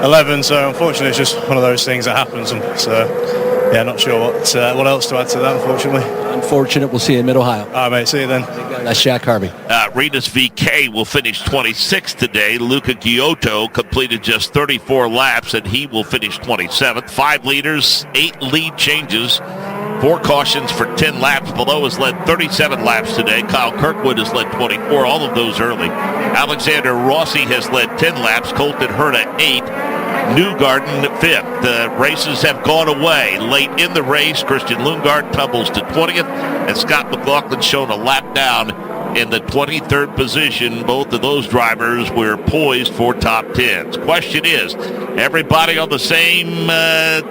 11. So unfortunately, it's just one of those things that happens. And so, yeah, not sure what else to add to that, unfortunately. Unfortunate. We'll see you in Mid-Ohio. All right, mate. See you then. That's Jack Harvey. Renus VK will finish 26th today. Luca Giotto completed just 34 laps, and he will finish 27th. 5 leaders, 8 lead changes. 4 cautions for 10 laps. Below has led 37 laps today. Kyle Kirkwood has led 24, all of those early. Alexander Rossi has led 10 laps. Colton Herta 8. Newgarden 5th. The races have gone away. Late in the race, Christian Lundgaard tumbles to 20th, and Scott McLaughlin shown a lap down in the 23rd position. Both of those drivers were poised for top 10s. Question is, everybody on the same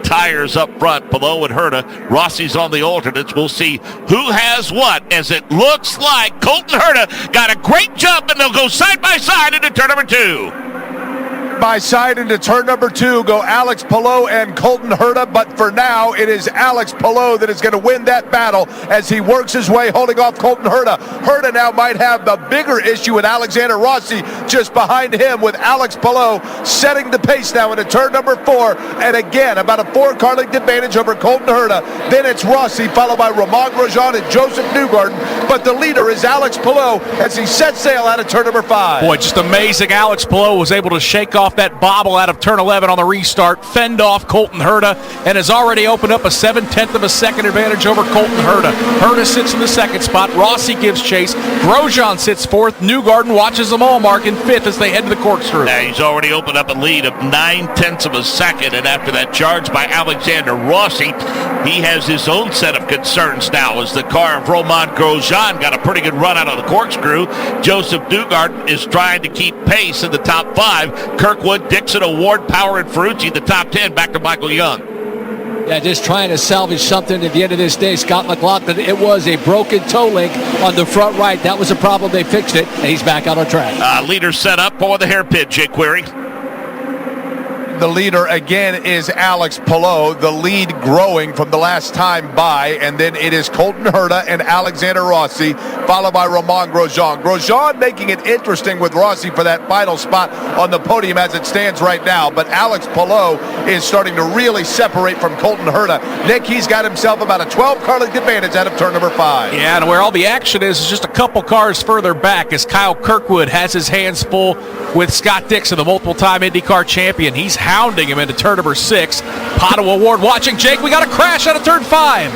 tires up front, below and Herta. Rossi's on the alternates. We'll see who has what, as it looks like Colton Herta got a great jump, and they'll go side by side into turn number 2. By side into turn number 2 go Alex Palou and Colton Herta, but for now it is Alex Palou that is going to win that battle as he works his way holding off Colton Herta. Herta now might have the bigger issue with Alexander Rossi just behind him, with Alex Palou setting the pace now into turn number 4, and again about a 4-car length advantage over Colton Herta. Then it's Rossi followed by Romain Grosjean and Joseph Newgarden, but the leader is Alex Palou as he sets sail out of turn number 5. Boy, just amazing. Alex Palou was able to shake off that bobble out of turn 11 on the restart, fend off Colton Herta, and has already opened up a 7/10 of a second advantage over Colton Herta. Herta sits in the 2nd spot. Rossi gives chase. Grosjean sits 4th. Newgarden watches them all mark in 5th as they head to the corkscrew. Now he's already opened up a lead of 9/10 of a second, and after that charge by Alexander Rossi, he has his own set of concerns now as the car of Romain Grosjean got a pretty good run out of the corkscrew. Joseph Newgarden is trying to keep pace in the top 5. Kirkwood, Dixon, Award, Power, and Ferrucci, the top 10. Back to Michael Young. Yeah, just trying to salvage something at the end of this day. Scott McLaughlin, it was a broken toe link on the front right. That was a problem. They fixed it, and he's back out on track. Leader set up for the hairpin, Jake Query. The leader again is Alex Palou, the lead growing from the last time by, and then it is Colton Herta and Alexander Rossi, followed by Romain Grosjean. Grosjean making it interesting with Rossi for that final spot on the podium as it stands right now, but Alex Palou is starting to really separate from Colton Herta. Nick, he's got himself about a 12-car length advantage out of turn number 5. Yeah, and where all the action is just a couple cars further back as Kyle Kirkwood has his hands full with Scott Dixon, the multiple-time IndyCar champion. He's hounding him into turn number 6. Pato Award watching. Jake, we got a crash out of turn 5.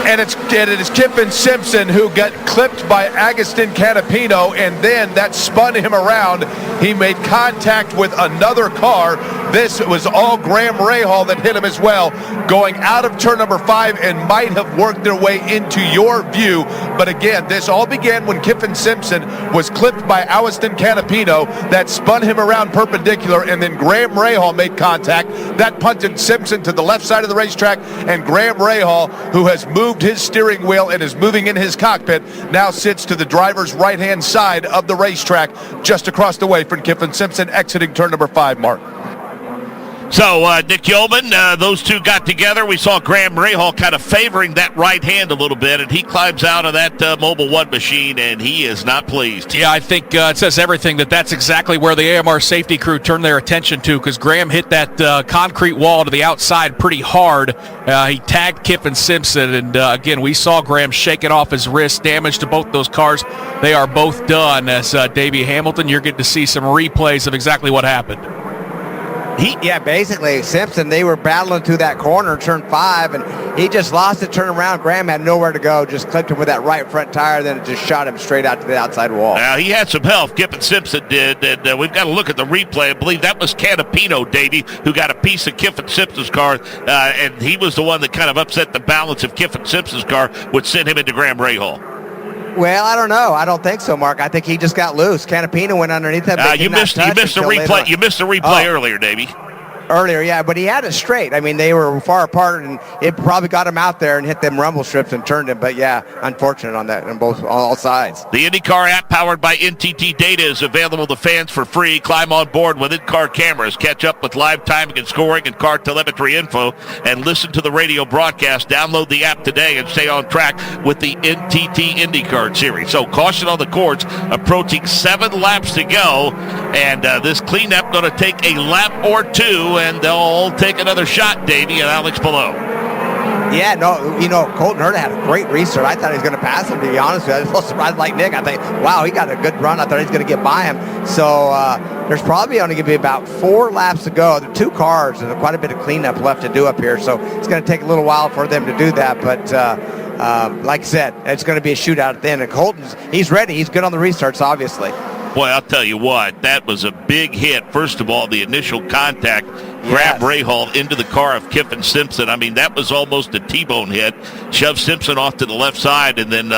And it is Kiffin Simpson who got clipped by Agustin Canapino, and then that spun him around. He made contact with another car. This was all Graham Rahal that hit him as well, going out of turn number 5 and might have worked their way into your view. But again, this all began when Kiffin Simpson was clipped by Agustin Canapino. That spun him around perpendicular, and then Graham Rahal made contact. That punted Simpson to the left side of the racetrack, and Graham Rahal, who has moved his steering wheel and is moving in his cockpit, now sits to the driver's right-hand side of the racetrack, just across the way from Kiffin Simpson, exiting turn number 5, Mark. So, Nick Yeoman, those two got together. We saw Graham Rahal kind of favoring that right hand a little bit, and he climbs out of that Mobil 1 machine, and he is not pleased. Yeah, I think it says everything that's exactly where the AMR safety crew turned their attention to, because Graham hit that concrete wall to the outside pretty hard. He tagged Kiffin Simpson, and again, we saw Graham shaking off his wrist, damage to both those cars. They are both done. As Davey Hamilton, you're getting to see some replays of exactly what happened. Basically, Simpson, they were battling through that corner, turn 5, and he just lost it, turned around. Graham had nowhere to go, just clipped him with that right front tire, then it just shot him straight out to the outside wall. Now, he had some help, Kiffin Simpson did, and we've got to look at the replay. I believe that was Canapino, Davey, who got a piece of Kiffin Simpson's car, and he was the one that kind of upset the balance of Kiffin Simpson's car, which sent him into Graham Rahal. Well, I don't know. I don't think so, Mark. I think he just got loose. Canapino went underneath him. You missed the replay. You missed the replay earlier, Davey. Earlier, yeah, but he had it straight. I mean, they were far apart, and it probably got him out there and hit them rumble strips and turned him. But yeah, unfortunate on that on all sides. The IndyCar app powered by NTT Data is available to fans for free. Climb on board with in-car cameras. Catch up with live timing and scoring and car telemetry info, and listen to the radio broadcast. Download the app today and stay on track with the NTT IndyCar series. So caution on the courts. Approaching 7 laps to go, and this cleanup going to take a lap or two. And they'll all take another shot, Davey and Alex Palou. Yeah, no, Colton Herta had a great restart. I thought he was going to pass him, to be honest with you. I was a little surprised like Nick. I think, wow, he got a good run. I thought he was going to get by him. So there's probably only going to be about 4 laps to go. There are 2 cars and quite a bit of cleanup left to do up here. So it's going to take a little while for them to do that. But like I said, it's going to be a shootout at the end. And Colton's, he's ready. He's good on the restarts, obviously. Boy, I'll tell you what, that was a big hit. First of all, the initial contact, grabbed Rahal into the car of Kiffin Simpson. I mean, that was almost a T-bone hit. Shoved Simpson off to the left side, and then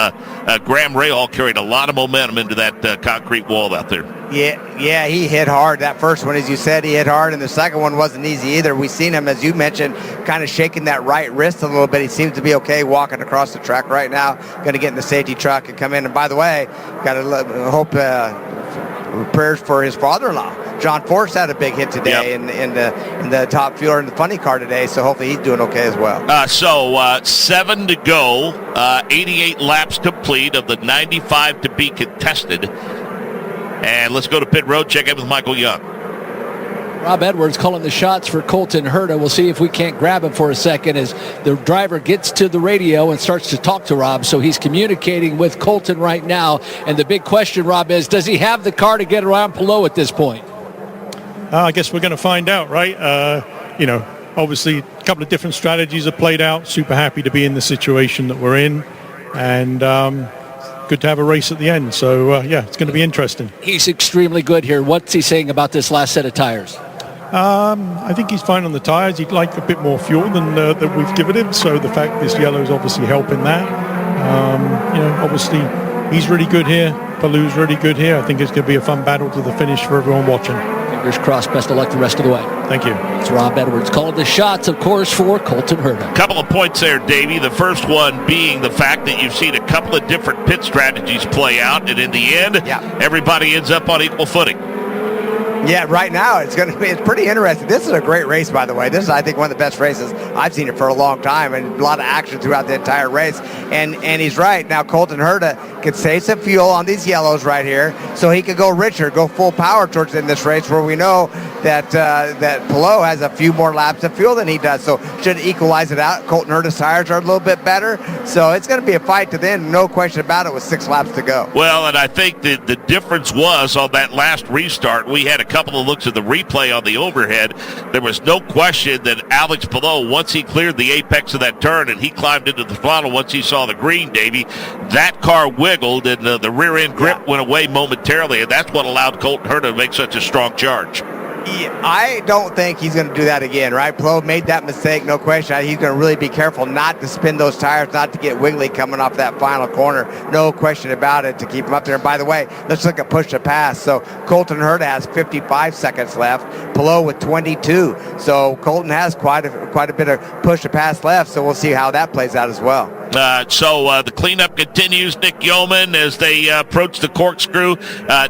Graham Rahal carried a lot of momentum into that concrete wall out there. Yeah, he hit hard. That first one, as you said, he hit hard, and the second one wasn't easy either. We seen him, as you mentioned, kind of shaking that right wrist a little bit. He seems to be okay walking across the track right now. Going to get in the safety truck and come in. And by the way, got to hope prayers for his father-in-law. John Force had a big hit today in the top fueler in the funny car today, so hopefully he's doing okay as well. So 7 to go, 88 laps complete of the 95 to be contested. And let's go to pit road, check in with Michael Young. Rob Edwards calling the shots for Colton Herta. We'll see if we can't grab him for a second as the driver gets to the radio and starts to talk to Rob. So he's communicating with Colton right now. And the big question, Rob, is does he have the car to get around Palou at this point? I guess we're going to find out, right? Obviously a couple of different strategies have played out. Super happy to be in the situation that we're in. And good to have a race at the end. So, it's going to be interesting. He's extremely good here. What's he saying about this last set of tires? I think he's fine on the tires. He'd like a bit more fuel than we've given him. So the fact this yellow is obviously helping that. Obviously he's really good here. Palou's really good here. I think it's going to be a fun battle to the finish for everyone watching. Fingers crossed. Best of luck the rest of the way. Thank you. It's Rob Edwards calling the shots, of course, for Colton Herta. Couple of points there, Davey. The first one being the fact that you've seen a couple of different pit strategies play out, and in the end, everybody ends up on equal footing. Yeah, right now it's pretty interesting. This is a great race, by the way. This is, I think, one of the best races I've seen it for a long time, and a lot of action throughout the entire race. And he's right. Now Colton Herta could save some fuel on these yellows right here, so he could go richer, go full power towards in this race, where we know that Palou has a few more laps of fuel than he does, so should equalize it out. Colton Herta's tires are a little bit better, so it's going to be a fight to the end, no question about it, with 6 laps to go. Well, and I think that the difference was on that last restart, we had a couple of looks at the replay on the overhead. There was no question that Alex Palou, once he cleared the apex of that turn and he climbed into the throttle once he saw the green, Davey, that car wiggled and the rear end grip went away momentarily, and that's what allowed Colton Herta to make such a strong charge. I don't think he's going to do that again, right? Palou made that mistake, no question. He's going to really be careful not to spin those tires, not to get wiggly coming off that final corner. No question about it, to keep him up there. And by the way, let's look at push to pass. So Colton Herta has 55 seconds left, Palou with 22. So Colton has quite a bit of push to pass left, so we'll see how that plays out as well. So the cleanup continues, Nick Yeoman, as they approach the corkscrew.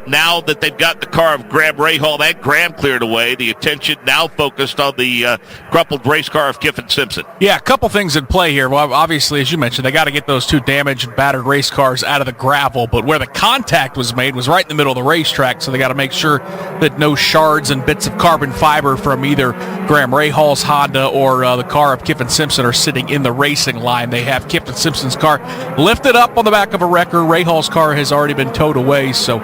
Now that they've got the car of Graham Rahal, that Graham cleared away. The attention now focused on the crumpled race car of Kiffin Simpson. Yeah, a couple things in play here. Well, obviously, as you mentioned, they got to get those 2 damaged, battered race cars out of the gravel, but where the contact was made was right in the middle of the racetrack, so they got to make sure that no shards and bits of carbon fiber from either Graham Rahal's Honda or the car of Kiffin Simpson are sitting in the racing line. They have Kiffin Captain Simpson's car lifted up on the back of a wrecker. Rahaal's car has already been towed away, so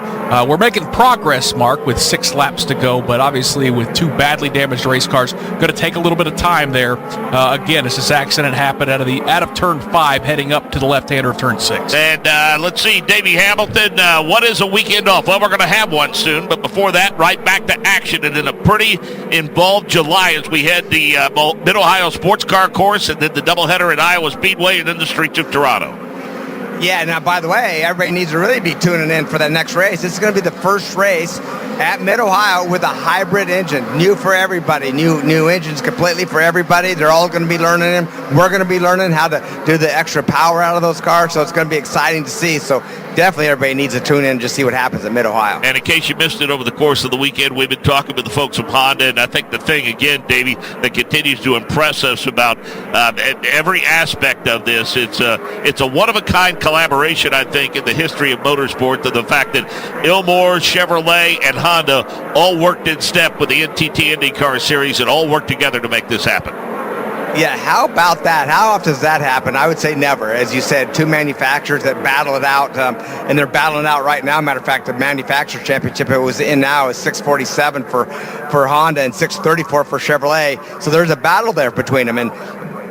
we're making progress, Mark, with 6 laps to go, but obviously with 2 badly damaged race cars, going to take a little bit of time there. Again, as this accident happened out of turn 5, heading up to the left-hander of turn 6. And let's see, Davey Hamilton, what is a weekend off? Well, we're going to have one soon, but before that, right back to action, and in a pretty involved July as we head the Mid-Ohio Sports Car Course, and then the doubleheader at Iowa Speedway, and then the streets of Toronto. Yeah, now, by the way, everybody needs to really be tuning in for that next race. This is going to be the first race at Mid-Ohio with a hybrid engine. New for everybody. New engines completely for everybody. They're all going to be learning them. We're going to be learning how to do the extra power out of those cars, so it's going to be exciting to see. So definitely everybody needs to tune in and just see what happens at Mid-Ohio. And in case you missed it over the course of the weekend, we've been talking with the folks from Honda, and I think the thing, again, Davey, that continues to impress us about every aspect of this, it's a one-of-a-kind collaboration, I think, in the history of motorsport, to the fact that Ilmor, Chevrolet, and Honda all worked in step with the NTT IndyCar Series and all worked together to make this happen. Yeah, how about that? How often does that happen? I would say never. As you said, 2 manufacturers that battle it out, and they're battling out right now. Matter of fact, the manufacturer championship it was in now is 647 for Honda and 634 for Chevrolet. So there's a battle there between them.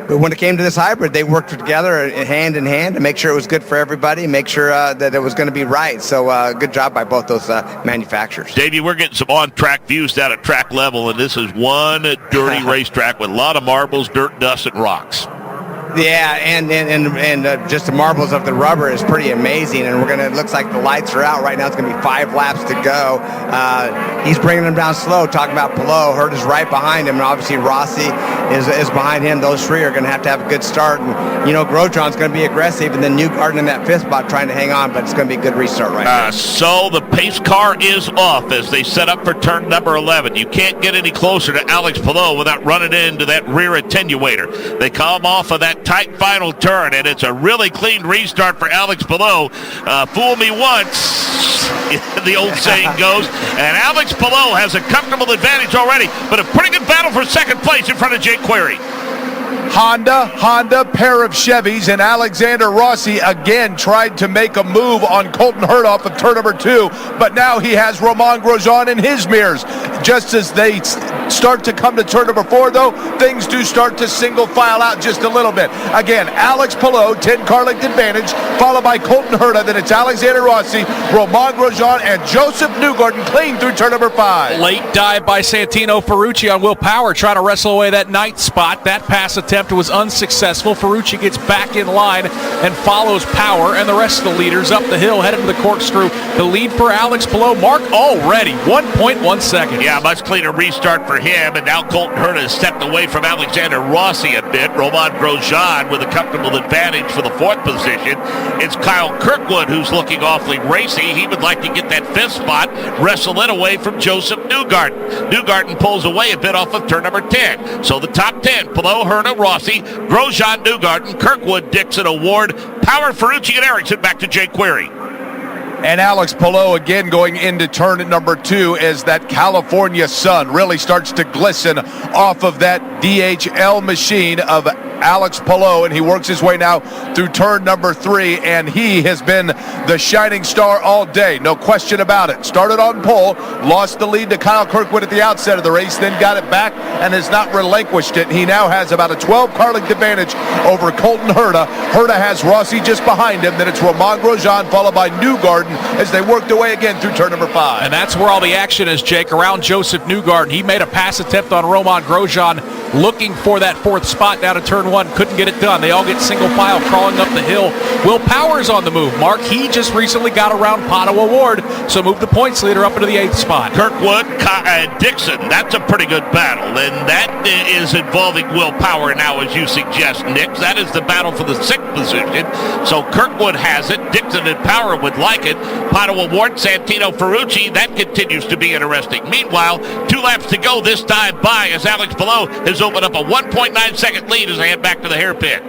But when it came to this hybrid, they worked together hand in hand to make sure it was good for everybody, make sure that it was going to be right. So good job by both those manufacturers. Davey, we're getting some on-track views down at track level, and this is one dirty racetrack with a lot of marbles, dirt, dust, and rocks. Yeah, and just the marbles of the rubber is pretty amazing. And it looks like the lights are out right now. It's going to be 5 laps to go. He's bringing them down slow, talking about Palou. Hurt is right behind him, and obviously Rossi is behind him. Those 3 are going to have a good start. And, Grosjean's going to be aggressive, and then Newgarden in that 5th spot trying to hang on, but it's going to be a good restart right now. So the pace car is off as they set up for turn number 11. You can't get any closer to Alex Palou without running into that rear attenuator. They come off of that tight final turn, and it's a really clean restart for Alex Palou. Fool me once, the old saying goes, and Alex Palou has a comfortable advantage already, but a pretty good battle for second place in front of Jake Query. Honda, pair of Chevys, and Alexander Rossi again tried to make a move on Colton Hurd off of turn number 2, but now he has Romain Grosjean in his mirrors. Just as they start to come to turn number 4, though, things do start to single file out just a little bit. Again, Alex Palou, 10 car length advantage, followed by Colton Hurd, then it's Alexander Rossi, Romain Grosjean, and Joseph Newgarden clean through turn number 5. Late dive by Santino Ferrucci on Will Power, trying to wrestle away that 9th spot. That pass attempt was unsuccessful. Ferrucci gets back in line and follows Power, and the rest of the leaders up the hill heading to the corkscrew. The lead for Alex Palou, Mark, already 1.1 seconds. Yeah, much cleaner restart for him, and now Colton Hurd has stepped away from Alexander Rossi a bit. Romain Grosjean with a comfortable advantage for the 4th position. It's Kyle Kirkwood who's looking awfully racy. He would like to get that 5th spot, wrestle it away from Joseph Newgarden. Newgarden pulls away a bit off of turn number 10. So the top 10, Palou, Hurd, Rossi, Grosjean, Newgarden, Kirkwood, Dixon, Award, Power, Ferrucci, and Erickson. Back to Jake Query. And Alex Palou again going into turn number 2 as that California sun really starts to glisten off of that DHL machine of Alex Palou, and he works his way now through turn number 3, and he has been the shining star all day, no question about it. Started on pole, lost the lead to Kyle Kirkwood at the outset of the race, then got it back and has not relinquished it. He now has about a 12 car length advantage over Colton Herta. Herta has Rossi just behind him, then it's Romain Grosjean followed by Newgarden as they worked away again through turn number 5. And that's where all the action is, Jake, around Joseph Newgarden. He made a pass attempt on Romain Grosjean looking for that 4th spot down to turn 1. Couldn't get it done. They all get single file crawling up the hill. Will Power's on the move, Mark. He just recently got around Pato Award, so moved the points leader up into the 8th spot. Kirkwood and Dixon, that's a pretty good battle, and that is involving Will Power now, as you suggest, Nick. That is the battle for the 6th position. So Kirkwood has it. Dixon and Power would like it. Pato Award, Santino Ferrucci, that continues to be interesting. Meanwhile, 2 laps to go this time by as Alex Palou has opened up a 1.9 second lead as they head back to the hairpin.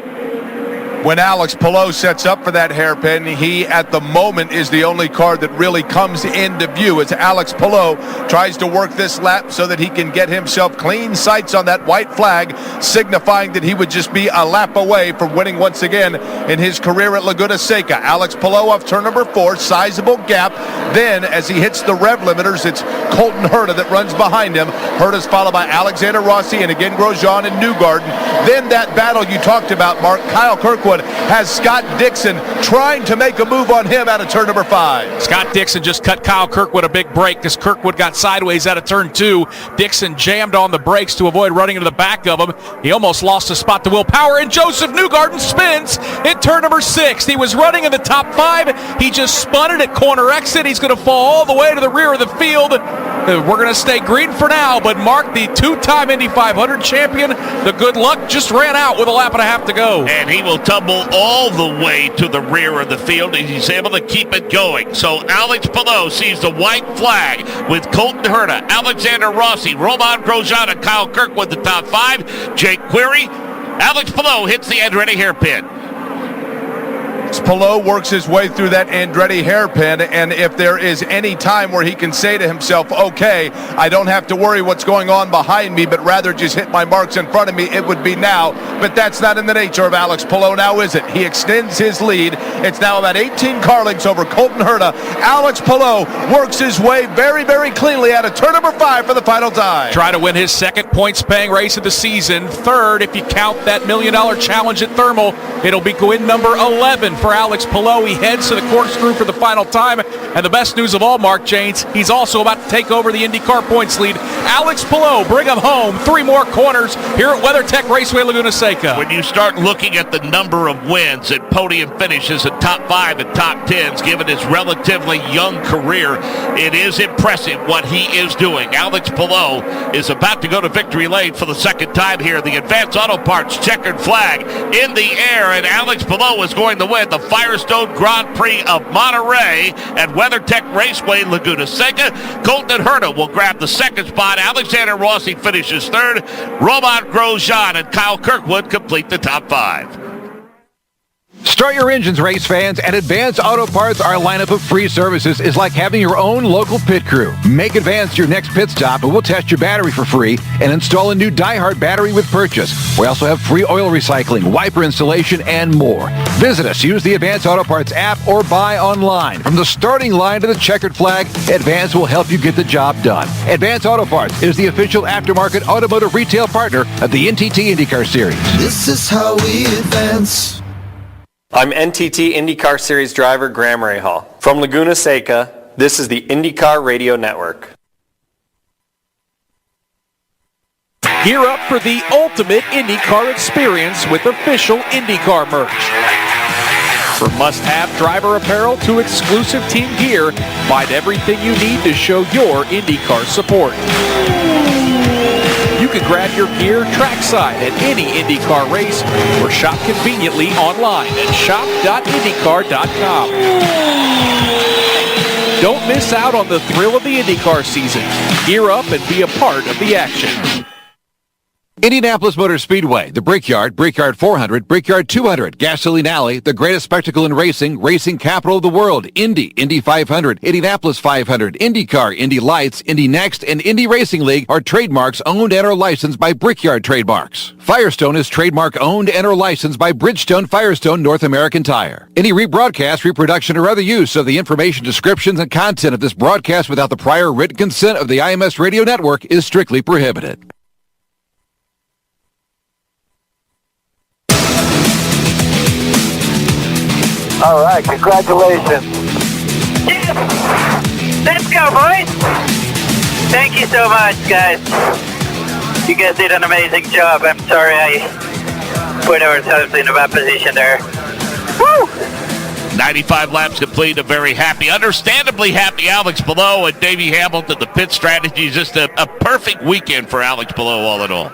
When Alex Palou sets up for that hairpin, he at the moment is the only car that really comes into view as Alex Palou tries to work this lap so that he can get himself clean sights on that white flag, signifying that he would just be a lap away from winning once again in his career at Leguna Seca. Alex Palou off turn number 4, sizable gap. Then as he hits the rev limiters, it's Colton Herta that runs behind him. Herta's followed by Alexander Rossi and again Grosjean and Newgarden. Then that battle you talked about, Mark, Kyle Kirkwood has Scott Dixon trying to make a move on him out of turn number 5. Scott Dixon just cut Kyle Kirkwood a big break because Kirkwood got sideways out of turn 2. Dixon jammed on the brakes to avoid running into the back of him. He almost lost a spot to Will Power, and Joseph Newgarden spins in turn number 6. He was running in the top 5. He just spun it at corner exit. He's going to fall all the way to the rear of the field. We're going to stay green for now, but Mark, the 2-time Indy 500 champion, the good luck just ran out with a lap and a half to go. And he will tumble all the way to the rear of the field, and he's able to keep it going. So Alex Palou sees the white flag with Colton Herta, Alexander Rossi, Romain Grosjean, and Kyle Kirkwood the top 5. Jake Query, Alex Palou hits the Andretti hairpin. Palou works his way through that Andretti hairpin, and if there is any time where he can say to himself, okay, I don't have to worry what's going on behind me, but rather just hit my marks in front of me, it would be now. But that's not in the nature of Alex Palou now, is it? He extends his lead. It's now about 18 car lengths over Colton Herta. Alex Palou works his way very, very cleanly out of turn number 5 for the final time. Try to win his second points-paying race of the season. Third, if you count that $1 million challenge at Thermal, it'll be win number 11 for Alex Palou. He heads to the corkscrew for the final time. And the best news of all, Mark Janes, he's also about to take over the IndyCar points lead. Alex Palou, bring him home. 3 more corners here at WeatherTech Raceway Laguna Seca. When you start looking at the number of wins and podium finishes at top 5 and top 10s, given his relatively young career, it is impressive what he is doing. Alex Palou is about to go to victory lane for the second time here. The Advanced Auto Parts checkered flag in the air, and Alex Palou is going to win the Firestone Grand Prix of Monterey at WeatherTech Raceway Laguna Seca. Colton Herta will grab the second spot. Alexander Rossi finishes third. Romain Grosjean and Kyle Kirkwood complete the top 5. Start your engines, race fans. At Advanced Auto Parts, our lineup of free services is like having your own local pit crew. Make Advanced your next pit stop, and we'll test your battery for free and install a new DieHard battery with purchase. We also have free oil recycling, wiper installation, and more. Visit us. Use the Advanced Auto Parts app or buy online. From the starting line to the checkered flag, Advanced will help you get the job done. Advanced Auto Parts is the official aftermarket automotive retail partner of the NTT IndyCar Series. This is how we advance. I'm NTT IndyCar Series driver Graham Rahal. From Laguna Seca, this is the IndyCar Radio Network. Gear up for the ultimate IndyCar experience with official IndyCar merch. From must-have driver apparel to exclusive team gear, find everything you need to show your IndyCar support. You can grab your gear trackside at any IndyCar race or shop conveniently online at shop.indycar.com. Don't miss out on the thrill of the IndyCar season. Gear up and be a part of the action. Indianapolis Motor Speedway, the Brickyard, Brickyard 400, Brickyard 200, Gasoline Alley, the greatest spectacle in racing, racing capital of the world, Indy, Indy 500, Indianapolis 500, IndyCar, Indy Lights, Indy Next, and Indy Racing League are trademarks owned and are licensed by Brickyard Trademarks. Firestone is trademark owned and are licensed by Bridgestone Firestone North American Tire. Any rebroadcast, reproduction, or other use of the information, descriptions, and content of this broadcast without the prior written consent of the IMS Radio Network is strictly prohibited. All right, congratulations. Let's go, boys. Thank you so much, guys. You guys did an amazing job. I'm sorry I put ourselves in a bad position there. Woo! 95 laps complete. complete. A very happy, understandably happy Alex Below and Davey Hamilton. The pit strategy is just a perfect weekend for Alex Below, all in all.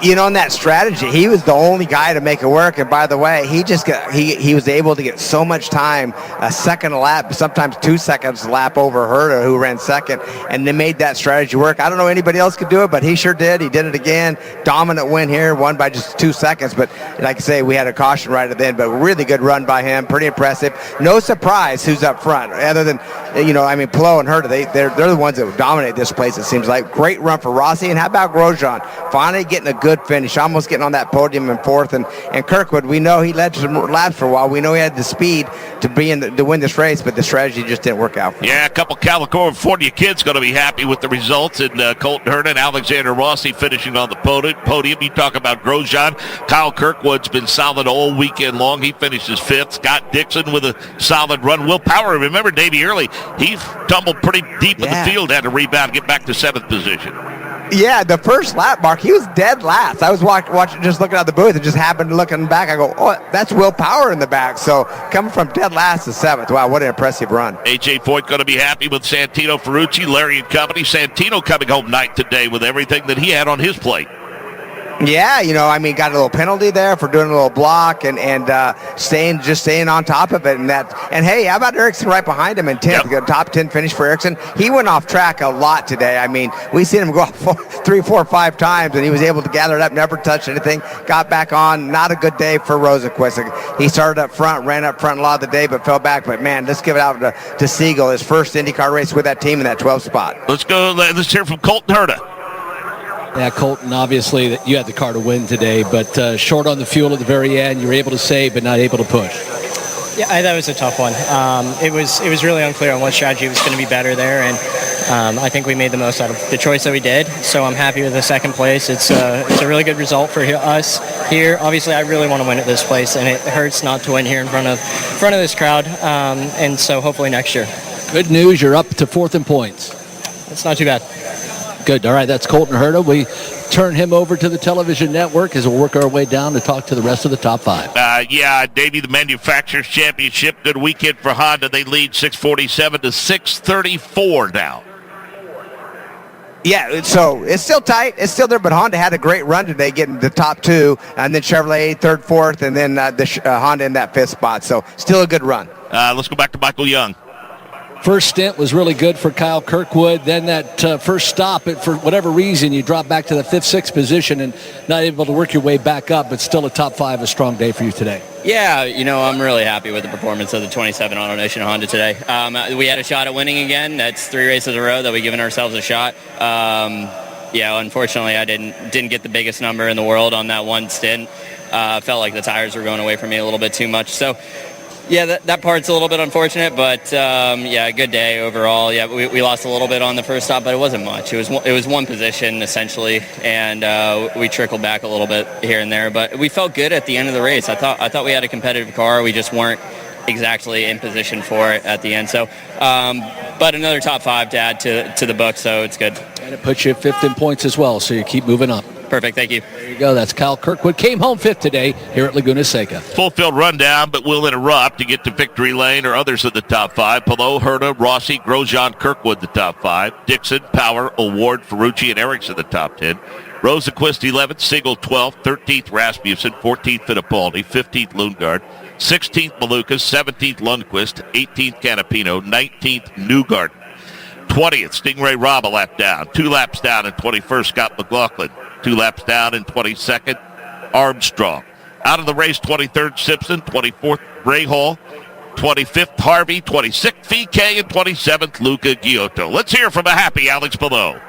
In that strategy, he was the only guy to make it work. And by the way, he was able to get so much time, a second a lap, sometimes 2 seconds a lap over Herta, who ran second, and they made that strategy work. I don't know anybody else could do it, but he sure did. He did it again. Dominant win here, won by just 2 seconds. But like I say, we had a caution right at the end, but really good run by him. Pretty impressive. No surprise who's up front, other than, Pelot and Herta. They're the ones that dominate this place, it seems like. Great run for Rossi. And how about Grosjean? Finally getting a good finish, almost getting on that podium in fourth. And Kirkwood, we know he led some laps for a while. We know he had the speed to win this race, but the strategy just didn't work out. Yeah, a couple California kids going to be happy with the results. And Colton Herta and Alexander Rossi finishing on the podium. You talk about Grosjean. Kyle Kirkwood's been solid all weekend long. He finishes fifth. Scott Dixon with a solid run. Will Power, remember Davey Early, he tumbled pretty deep in the field, had to rebound, get back to 7th position. Yeah, the first lap, Mark, he was dead last. I was watching, just looking out the booth, and just happened to looking back. I go, oh, that's Will Power in the back. So coming from dead last to 7th. Wow, what an impressive run. A.J. Foyt going to be happy with Santino Ferrucci, Larry and company. Santino coming home ninth today with everything that he had on his plate. Yeah, got a little penalty there for doing a little block and staying on top of it. And hey, how about Ericsson right behind him in 10th? Yep. Top 10 finish for Ericsson. He went off track a lot today. We seen him go off 3, 4, 5 times, and he was able to gather it up, never touch anything, got back on. Not a good day for Rosenquist. He started up front, ran up front a lot of the day, but fell back. But man, let's give it out to Siegel, his first IndyCar race with that team in that 12th spot. Let's hear from Colton Herta. Yeah, Colton, obviously you had the car to win today, but short on the fuel at the very end. You were able to save, but not able to push. Yeah, that was a tough one. It was really unclear on what strategy was going to be better there, and I think we made the most out of the choice that we did. So I'm happy with the second place. It's a really good result for us here. Obviously, I really want to win at this place, and it hurts not to win here in front of this crowd. And so hopefully next year. Good news, you're up to 4th in points. It's not too bad. Good. All right, that's Colton Herta. We turn him over to the television network as we'll work our way down to talk to the rest of the top 5. Davey, the Manufacturers Championship. Good weekend for Honda. They lead 647 to 634 now. Yeah, so it's still tight. It's still there, but Honda had a great run today, getting the top 2, and then Chevrolet 3rd, 4th, and then Honda in that 5th spot. So still a good run. Let's go back to Michael Young. First stint was really good for Kyle Kirkwood. Then that first stop, for whatever reason, you drop back to the 5th, 6th position and not able to work your way back up, but still a top 5, a strong day for you today. Yeah, I'm really happy with the performance of the 27 AutoNation Honda today. We had a shot at winning again. That's 3 races in a row that we've given ourselves a shot. Unfortunately, I didn't get the biggest number in the world on that one stint. Felt like the tires were going away from me a little bit too much. So, yeah, that part's a little bit unfortunate, but good day overall. Yeah, we lost a little bit on the first stop, but it wasn't much. It was one position essentially, and we trickled back a little bit here and there. But we felt good at the end of the race. I thought we had a competitive car. We just weren't exactly in position for it at the end. So, but another top 5 to add to the book, so it's good. And it puts you 5th in points as well, so you keep moving up. Perfect, thank you. There you go. That's Kyle Kirkwood. Came home 5th today here at Laguna Seca. Full field rundown, but we'll interrupt to get to victory lane or others of the top 5. Pelot, Herta, Rossi, Grosjean, Kirkwood, the top 5. Dixon, Power, Award, Ferrucci, and Ericsson, the top 10. Rosenquist, 11th. Siegel, 12th. 13th, Rasmussen. 14th, Fittipaldi. 15th, Lundgaard. 16th, Malukas. 17th, Lundquist. 18th, Canapino. 19th, Newgarden. 20th, Stingray Robb a lap down. 2 laps down in 21st, Scott McLaughlin. 2 laps down in 22nd, Armstrong. Out of the race, 23rd, Simpson. 24th, Rahal. 25th, Harvey. 26th, VK. And 27th, Luca Giotto. Let's hear from a happy Alex Below.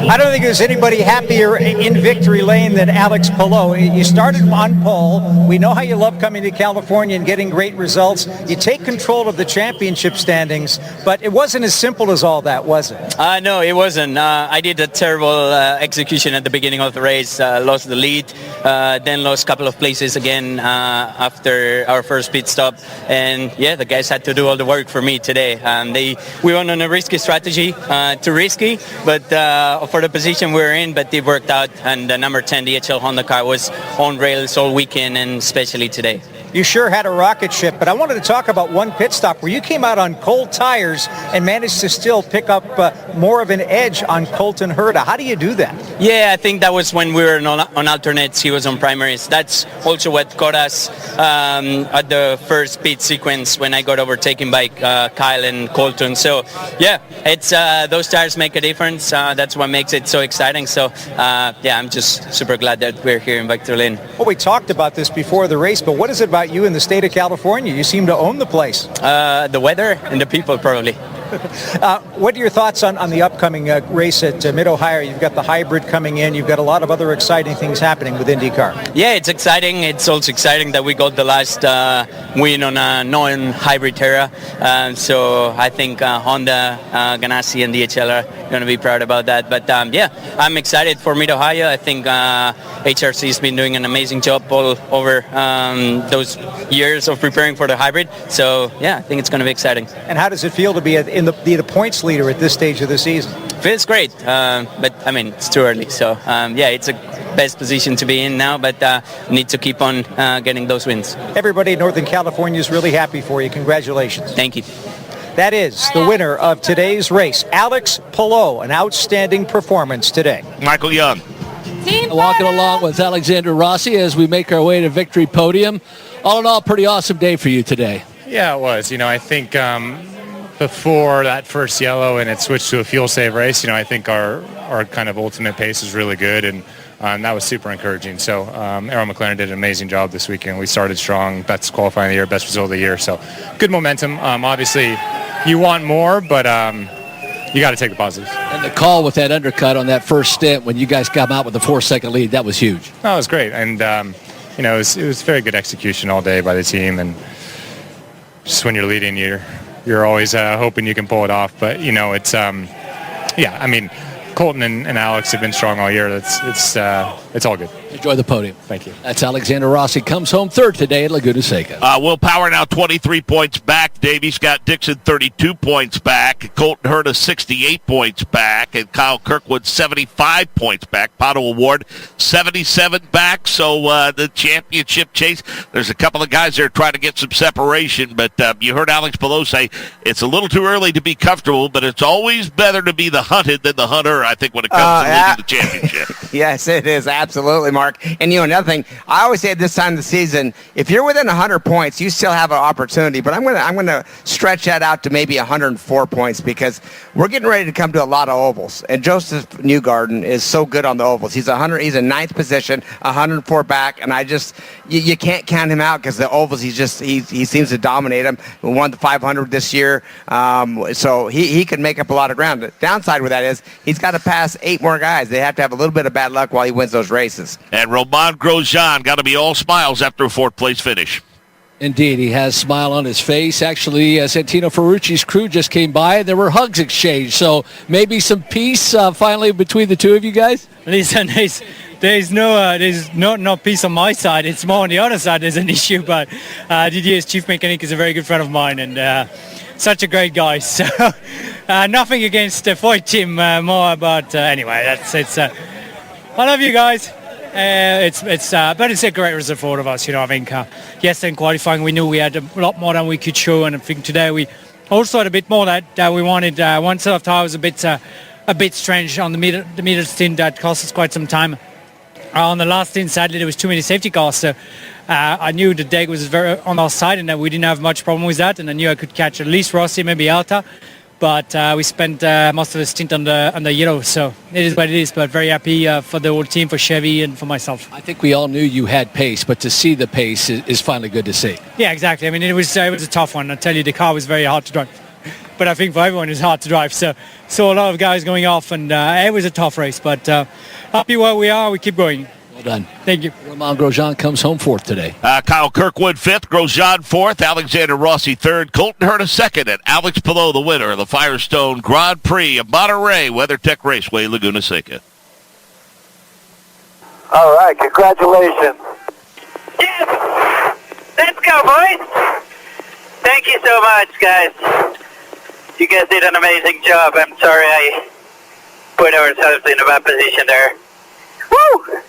I don't think there's anybody happier in victory lane than Alex Pelot. You started on pole. We know how you love coming to California and getting great results. You take control of the championship standings, but it wasn't as simple as all that, was it? No, it wasn't. I did a terrible execution at the beginning of the race, lost the lead, then lost a couple of places again after our first pit stop. And yeah, the guys had to do all the work for me today. We went on a risky strategy, too risky, but for the position we were in, but it worked out. And the number 10 DHL Honda car was on rails all weekend and especially today. you sure had a rocket ship. But I wanted to talk about one pit stop where you came out on cold tires and managed to still pick up more of an edge on Colton Herta. How do you do that? Yeah, I think that was when we were on alternates. He was on primaries. That's also what got us at the first pit sequence when I got overtaken by Kyle and Colton. So, yeah, it's those tires make a difference. That's what makes it so exciting. So, yeah, I'm just super glad that we're here in Victorine. Well, we talked about this before the race, but what is it about you in the state of California? You seem to own the place. The weather and the people, probably. What are your thoughts on the upcoming race at Mid-Ohio? You've got the hybrid coming in. You've got a lot of other exciting things happening with IndyCar. Yeah, it's exciting. It's also exciting that we got the last win on a non-hybrid era. So I think Honda, Ganassi, and DHL are going to be proud about that. But yeah, I'm excited for Mid-Ohio. I think HRC has been doing an amazing job all over those years of preparing for the hybrid. So yeah, I think it's going to be exciting. And how does it feel to be the points leader at this stage of the season? Feels great, but I mean it's too early. So yeah, it's a best position to be in now, but need to keep on getting those wins. Everybody in Northern California is really happy for you. Congratulations. Thank you. That is the winner of today's race, Alex Palou. An outstanding performance today. Michael Young. Walking along with Alexander Rossi as we make our way to victory podium. All in all, pretty awesome day for you today. Yeah, it was. I think before that first yellow and it switched to a fuel save race, I think our kind of ultimate pace is really good, and that was super encouraging. So Arrow McLaren did an amazing job this weekend. We started strong, best qualifying of the year, best result of the year. So good momentum. Obviously, you want more, but you got to take the positives. And the call with that undercut on that first stint when you guys got out with a 4-second lead, that was huge. No, it was great, and it was very good execution all day by the team. And just when you're leading, you're always hoping you can pull it off. But it's yeah. I mean, Colton and Alex have been strong all year. It's all good. Enjoy the podium. Thank you. That's Alexander Rossi. Comes home third today at Laguna Seca. Will Power now 23 points back. Davey Scott Dixon 32 points back. Colton Herta 68 points back. And Kyle Kirkwood 75 points back. Pato Award 77 back. So the championship chase, there's a couple of guys there trying to get some separation. But you heard Alex Palou say it's a little too early to be comfortable, but it's always better to be the hunted than the hunter, I think, when it comes to winning the championship. Yes, it is. Absolutely, Mark. And, another thing, I always say at this time of the season, if you're within 100 points, you still have an opportunity. But I'm gonna stretch that out to maybe 104 points because we're getting ready to come to a lot of ovals. And Joseph Newgarden is so good on the ovals. He's in ninth position, 104 back, and you can't count him out because the ovals, he seems to dominate them. We won the 500 this year, so he could make up a lot of ground. The downside with that is he's got to pass 8 more guys. They have to have a little bit of bad luck while he wins those races. And Romain Grosjean got to be all smiles after a fourth-place finish. Indeed, he has a smile on his face. Actually, Santino Ferrucci's crew just came by, and there were hugs exchanged. So maybe some peace finally between the two of you guys? Listen, there's no peace on my side. It's more on the other side. There's an issue, but Didier's chief mechanic is a very good friend of mine, and such a great guy. So nothing against the Foyt team, more about anyway. I love you guys. But it's a great result for all of us. I think yesterday in qualifying we knew we had a lot more than we could show, and I think today we also had a bit more that we wanted. One set of tire was a bit strange on the middle stint that cost us quite some time. On the last stint, sadly, there was too many safety cars, so I knew the day was very on our side and that we didn't have much problem with that, and I knew I could catch at least Rossi, maybe Alta. But we spent most of the stint on the yellow, so it is what it is. But very happy for the whole team, for Chevy, and for myself. I think we all knew you had pace, but to see the pace is finally good to see. Yeah, exactly. I mean, it was a tough one. I tell you, the car was very hard to drive. But I think for everyone it's hard to drive. So a lot of guys going off, and it was a tough race. But happy where we are. We keep going. Well done. Thank you. Romain Grosjean comes home fourth today. Kyle Kirkwood fifth, Grosjean fourth, Alexander Rossi third, Colton Herta second, and Alex Palou the winner of the Firestone Grand Prix of Monterey WeatherTech Raceway, Laguna Seca. All right, congratulations. Yes! Let's go, boys! Thank you so much, guys. You guys did an amazing job. I'm sorry I put ourselves in a bad position there. Woo!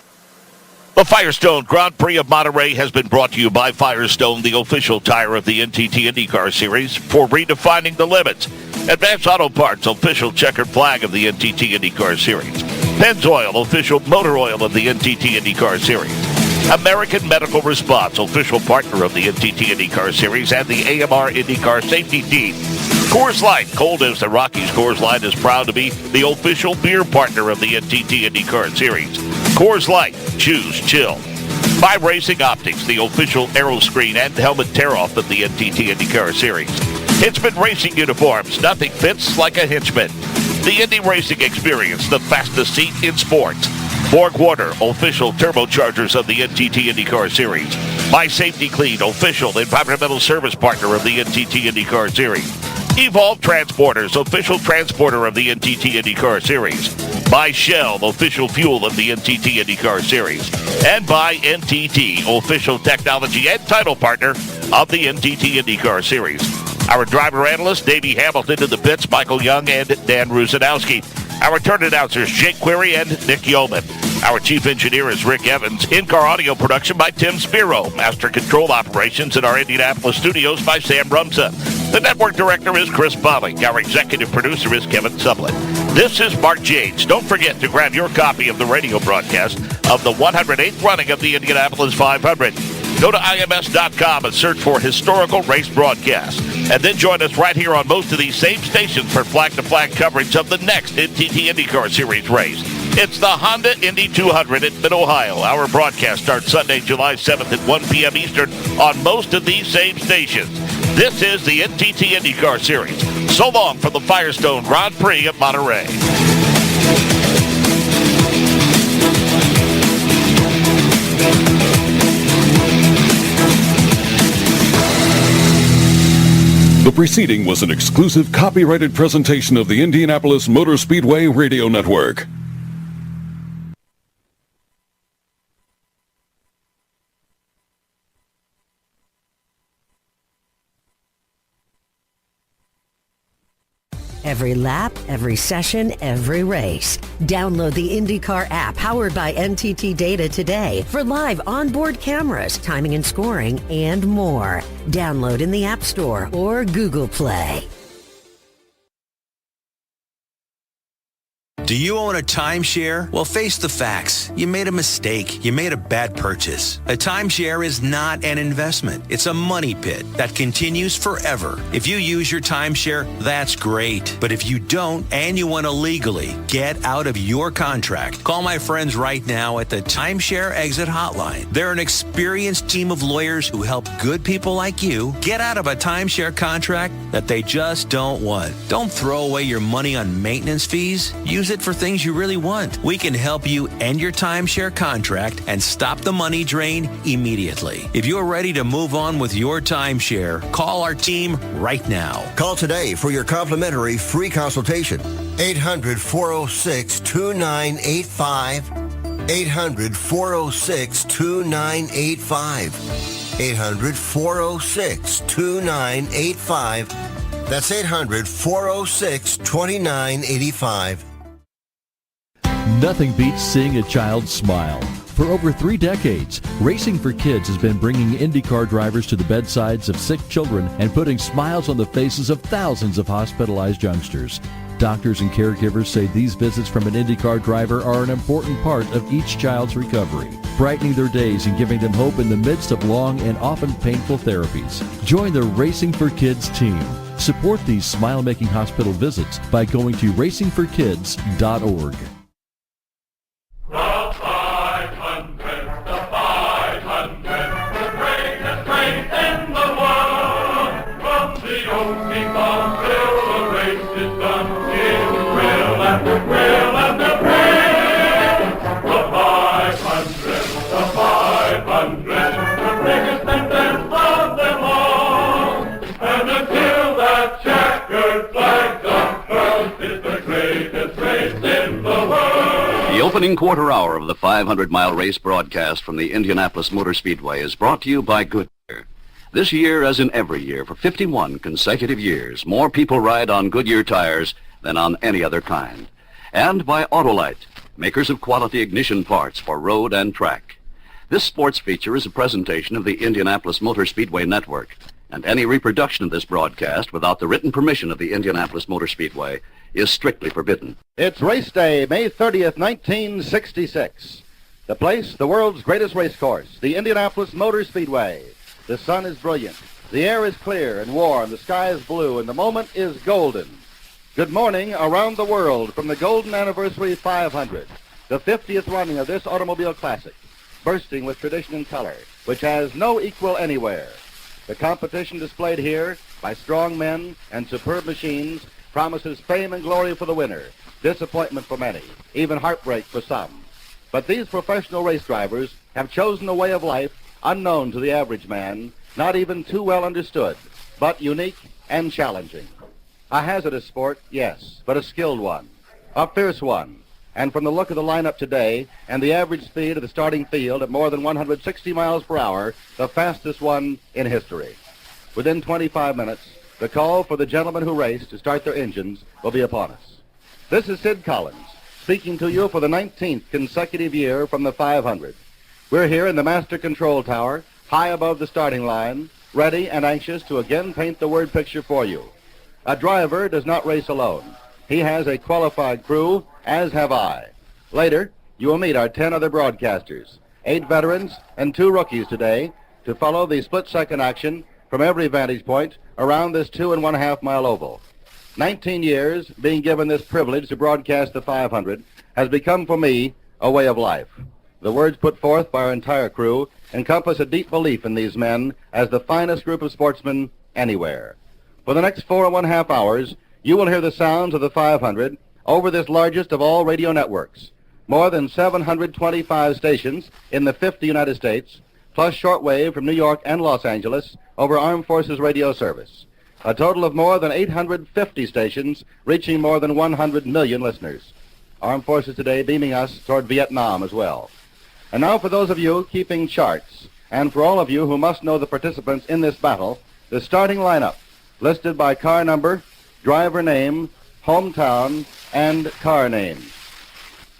The Firestone Grand Prix of Monterey has been brought to you by Firestone, the official tire of the NTT IndyCar Series, for redefining the limits. Advance Auto Parts, official checkered flag of the NTT IndyCar Series. Pennzoil, official motor oil of the NTT IndyCar Series. American Medical Response, official partner of the NTT IndyCar Series and the AMR IndyCar Safety Team. Coors Light, cold as the Rockies, Coors Light is proud to be the official beer partner of the NTT IndyCar Series. Coors Light, choose chill. By Racing Optics, the official aero screen and helmet tear-off of the NTT IndyCar Series. Hinchman Racing Uniforms, nothing fits like a Hinchman. The Indy Racing Experience, the fastest seat in sports. Borg Water, official turbochargers of the NTT IndyCar Series. My Safety Clean, official environmental service partner of the NTT IndyCar Series. Evolve Transporters, official transporter of the NTT IndyCar Series. By Shell, official fuel of the NTT IndyCar Series. And by NTT, official technology and title partner of the NTT IndyCar Series. Our driver analyst, Davey Hamilton, in the pits, Michael Young and Dan Rusanowski. Our turn announcers, Jake Query and Nick Yeoman. Our chief engineer is Rick Evans. In-car audio production by Tim Spiro. Master control operations in our Indianapolis studios by Sam Rumsa. The network director is Chris Bolling. Our executive producer is Kevin Sublett. This is Mark James. Don't forget to grab your copy of the radio broadcast of the 108th running of the Indianapolis 500. Go to IMS.com and search for historical race broadcasts. And then join us right here on most of these same stations for flag-to-flag coverage of the next NTT IndyCar Series race. It's the Honda Indy 200 at Mid-Ohio. Our broadcast starts Sunday, July 7th at 1 p.m. Eastern on most of these same stations. This is the NTT IndyCar Series. So long from the Firestone Grand Prix at Monterey. The preceding was an exclusive copyrighted presentation of the Indianapolis Motor Speedway Radio Network. Every lap, every session, every race. Download the Indycar app powered by NTT Data today for live onboard cameras, timing and scoring, and more. Download in the App Store or Google Play. Do you own a timeshare? Well, face the facts. You made a mistake. You made a bad purchase. A timeshare is not an investment. It's a money pit that continues forever. If you use your timeshare, that's great. But if you don't and you want to legally get out of your contract, call my friends right now at the Timeshare Exit Hotline. They're an experienced team of lawyers who help good people like you get out of a timeshare contract that they just don't want. Don't throw away your money on maintenance fees. Use it for things you really want. We can help you end your timeshare contract and stop the money drain immediately. If you're ready to move on with your timeshare, call our team right now. Call today for your complimentary free consultation. 800-406-2985. 800-406-2985. 800-406-2985. That's 800-406-2985. Nothing beats seeing a child smile. For over 3 decades, Racing for Kids has been bringing IndyCar drivers to the bedsides of sick children and putting smiles on the faces of thousands of hospitalized youngsters. Doctors and caregivers say these visits from an IndyCar driver are an important part of each child's recovery, brightening their days and giving them hope in the midst of long and often painful therapies. Join the Racing for Kids team. Support these smile-making hospital visits by going to racingforkids.org. The opening quarter hour of the 500-mile race broadcast from the Indianapolis Motor Speedway is brought to you by Goodyear. This year, as in every year, for 51 consecutive years, more people ride on Goodyear tires than on any other kind. And by Autolite, makers of quality ignition parts for road and track. This sports feature is a presentation of the Indianapolis Motor Speedway Network, and any reproduction of this broadcast without the written permission of the Indianapolis Motor Speedway is strictly forbidden. It's race day, May 30th, 1966. The place, the world's greatest race course, the Indianapolis Motor Speedway. The sun is brilliant, the air is clear and warm, the sky is blue, and the moment is golden. Good morning around the world from the Golden Anniversary 500, the 50th running of this automobile classic, bursting with tradition and color, which has no equal anywhere. The competition displayed here by strong men and superb machines promises fame and glory for the winner, disappointment for many, even heartbreak for some. But these professional race drivers have chosen a way of life unknown to the average man, not even too well understood, but unique and challenging. A hazardous sport, yes, but a skilled one, a fierce one. And from the look of the lineup today and the average speed of the starting field at more than 160 miles per hour, the fastest one in history. Within 25 minutes, the call for the gentlemen who race to start their engines will be upon us. This is Sid Collins, speaking to you for the 19th consecutive year from the 500. We're here in the Master Control Tower, high above the starting line, ready and anxious to again paint the word picture for you. A driver does not race alone. He has a qualified crew, as have I. Later, you will meet our 10 other broadcasters, 8 veterans and 2 rookies today, to follow the split-second action from every vantage point around this 2.5 mile oval. 19 years being given this privilege to broadcast the 500 has become for me a way of life. The words put forth by our entire crew encompass a deep belief in these men as the finest group of sportsmen anywhere. For the next 4.5 hours, you will hear the sounds of the 500 over this largest of all radio networks. More than 725 stations in the 50 United States, plus shortwave from New York and Los Angeles over Armed Forces radio service. A total of more than 850 stations reaching more than 100 million listeners. Armed Forces today beaming us toward Vietnam as well. And now for those of you keeping charts, and for all of you who must know the participants in this battle, the starting lineup, listed by car number, driver name, hometown, and car name.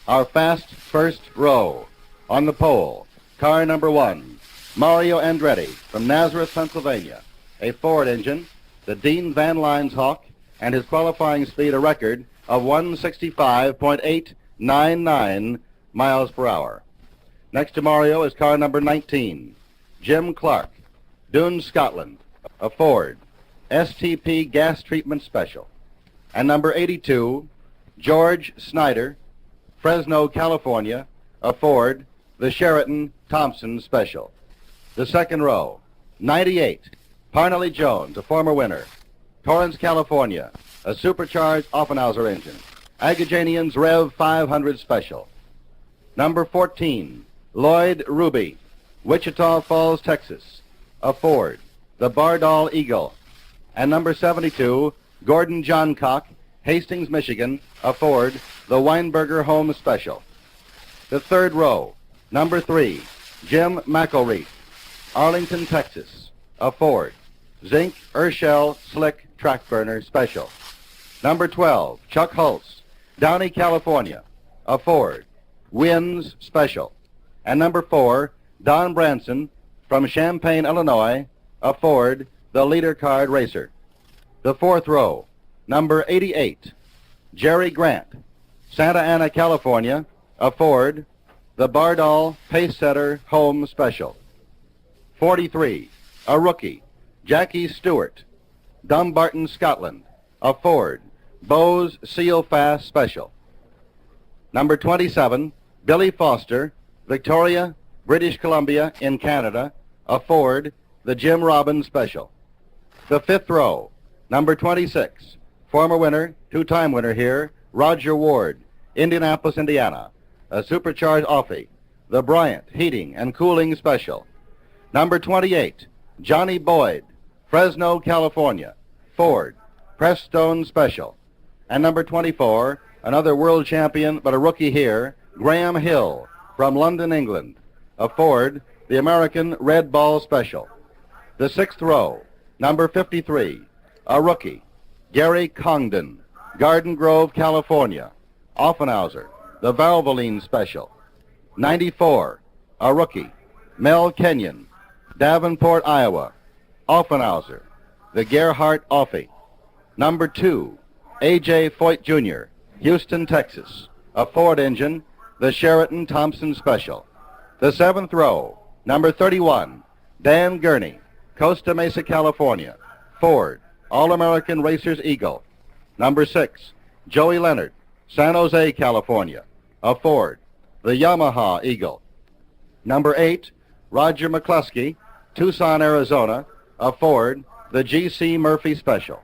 Our fast first row. On the pole, car number 1, Mario Andretti from Nazareth, Pennsylvania. A Ford engine, the Dean Van Lines Hawk, and his qualifying speed a record of 165.899 miles per hour. Next to Mario is car number 19, Jim Clark, Doon, Scotland, a Ford, STP gas treatment special. And number 82, George Snyder, Fresno, California, a Ford, the Sheraton Thompson special. The second row, 98, Parnelly Jones, a former winner, Torrance, California, a supercharged Offenhauser engine, Agajanian's Rev 500 special. Number 14, Lloyd Ruby, Wichita Falls, Texas, a Ford, the Bardol Eagle. And number 72, Gordon Johncock, Hastings, Michigan, a Ford, the Weinberger Home Special. The third row, number 3, Jim McElreath, Arlington, Texas, a Ford, Zinc Urshel Slick Track Burner Special. Number 12, Chuck Hulse, Downey, California, a Ford, Winds Special. And number 4, Don Branson, from Champaign, Illinois, a Ford, the Leader Card Racer. The fourth row, number 88, Jerry Grant, Santa Ana, California, a Ford, the Bardol Pacesetter Home Special. 43, a rookie, Jackie Stewart, Dumbarton, Scotland, a Ford, Bose Seal Fast Special. Number 27, Billy Foster, Victoria, British Columbia in Canada, a Ford, the Jim Robbins Special. The fifth row, number 26, former winner, two-time winner here, Roger Ward, Indianapolis, Indiana, a supercharged Offie, the Bryant Heating and Cooling Special. Number 28, Johnny Boyd, Fresno, California, Ford, Prestone Special. And number 24, another world champion but a rookie here, Graham Hill, from London, England, a Ford, the American Red Ball Special. The sixth row, number 53, a rookie, Gary Congdon, Garden Grove, California, Offenhauser, the Valvoline Special. 94, a rookie, Mel Kenyon, Davenport, Iowa. Offenhauser, the Gerhardt Offie. Number 2, A.J. Foyt Jr., Houston, Texas. A Ford engine, the Sheraton Thompson Special. The 7th row, number 31, Dan Gurney, Costa Mesa, California. Ford, All-American Racers Eagle. Number 6, Joey Leonard, San Jose, California. A Ford, the Yamaha Eagle. Number 8, Roger McCluskey, Tucson, Arizona. A Ford, the G.C. Murphy Special.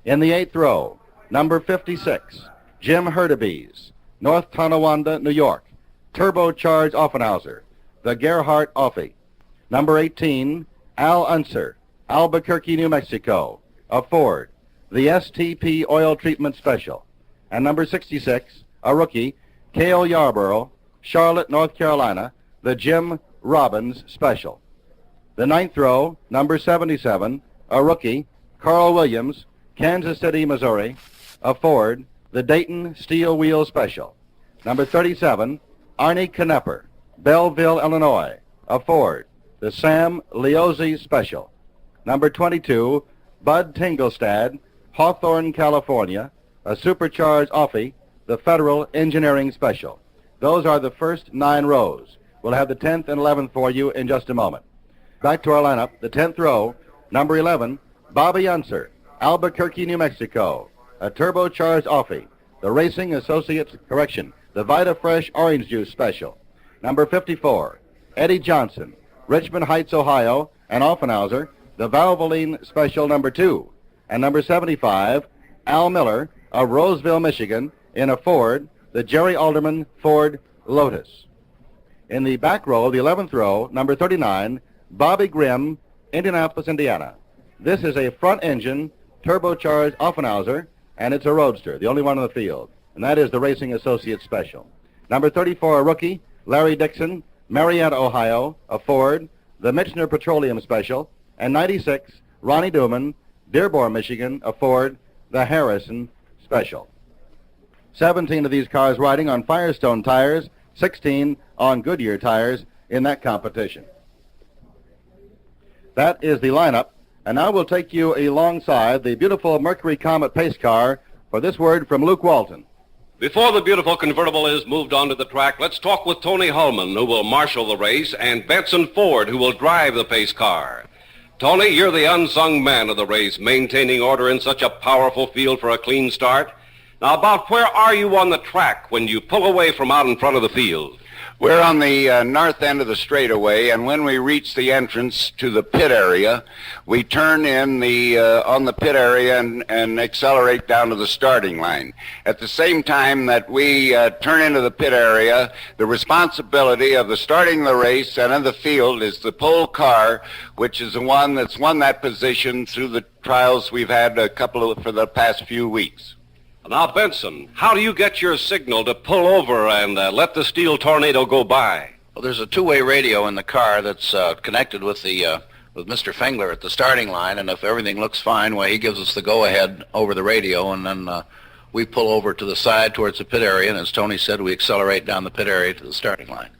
In the 8th row, number 56, Jim Hurtubise, North Tonawanda, New York. Turbocharged Offenhauser, the Gerhardt Offie. Number 18, Al Unser, Albuquerque, New Mexico. A Ford, the STP Oil Treatment Special. And number 66, a rookie, Cale Yarborough, Charlotte, North Carolina, the Jim Robbins Special. The 9th row, number 77, a rookie, Carl Williams, Kansas City, Missouri. A Ford, the Dayton Steel Wheel Special. Number 37, Arnie Knepper, Belleville, Illinois. A Ford, the Sam Liozzi Special. Number 22, Bud Tingelstad, Hawthorne, California. A supercharged Offie, the Federal Engineering Special. Those are the first 9 rows. We'll have the 10th and 11th for you in just a moment. Back to our lineup, the 10th row, number 11, Bobby Unser, Albuquerque, New Mexico. A turbocharged Offie, the Racing Associates, the Vita Fresh Orange Juice Special. Number 54, Eddie Johnson, Richmond Heights, Ohio, and Offenhauser, the Valvoline Special number 2. And number 75, Al Miller of Roseville, Michigan, in a Ford, the Jerry Alderman Ford Lotus. In the back row, the 11th row, number 39, Bobby Grimm, Indianapolis, Indiana. This is a front-engine, turbocharged Offenhauser, and it's a roadster, the only one in the field, and that is the Racing Associates Special. Number 34, a rookie, Larry Dixon, Marietta, Ohio, a Ford, the Michener Petroleum Special, and 96, Ronnie Duman, Dearborn, Michigan, a Ford, the Harrison Special. 17 of these cars riding on Firestone tires, 16 on Goodyear tires in that competition. That is the lineup, and now we'll take you alongside the beautiful Mercury Comet pace car for this word from Luke Walton. Before the beautiful convertible is moved onto the track, let's talk with Tony Hullman, who will marshal the race, and Benson Ford, who will drive the pace car. Tony, you're the unsung man of the race, maintaining order in such a powerful field for a clean start. Now, about where are you on the track when you pull away from out in front of the field? We're on the north end of the straightaway, and when we reach the entrance to the pit area, we turn in on the pit area and accelerate down to the starting line. At the same time that we turn into the pit area, the responsibility of the starting the race and in the field is the pole car, which is the one that's won that position through the trials we've had for the past few weeks. Now, Benson, how do you get your signal to pull over and let the steel tornado go by? Well, there's a two-way radio in the car that's connected with Mr. Fengler at the starting line, and if everything looks fine, well, he gives us the go-ahead over the radio, and then we pull over to the side towards the pit area, and as Tony said, we accelerate down the pit area to the starting line.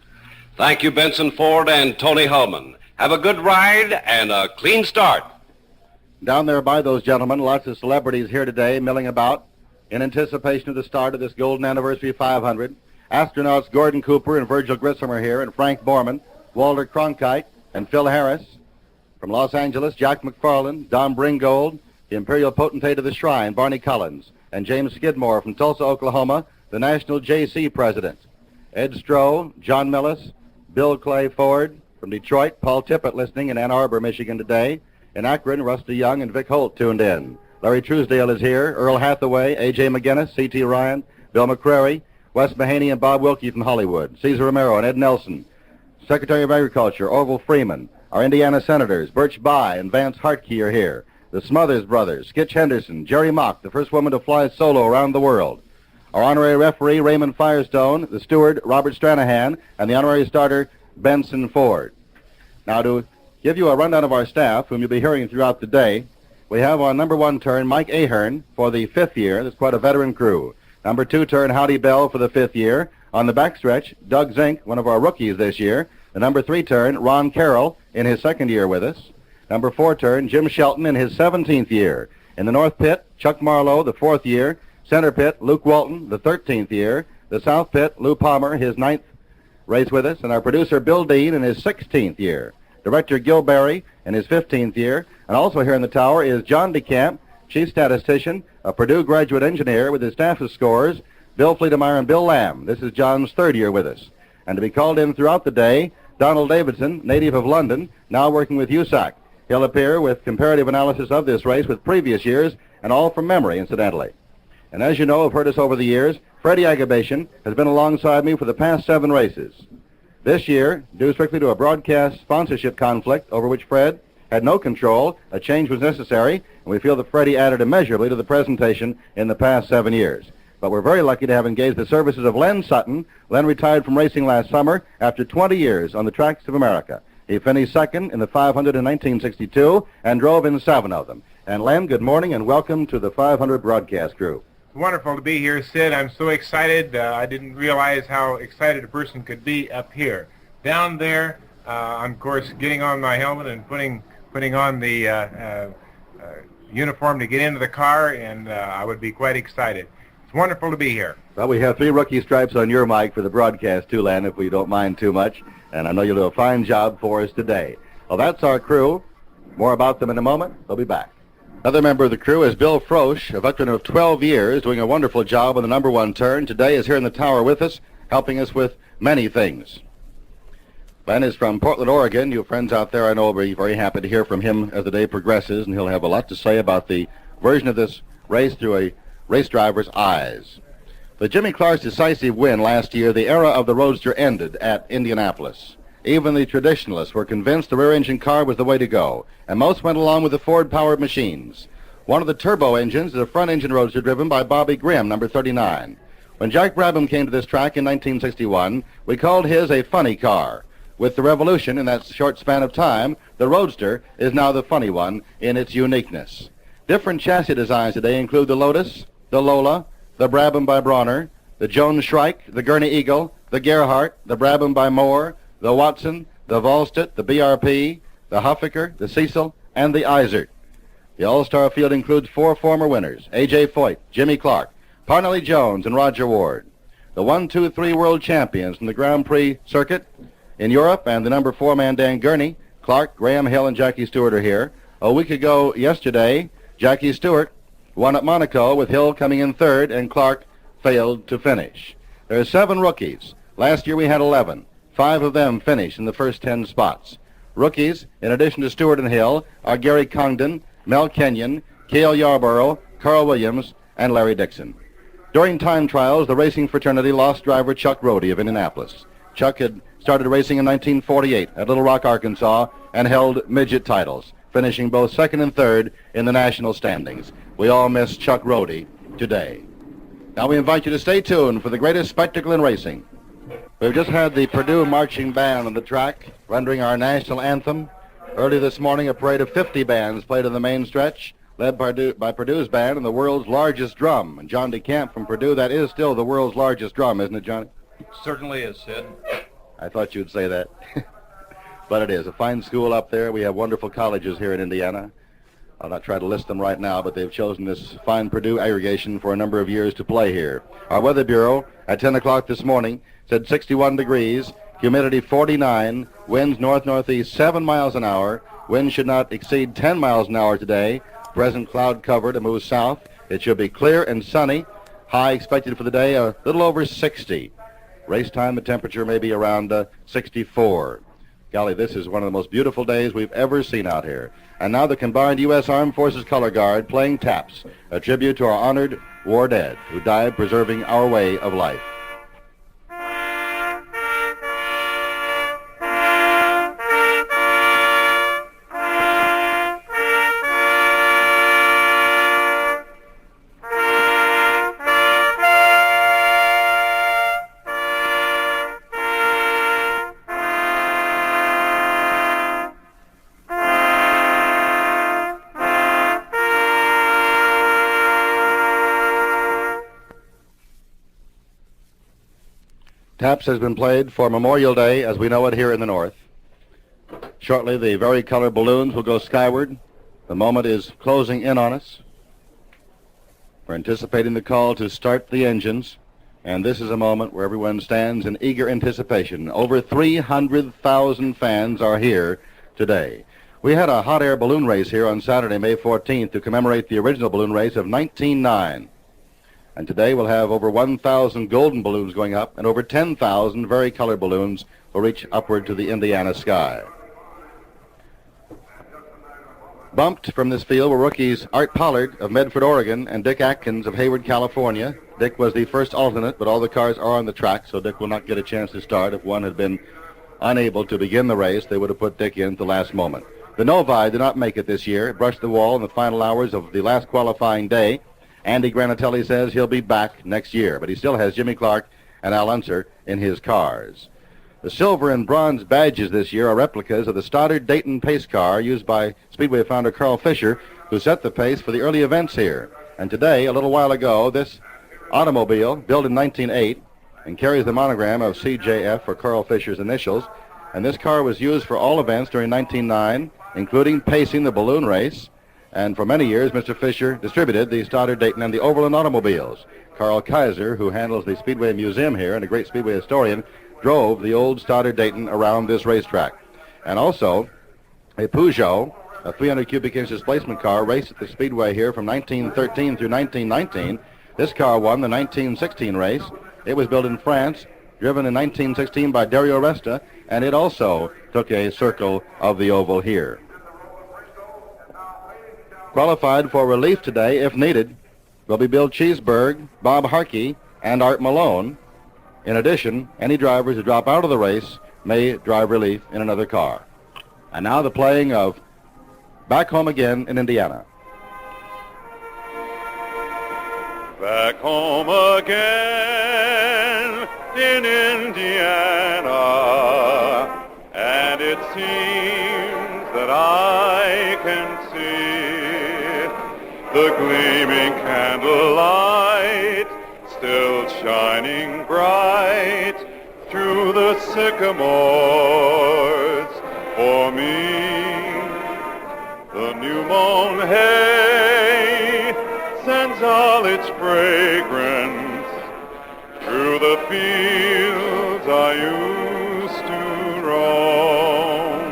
Thank you, Benson Ford and Tony Hullman. Have a good ride and a clean start. Down there by those gentlemen, lots of celebrities here today milling about in anticipation of the start of this Golden Anniversary 500. Astronauts Gordon Cooper and Virgil Grissom are here, and Frank Borman, Walter Cronkite, and Phil Harris. From Los Angeles, Jack McFarland, Don Bringold, the Imperial Potentate of the Shrine, Barney Collins, and James Skidmore from Tulsa, Oklahoma, the National JC President. Ed Stroh, John Millis, Bill Clay Ford. From Detroit, Paul Tippett listening in Ann Arbor, Michigan today. In Akron, Rusty Young and Vic Holt tuned in. Larry Truesdale is here, Earl Hathaway, A.J. McGinnis, C.T. Ryan, Bill McCrary, Wes Mahaney and Bob Wilkie from Hollywood, Cesar Romero and Ed Nelson, Secretary of Agriculture, Orville Freeman, our Indiana Senators, Birch Bayh and Vance Hartke are here, the Smothers Brothers, Skitch Henderson, Jerry Mock, the first woman to fly solo around the world, our honorary referee, Raymond Firestone, the steward, Robert Stranahan, and the honorary starter, Benson Ford. Now, to give you a rundown of our staff, whom you'll be hearing throughout the day, we have on number 1 turn Mike Ahern for the 5th year. That's quite a veteran crew. Number 2 turn Howdy Bell for the 5th year. On the backstretch, Doug Zink, one of our rookies this year. The number 3 turn, Ron Carroll, in his 2nd year with us. Number 4 turn, Jim Shelton in his 17th year. In the North Pit, Chuck Marlowe, the 4th year. Center Pit, Luke Walton, the 13th year. The South Pit, Lou Palmer, his 9th race with us. And our producer, Bill Dean, in his 16th year. Director Gil Berry in his 15th year. And also here in the tower is John DeCamp, chief statistician, a Purdue graduate engineer with his staff of scores, Bill Fleetemeyer and Bill Lamb. This is John's 3rd year with us. And to be called in throughout the day, Donald Davidson, native of London, now working with USAC. He'll appear with comparative analysis of this race with previous years, and all from memory, incidentally. And as you know, have heard us over the years, Freddie Agabation has been alongside me for the past 7 races. This year, due strictly to a broadcast sponsorship conflict over which Fred had no control, a change was necessary, and we feel that Freddie added immeasurably to the presentation in the past 7 years. But we're very lucky to have engaged the services of Len Sutton. Len retired from racing last summer after 20 years on the tracks of America. He finished 2nd in the 500 in 1962 and drove in 7 of them. And Len, good morning and welcome to the 500 broadcast crew. Wonderful to be here, Sid. I'm so excited. I didn't realize how excited a person could be up here. Down there, I'm, of course, getting on my helmet and putting on the uniform to get into the car, and I would be quite excited. It's wonderful to be here. Well, we have 3 rookie stripes on your mic for the broadcast, too, Len, if we don't mind too much. And I know you'll do a fine job for us today. Well, that's our crew. More about them in a moment. They'll be back. Another member of the crew is Bill Frosch, a veteran of 12 years, doing a wonderful job on the number 1 turn. Today is here in the tower with us, helping us with many things. Ben is from Portland, Oregon. You friends out there, I know, will be very happy to hear from him as the day progresses, and he'll have a lot to say about the version of this race through a race driver's eyes. With Jimmy Clark's decisive win last year, the era of the Roadster ended at Indianapolis. Even the traditionalists were convinced the rear-engine car was the way to go, and most went along with the Ford-powered machines. One of the turbo engines is a front-engine Roadster driven by Bobby Grimm, number 39. When Jack Brabham came to this track in 1961, we called his a funny car. With the revolution in that short span of time, the Roadster is now the funny one in its uniqueness. Different chassis designs today include the Lotus, the Lola, the Brabham by Bronner, the Jones Shrike, the Gurney Eagle, the Gerhardt, the Brabham by Moore, the Watson, the Volstead, the BRP, the Huffaker, the Cecil, and the Izert. The All-Star field includes 4 former winners, A.J. Foyt, Jimmy Clark, Parnelli Jones, and Roger Ward. The 1, 2, 3 world champions from the Grand Prix circuit in Europe and the number 4 man Dan Gurney, Clark, Graham Hill, and Jackie Stewart are here. A week ago yesterday, Jackie Stewart won at Monaco with Hill coming in 3rd, and Clark failed to finish. There are 7 rookies. Last year we had 11. 5 of them finished in the first 10 spots. Rookies, in addition to Stewart and Hill, are Gary Congdon, Mel Kenyon, Cale Yarborough, Carl Williams, and Larry Dixon. During time trials, the racing fraternity lost driver Chuck Rohde of Indianapolis. Chuck had started racing in 1948 at Little Rock, Arkansas, and held midget titles, finishing both 2nd and 3rd in the national standings. We all miss Chuck Rohde today. Now we invite you to stay tuned for the greatest spectacle in racing. We've just had the Purdue marching band on the track, rendering our national anthem. Early this morning, a parade of 50 bands played on the main stretch, led by Purdue's band and the world's largest drum. And John DeCamp from Purdue, that is still the world's largest drum, isn't it, Johnny? Certainly is, Sid. I thought you'd say that. But it is a fine school up there. We have wonderful colleges here in Indiana. I'll not try to list them right now, but they've chosen this fine Purdue aggregation for a number of years to play here. Our Weather Bureau at 10 o'clock this morning said 61 degrees, humidity 49, winds north-northeast 7 miles an hour. Winds should not exceed 10 miles an hour today. Present cloud cover to move south. It should be clear and sunny. High expected for the day a little over 60. Race time, the temperature may be around 64. Golly, this is one of the most beautiful days we've ever seen out here. And now the combined U.S. Armed Forces Color Guard playing taps, a tribute to our honored war dead who died preserving our way of life. Taps has been played for Memorial Day as we know it here in the north. Shortly, the vari-colored balloons will go skyward. The moment is closing in on us. We're anticipating the call to start the engines, and this is a moment where everyone stands in eager anticipation. Over 300,000 fans are here today. We had a hot air balloon race here on Saturday, May 14th, to commemorate the original balloon race of 1909. And today we'll have over 1,000 golden balloons going up, and over 10,000 vari-colored balloons will reach upward to the Indiana sky. Bumped from this field were rookies Art Pollard of Medford, Oregon, and Dick Atkins of Hayward, California. Dick was the first alternate, but all the cars are on the track, so Dick will not get a chance to start. If one had been unable to begin the race, they would have put Dick in at the last moment. The Novi did not make it this year. It brushed the wall in the final hours of the last qualifying day. Andy Granatelli says he'll be back next year, but he still has Jimmy Clark and Al Unser in his cars. The silver and bronze badges this year are replicas of the Stoddard Dayton pace car used by Speedway founder Carl Fisher, who set the pace for the early events here. And today, a little while ago, this automobile, built in 1908, and carries the monogram of CJF for Carl Fisher's initials, and this car was used for all events during 1909, including pacing the balloon race. And for many years, Mr. Fisher distributed the Stoddard Dayton and the Overland automobiles. Carl Kaiser, who handles the Speedway Museum here and a great Speedway historian, drove the old Stoddard Dayton around this racetrack. And also, a Peugeot, a 300 cubic inch displacement car, raced at the Speedway here from 1913 through 1919. This car won the 1916 race. It was built in France, driven in 1916 by Dario Resta, and it also took a circle of the oval here. Qualified for relief today, if needed, will be Bill Cheeseberg, Bob Harkey, and Art Malone. In addition, any drivers who drop out of the race may drive relief in another car. And now the playing of Back Home Again in Indiana. Back home again in Indiana, and it seems that I can see the gleaming candlelight still shining bright through the sycamores for me. The new mown hay sends all its fragrance through the fields I used to roam.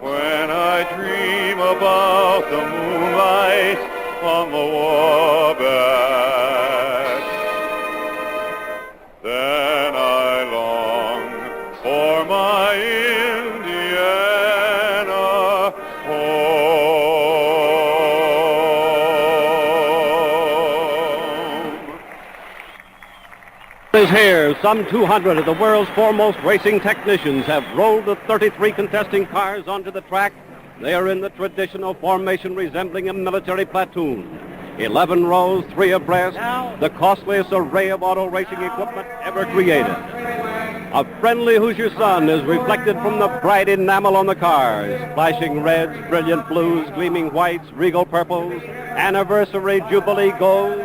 When I dream about the moonlight on the Wabash, then I long for my Indiana home. Is here. Some 200 of the world's foremost racing technicians have rolled the 33 contesting cars onto the track. They are in the traditional formation resembling a military platoon. 11 rows, 3 abreast, the costliest array of auto racing equipment ever created. A friendly Hoosier sun is reflected from the bright enamel on the cars, flashing reds, brilliant blues, gleaming whites, regal purples, anniversary jubilee golds,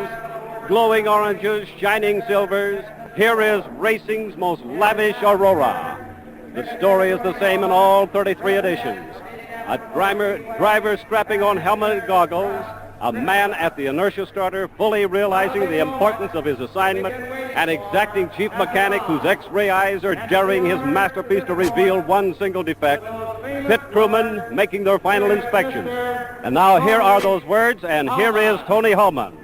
glowing oranges, shining silvers. Here is racing's most lavish aurora. The story is the same in all 33 editions. A driver strapping on helmet and goggles, a man at the inertia starter fully realizing the importance of his assignment, an exacting chief mechanic whose X-ray eyes are jarring his masterpiece to reveal one single defect, pit crewmen making their final inspections. And now here are those words, and here is Tony Hulman.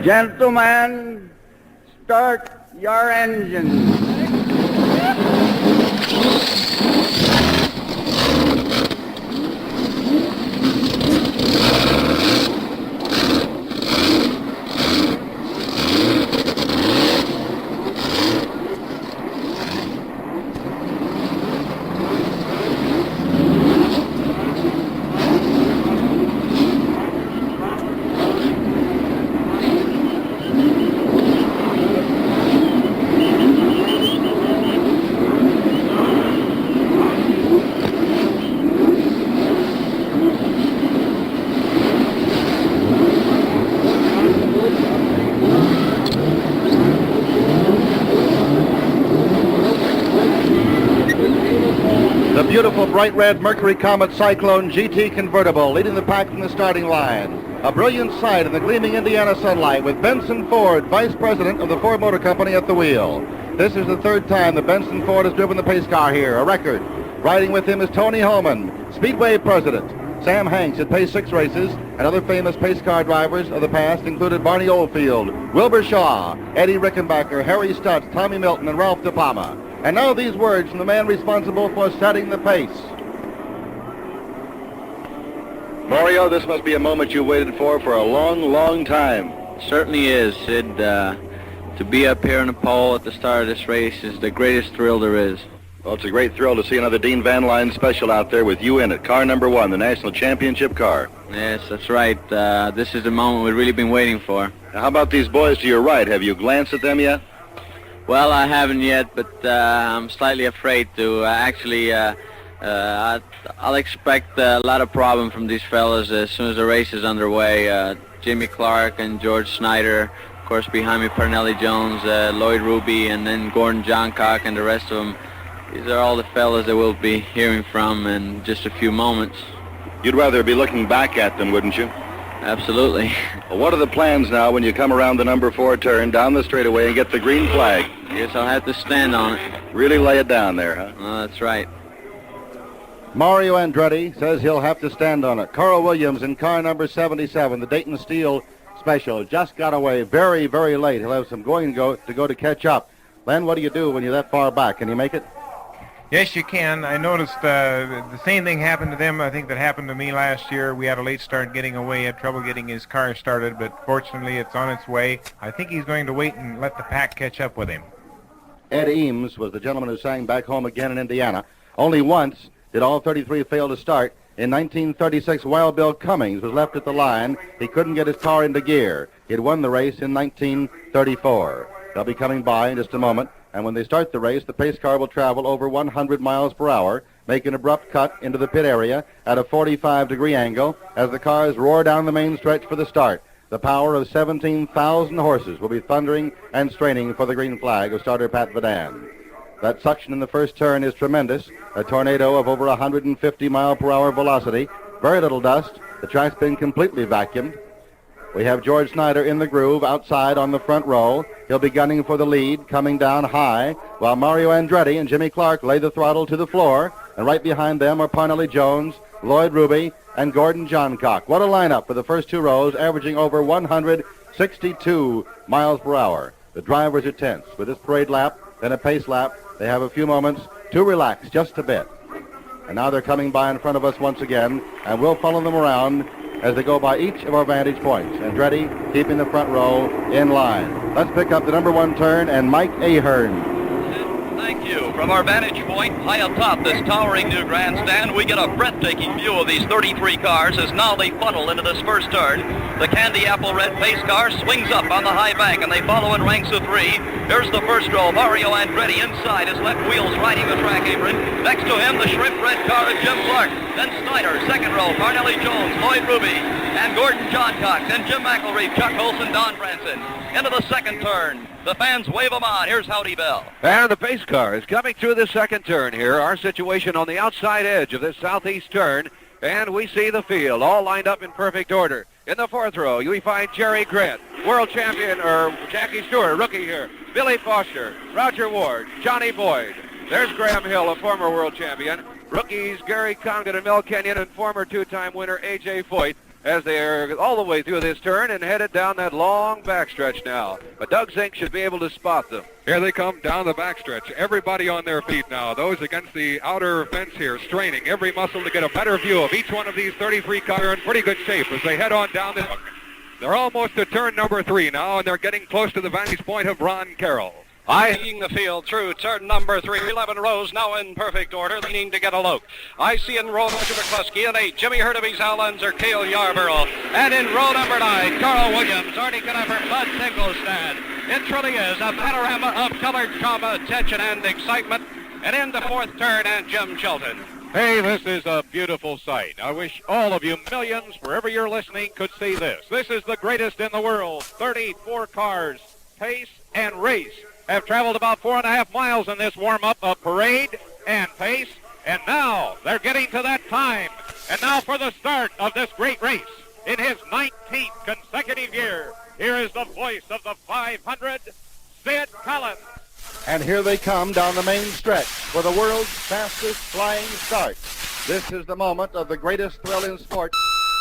Gentlemen, start your engines. The beautiful bright red Mercury Comet Cyclone GT convertible leading the pack from the starting line. A brilliant sight in the gleaming Indiana sunlight with Benson Ford, Vice President of the Ford Motor Company, at the wheel. This is the third time that Benson Ford has driven the pace car here, a record. Riding with him is Tony Holman, Speedway President. Sam Hanks had paced 6 races, and other famous pace car drivers of the past included Barney Oldfield, Wilbur Shaw, Eddie Rickenbacker, Harry Stutz, Tommy Milton, and Ralph De Palma. And now these words from the man responsible for setting the pace. Mario, this must be a moment you waited for a long, long time. Certainly is, Sid. To be up here on the pole at the start of this race is the greatest thrill there is. Well, it's a great thrill to see another Dean Van Line special out there with you in it. Car number 1, the National Championship car. Yes, that's right. This is the moment we've really been waiting for. Now, how about these boys to your right? Have you glanced at them yet? Well, I haven't yet, but I'm slightly afraid to. I'll expect a lot of problem from these fellas as soon as the race is underway. Jimmy Clark and George Snyder, of course, behind me, Parnelli Jones, Lloyd Ruby, and then Gordon Johncock and the rest of them. These are all the fellas that we'll be hearing from in just a few moments. You'd rather be looking back at them, wouldn't you? Absolutely. Well, what are the plans now when you come around the number 4 turn, down the straightaway, and get the green flag? Guess I'll have to stand on it. Really lay it down there, huh? Oh, that's right. Mario Andretti says he'll have to stand on it. Carl Williams in car number 77, the Dayton Steel Special, just got away very, very late. He'll have some going to go to catch up. Len, what do you do when you're that far back? Can you make it? Yes, you can. I noticed the same thing happened to them, I think, that happened to me last year. We had a late start getting away, had trouble getting his car started, but fortunately it's on its way. I think he's going to wait and let the pack catch up with him. Ed Eames was the gentleman who sang Back Home Again in Indiana. Only once did all 33 fail to start. In 1936, Wild Bill Cummings was left at the line. He couldn't get his car into gear. He had won the race in 1934. They'll be coming by in just a moment. And when they start the race, the pace car will travel over 100 miles per hour, make an abrupt cut into the pit area at a 45-degree angle as the cars roar down the main stretch for the start. The power of 17,000 horses will be thundering and straining for the green flag of starter Pat Vadan. That suction in the first turn is tremendous, a tornado of over 150 mile per hour velocity, very little dust. The track's been completely vacuumed. We have George Snyder in the groove outside on the front row. He'll be gunning for the lead, coming down high, while Mario Andretti and Jimmy Clark lay the throttle to the floor, and right behind them are Parnelli Jones, Lloyd Ruby, and Gordon Johncock. What a lineup for the first 2 rows, averaging over 162 miles per hour. The drivers are tense. With this parade lap, then a pace lap, they have a few moments to relax just a bit. And now they're coming by in front of us once again, and we'll follow them around as they go by each of our vantage points. Andretti keeping the front row in line. Let's pick up the number 1 turn and Mike Ahern. Thank you. From our vantage point, high atop this towering new grandstand, we get a breathtaking view of these 33 cars as now they funnel into this first turn. The candy apple red pace car swings up on the high bank, and they follow in ranks of 3. Here's the first row. Mario Andretti inside, his left wheels riding the track apron. Next to him, the shrimp red car of Jim Clark. Then Snyder, second row, Parnelli Jones, Lloyd Ruby, and Gordon Johncock. Then Jim McElreef, Chuck Olson, Don Branson. Into the second turn. The fans wave them on. Here's Howdy Bell. And the pace car is coming through the second turn here. Our situation on the outside edge of this southeast turn. And we see the field all lined up in perfect order. In the fourth row, we find Jerry Grant, world champion, or Jackie Stewart, rookie here. Billy Foster, Roger Ward, Johnny Boyd. There's Graham Hill, a former world champion. Rookies Gary Condon and Mel Kenyon, and former 2-time winner A.J. Foyt, as they are all the way through this turn and headed down that long backstretch now. But Doug Zink should be able to spot them. Here they come down the backstretch. Everybody on their feet now. Those against the outer fence here, straining every muscle to get a better view of each one of these 33 cars. They're in pretty good shape as they head on down this. They're almost to turn number 3 now, and they're getting close to the vantage point of Ron Carroll. Eyeing the field through turn number 3, 11 rows now in perfect order, leaning to get a look. I see in row number McCluskey and 8, Jimmy Hurtubise, Hal Unser, Cale Yarborough. And in row number 9, Carl Williams, Artie Knepper, Bud Finkelstad. It truly is a panorama of colored drama, tension, and excitement. And in the fourth turn, and Jim Chilton. Hey, this is a beautiful sight. I wish all of you, millions, wherever you're listening, could see this. This is the greatest in the world. 34 cars, pace and race, have traveled about 4.5 miles in this warm-up of parade and pace. And now they're getting to that time. And now for the start of this great race. In his 19th consecutive year, here is the voice of the 500, Sid Collins. And here they come down the main stretch for the world's fastest flying start. This is the moment of the greatest thrill in sport.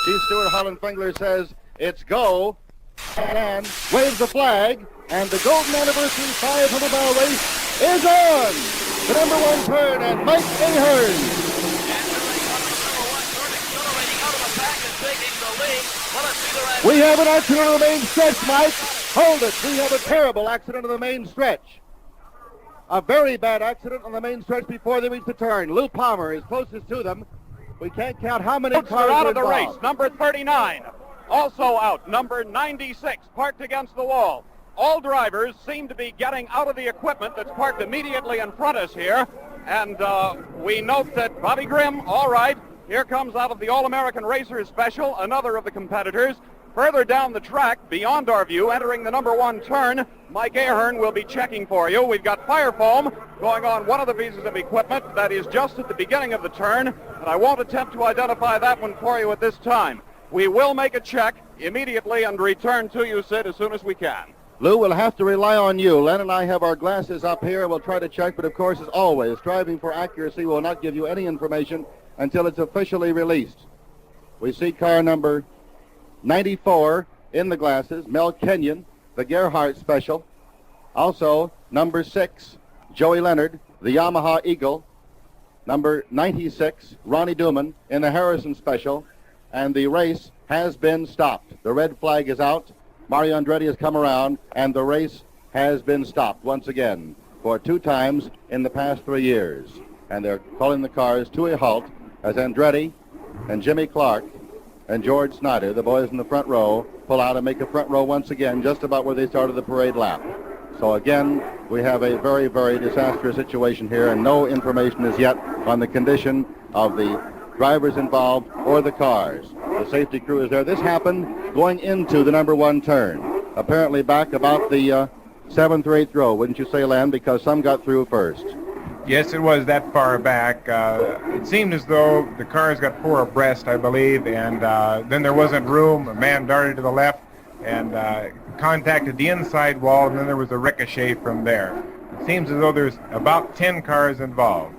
Chief Stewart Harlan Fengler says, it's go, and waves the flag, and the Golden Anniversary 500-mile race is on. The number one turn, and Mike Ahern. We have an accident on the main stretch, Mike. Hold it. We have a terrible accident on the main stretch. A very bad accident on the main stretch before they reach the turn. Lou Palmer is closest to them. We can't count how many cars are out of the involved. race. Number 39, also out. Number 96, parked against the wall. All drivers seem to be getting out of the equipment that's parked immediately in front of us here. And we note that Bobby Grimm, all right, here comes out of the All-American Racers Special, another of the competitors. Further down the track, beyond our view, entering the number one turn, Mike Ahern will be checking for you. We've got fire foam going on one of the pieces of equipment that is just at the beginning of the turn, and I won't attempt to identify that one for you at this time. We will make a check immediately and return to you, Sid, as soon as we can. Lou, we'll have to rely on you. Len and I have our glasses up here. We'll try to check, but of course, as always, striving for accuracy will not give you any information until it's officially released. We see car number 94 in the glasses, Mel Kenyon, the Gerhardt Special. Also, number 6, Joey Leonard, the Yamaha Eagle. Number 96, Ronnie Duman in the Harrison Special. And the race has been stopped. The red flag is out. Mario Andretti has come around, and the race has been stopped once again for 2 times in the past 3 years. And they're calling the cars to a halt as Andretti and Jimmy Clark and George Snyder, the boys in the front row, pull out and make a front row once again, just about where they started the parade lap. So again, we have a very, very disastrous situation here, and no information is yet on the condition of the drivers involved or the cars. The safety crew is there. This happened going into the number one turn, apparently back about the 7th or 8th row, wouldn't you say, Len, because some got through first. Yes, it was that far back. It seemed as though the cars got 4 abreast, I believe, and then there wasn't room. A man darted to the left and contacted the inside wall, and then there was a ricochet from there. It seems as though there's about 10 cars involved.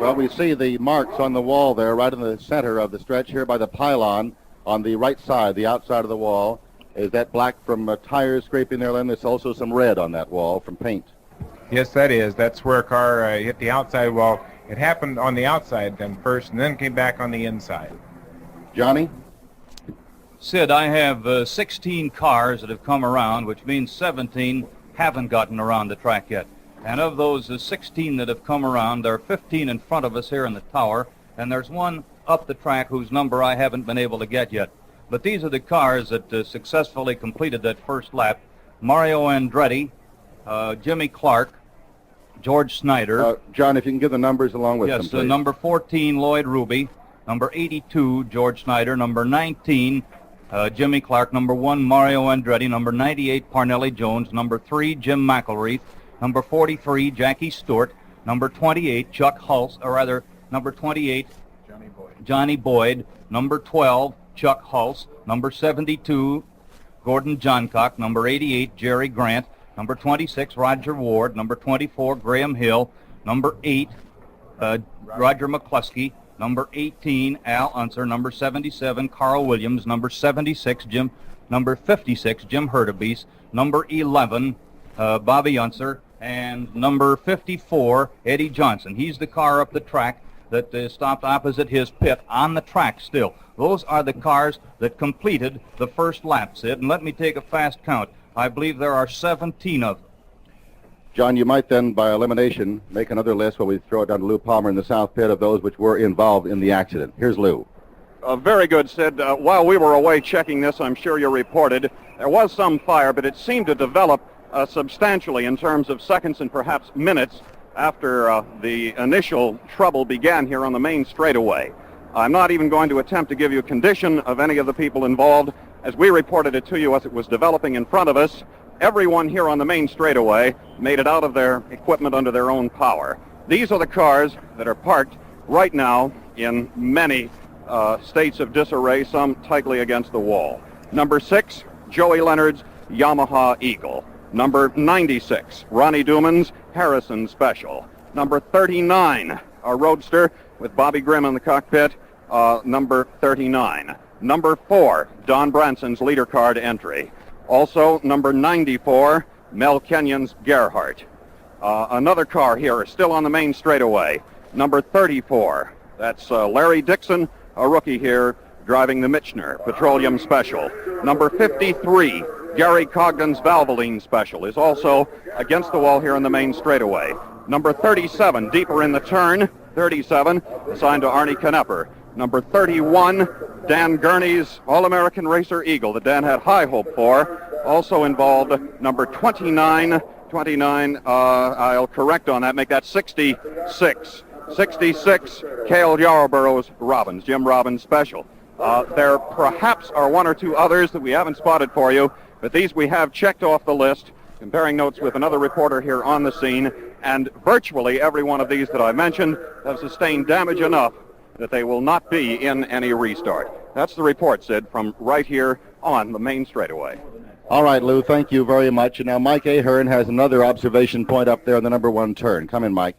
Well, we see the marks on the wall there, right in the center of the stretch here by the pylon on the right side, the outside of the wall. Is that black from tires scraping there, Len? There's also some red on that wall from paint. Yes, that is. That's where a car hit the outside wall. It happened on the outside then first, and then came back on the inside. Johnny? Sid, I have 16 cars that have come around, which means 17 haven't gotten around the track yet. And of those 16 that have come around, there are 15 in front of us here in the tower, and there's one up the track whose number I haven't been able to get yet. But these are the cars that successfully completed that first lap. Mario Andretti, Jimmy Clark, George Snyder. John, if you can give the numbers along with them, yes, please. Number 14, Lloyd Ruby. Number 82, George Snyder. Number 19, Jimmy Clark. Number 1, Mario Andretti. Number 98, Parnelli Jones. Number 3, Jim McElreath. Number 43, Jackie Stewart. Number 28, Chuck Hulse, or rather, number 28, Johnny Boyd. Number 12, Chuck Hulse. Number 72, Gordon Johncock. Number 88, Jerry Grant. Number 26, Roger Ward. Number 24, Graham Hill. Number 8, Roger McCluskey. Number 18, Al Unser. Number 77, Carl Williams. Number 76, Number 56, Jim Hurtubise. Number 11, Bobby Unser. And number 54, Eddie Johnson. He's the car up the track that stopped opposite his pit on the track still. Those are the cars that completed the first lap, Sid. And let me take a fast count. I believe there are 17 of them. John, you might then, by elimination, make another list where we throw it down to Lou Palmer in the south pit of those which were involved in the accident. Here's Lou. Very good, Sid. While we were away checking this, I'm sure you reported, there was some fire, but it seemed to develop substantially in terms of seconds and perhaps minutes after the initial trouble began here on the main straightaway. I'm not even going to attempt to give you a condition of any of the people involved. As we reported it to you as it was developing in front of us, everyone here on the main straightaway made it out of their equipment under their own power. These are the cars that are parked right now in many states of disarray, some tightly against the wall. Number 6, Joey Leonard's Yamaha Eagle. Number 96, Ronnie Duman's Harrison Special. Number 39, a Roadster with Bobby Grimm in the cockpit, number 39. Number 4, Don Branson's leader card entry. Also, number 94, Mel Kenyon's Gerhardt. Another car here, still on the main straightaway. Number 34, that's Larry Dixon, a rookie here, driving the Michener Petroleum Special. Number 53, Gary Cogden's Valvoline Special, is also against the wall here in the main straightaway. Number 37, deeper in the turn, 37, assigned to Arnie Knepper. Number 31, Dan Gurney's All-American Racer Eagle that Dan had high hope for. Also involved number 29, I'll correct on that, make that 66. 66, Cale Yarborough's Robbins, Jim Robbins Special. There perhaps are one or two others that we haven't spotted for you, but these we have checked off the list, comparing notes with another reporter here on the scene, and virtually every one of these that I mentioned have sustained damage enough that they will not be in any restart. That's the report, Sid, from right here on the main straightaway. All right, Lou, thank you very much. And now Mike Ahern has another observation point up there on the number 1 turn. Come in, Mike.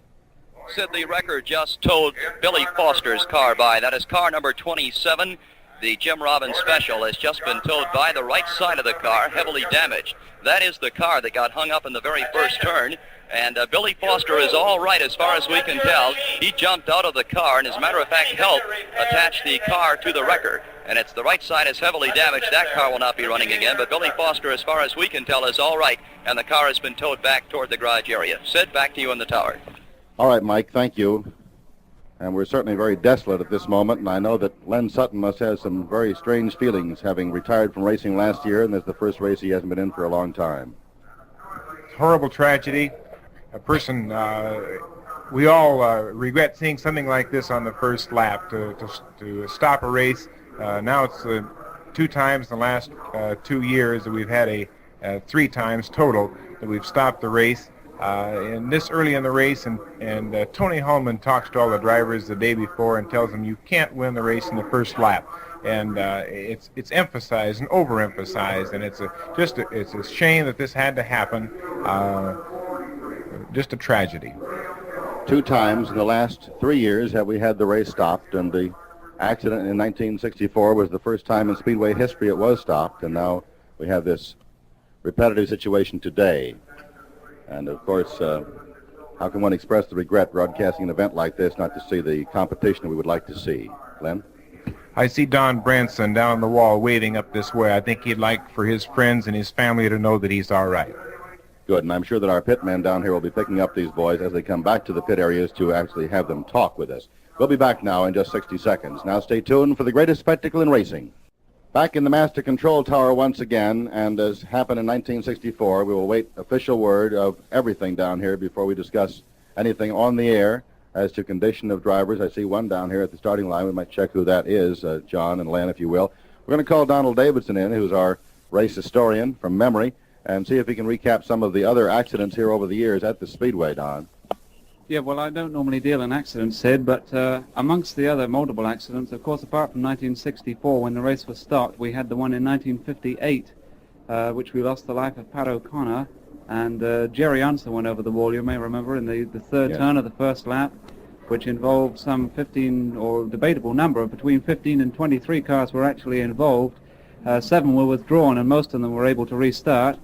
Sid, the record just towed Billy Foster's car by. That is car number 27. The Jim Robbins Special has just been towed by the right side of the car, heavily damaged. That is the car that got hung up in the very first turn. And Billy Foster is all right as far as we can tell. He jumped out of the car and, as a matter of fact, helped attach the car to the wrecker. And it's the right side is heavily damaged. That car will not be running again. But Billy Foster, as far as we can tell, is all right. And the car has been towed back toward the garage area. Sid, back to you in the tower. All right, Mike, thank you. And we're certainly very desolate at this moment, and I know that Len Sutton must have some very strange feelings, having retired from racing last year, and this is the first race he hasn't been in for a long time. Horrible tragedy. A person, we all regret seeing something like this on the first lap, to stop a race. Now it's 2 times in the last 2 years that we've had 3 times total that we've stopped the race. And this early in the race, and Tony Hulman talks to all the drivers the day before and tells them you can't win the race in the first lap, and it's emphasized and overemphasized, and it's a shame that this had to happen. Just a tragedy. 2 times in the last 3 years have we had the race stopped, and the accident in 1964 was the first time in Speedway history it was stopped, and now we have this repetitive situation today. And, of course, how can one express the regret broadcasting an event like this not to see the competition that we would like to see? Glenn? I see Don Branson down the wall waving up this way. I think he'd like for his friends and his family to know that he's all right. Good, and I'm sure that our pit men down here will be picking up these boys as they come back to the pit areas to actually have them talk with us. We'll be back now in just 60 seconds. Now stay tuned for the greatest spectacle in racing. Back in the Master Control Tower once again, and as happened in 1964, we will wait official word of everything down here before we discuss anything on the air as to condition of drivers. I see one down here at the starting line. We might check who that is, John and Len, if you will. We're going to call Donald Davidson in, who's our race historian from memory, and see if he can recap some of the other accidents here over the years at the Speedway, Don. Yeah, well, I don't normally deal in accidents, Sid, but amongst the other multiple accidents, of course, apart from 1964 when the race was stopped, we had the one in 1958, which we lost the life of Pat O'Connor, and Jerry Unser went over the wall, you may remember, in the third turn of the first lap, which involved some 15, or debatable number of between 15 and 23 cars were actually involved. 7 were withdrawn, and most of them were able to restart.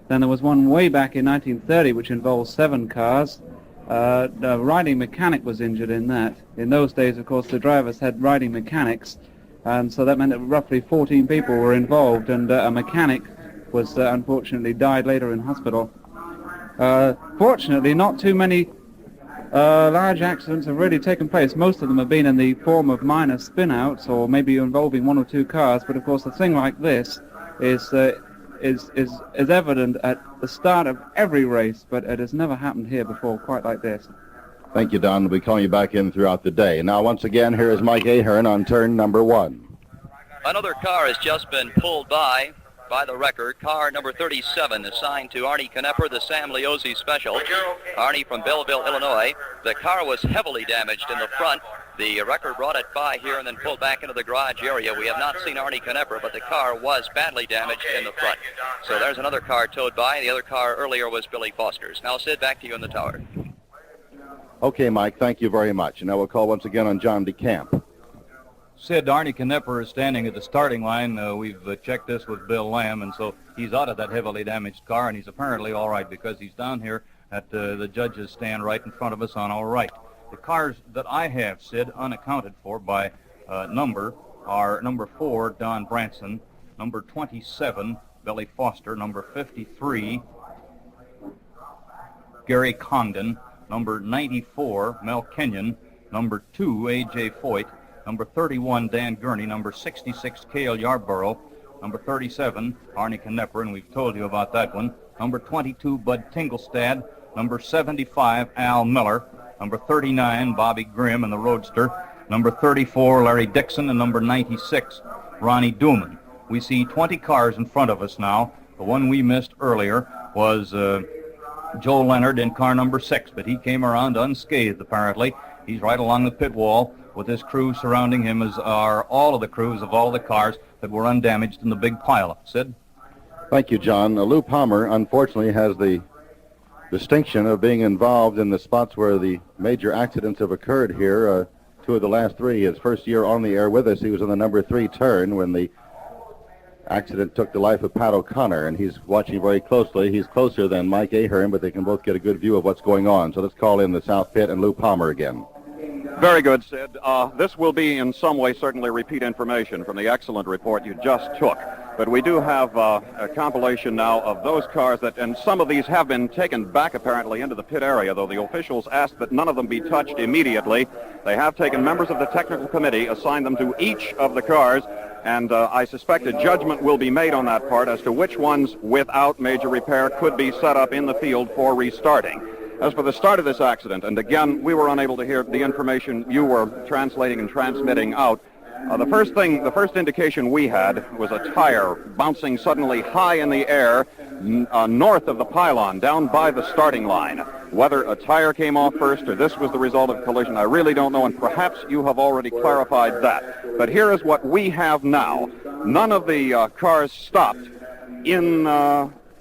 Then there was one way back in 1930, which involved 7 cars. The riding mechanic was injured in that. In those days, of course, the drivers had riding mechanics, and so that meant that roughly 14 people were involved, and a mechanic was unfortunately died later in hospital. Fortunately, not too many large accidents have really taken place. Most of them have been in the form of minor spin-outs or maybe involving 1 or 2 cars, but of course a thing like this is evident at the start of every race, but it has never happened here before quite like this. Thank you, Don. We'll be calling you back in throughout the day. Now, once again, here is Mike Ahern on turn number 1. Another car has just been pulled by the wrecker. Car number 37, assigned to Arnie Knepper, the Sam Liozzi Special. Arnie from Belleville, Illinois. The car was heavily damaged in the front. The wrecker brought it by here and then pulled back into the garage area. We have not seen Arnie Knepper, but the car was badly damaged in the front. So there's another car towed by. The other car earlier was Billy Foster's. Now, Sid, back to you in the tower. Okay, Mike, thank you very much. And now we'll call once again on John DeCamp. Sid, Arnie Knepper is standing at the starting line. We've checked this with Bill Lamb, and so he's out of that heavily damaged car, and he's apparently all right because he's down here at the judges' stand right in front of us on our right. The cars that I have, Sid, unaccounted for by number are number 4, Don Branson, number 27, Billy Foster, number 53, Gary Condon, number 94, Mel Kenyon, number 2, A.J. Foyt, number 31, Dan Gurney, number 66, Cale Yarborough, number 37, Arnie Knepper, and we've told you about that one, number 22, Bud Tingelstad, number 75, Al Miller, number 39, Bobby Grimm in the Roadster, number 34, Larry Dixon, and number 96, Ronnie Dooman. We see 20 cars in front of us now. The one we missed earlier was Joe Leonard in car number 6, but he came around unscathed, apparently. He's right along the pit wall with his crew surrounding him, as are all of the crews of all the cars that were undamaged in the big pileup. Sid? Thank you, John. Lou Palmer, unfortunately, has the distinction of being involved in the spots where the major accidents have occurred here. 2 of the last 3. His first year on the air with us, he was on the number 3 turn when the accident took the life of Pat O'Connor, and he's watching very closely. He's closer than Mike Ahern, but they can both get a good view of what's going on. So let's call in the South Pit and Lou Palmer again. Very good, Sid. This will be in some way certainly repeat information from the excellent report you just took. But we do have a compilation now of those cars that, and some of these have been taken back apparently into the pit area, though the officials asked that none of them be touched immediately. They have taken members of the technical committee, assigned them to each of the cars, and I suspect a judgment will be made on that part as to which ones without major repair could be set up in the field for restarting. As for the start of this accident, and again, we were unable to hear the information you were translating and transmitting out. The first indication we had was a tire bouncing suddenly high in the air north of the pylon, down by the starting line. Whether a tire came off first or this was the result of a collision, I really don't know, and perhaps you have already clarified that. But here is what we have now. None of the cars stopped in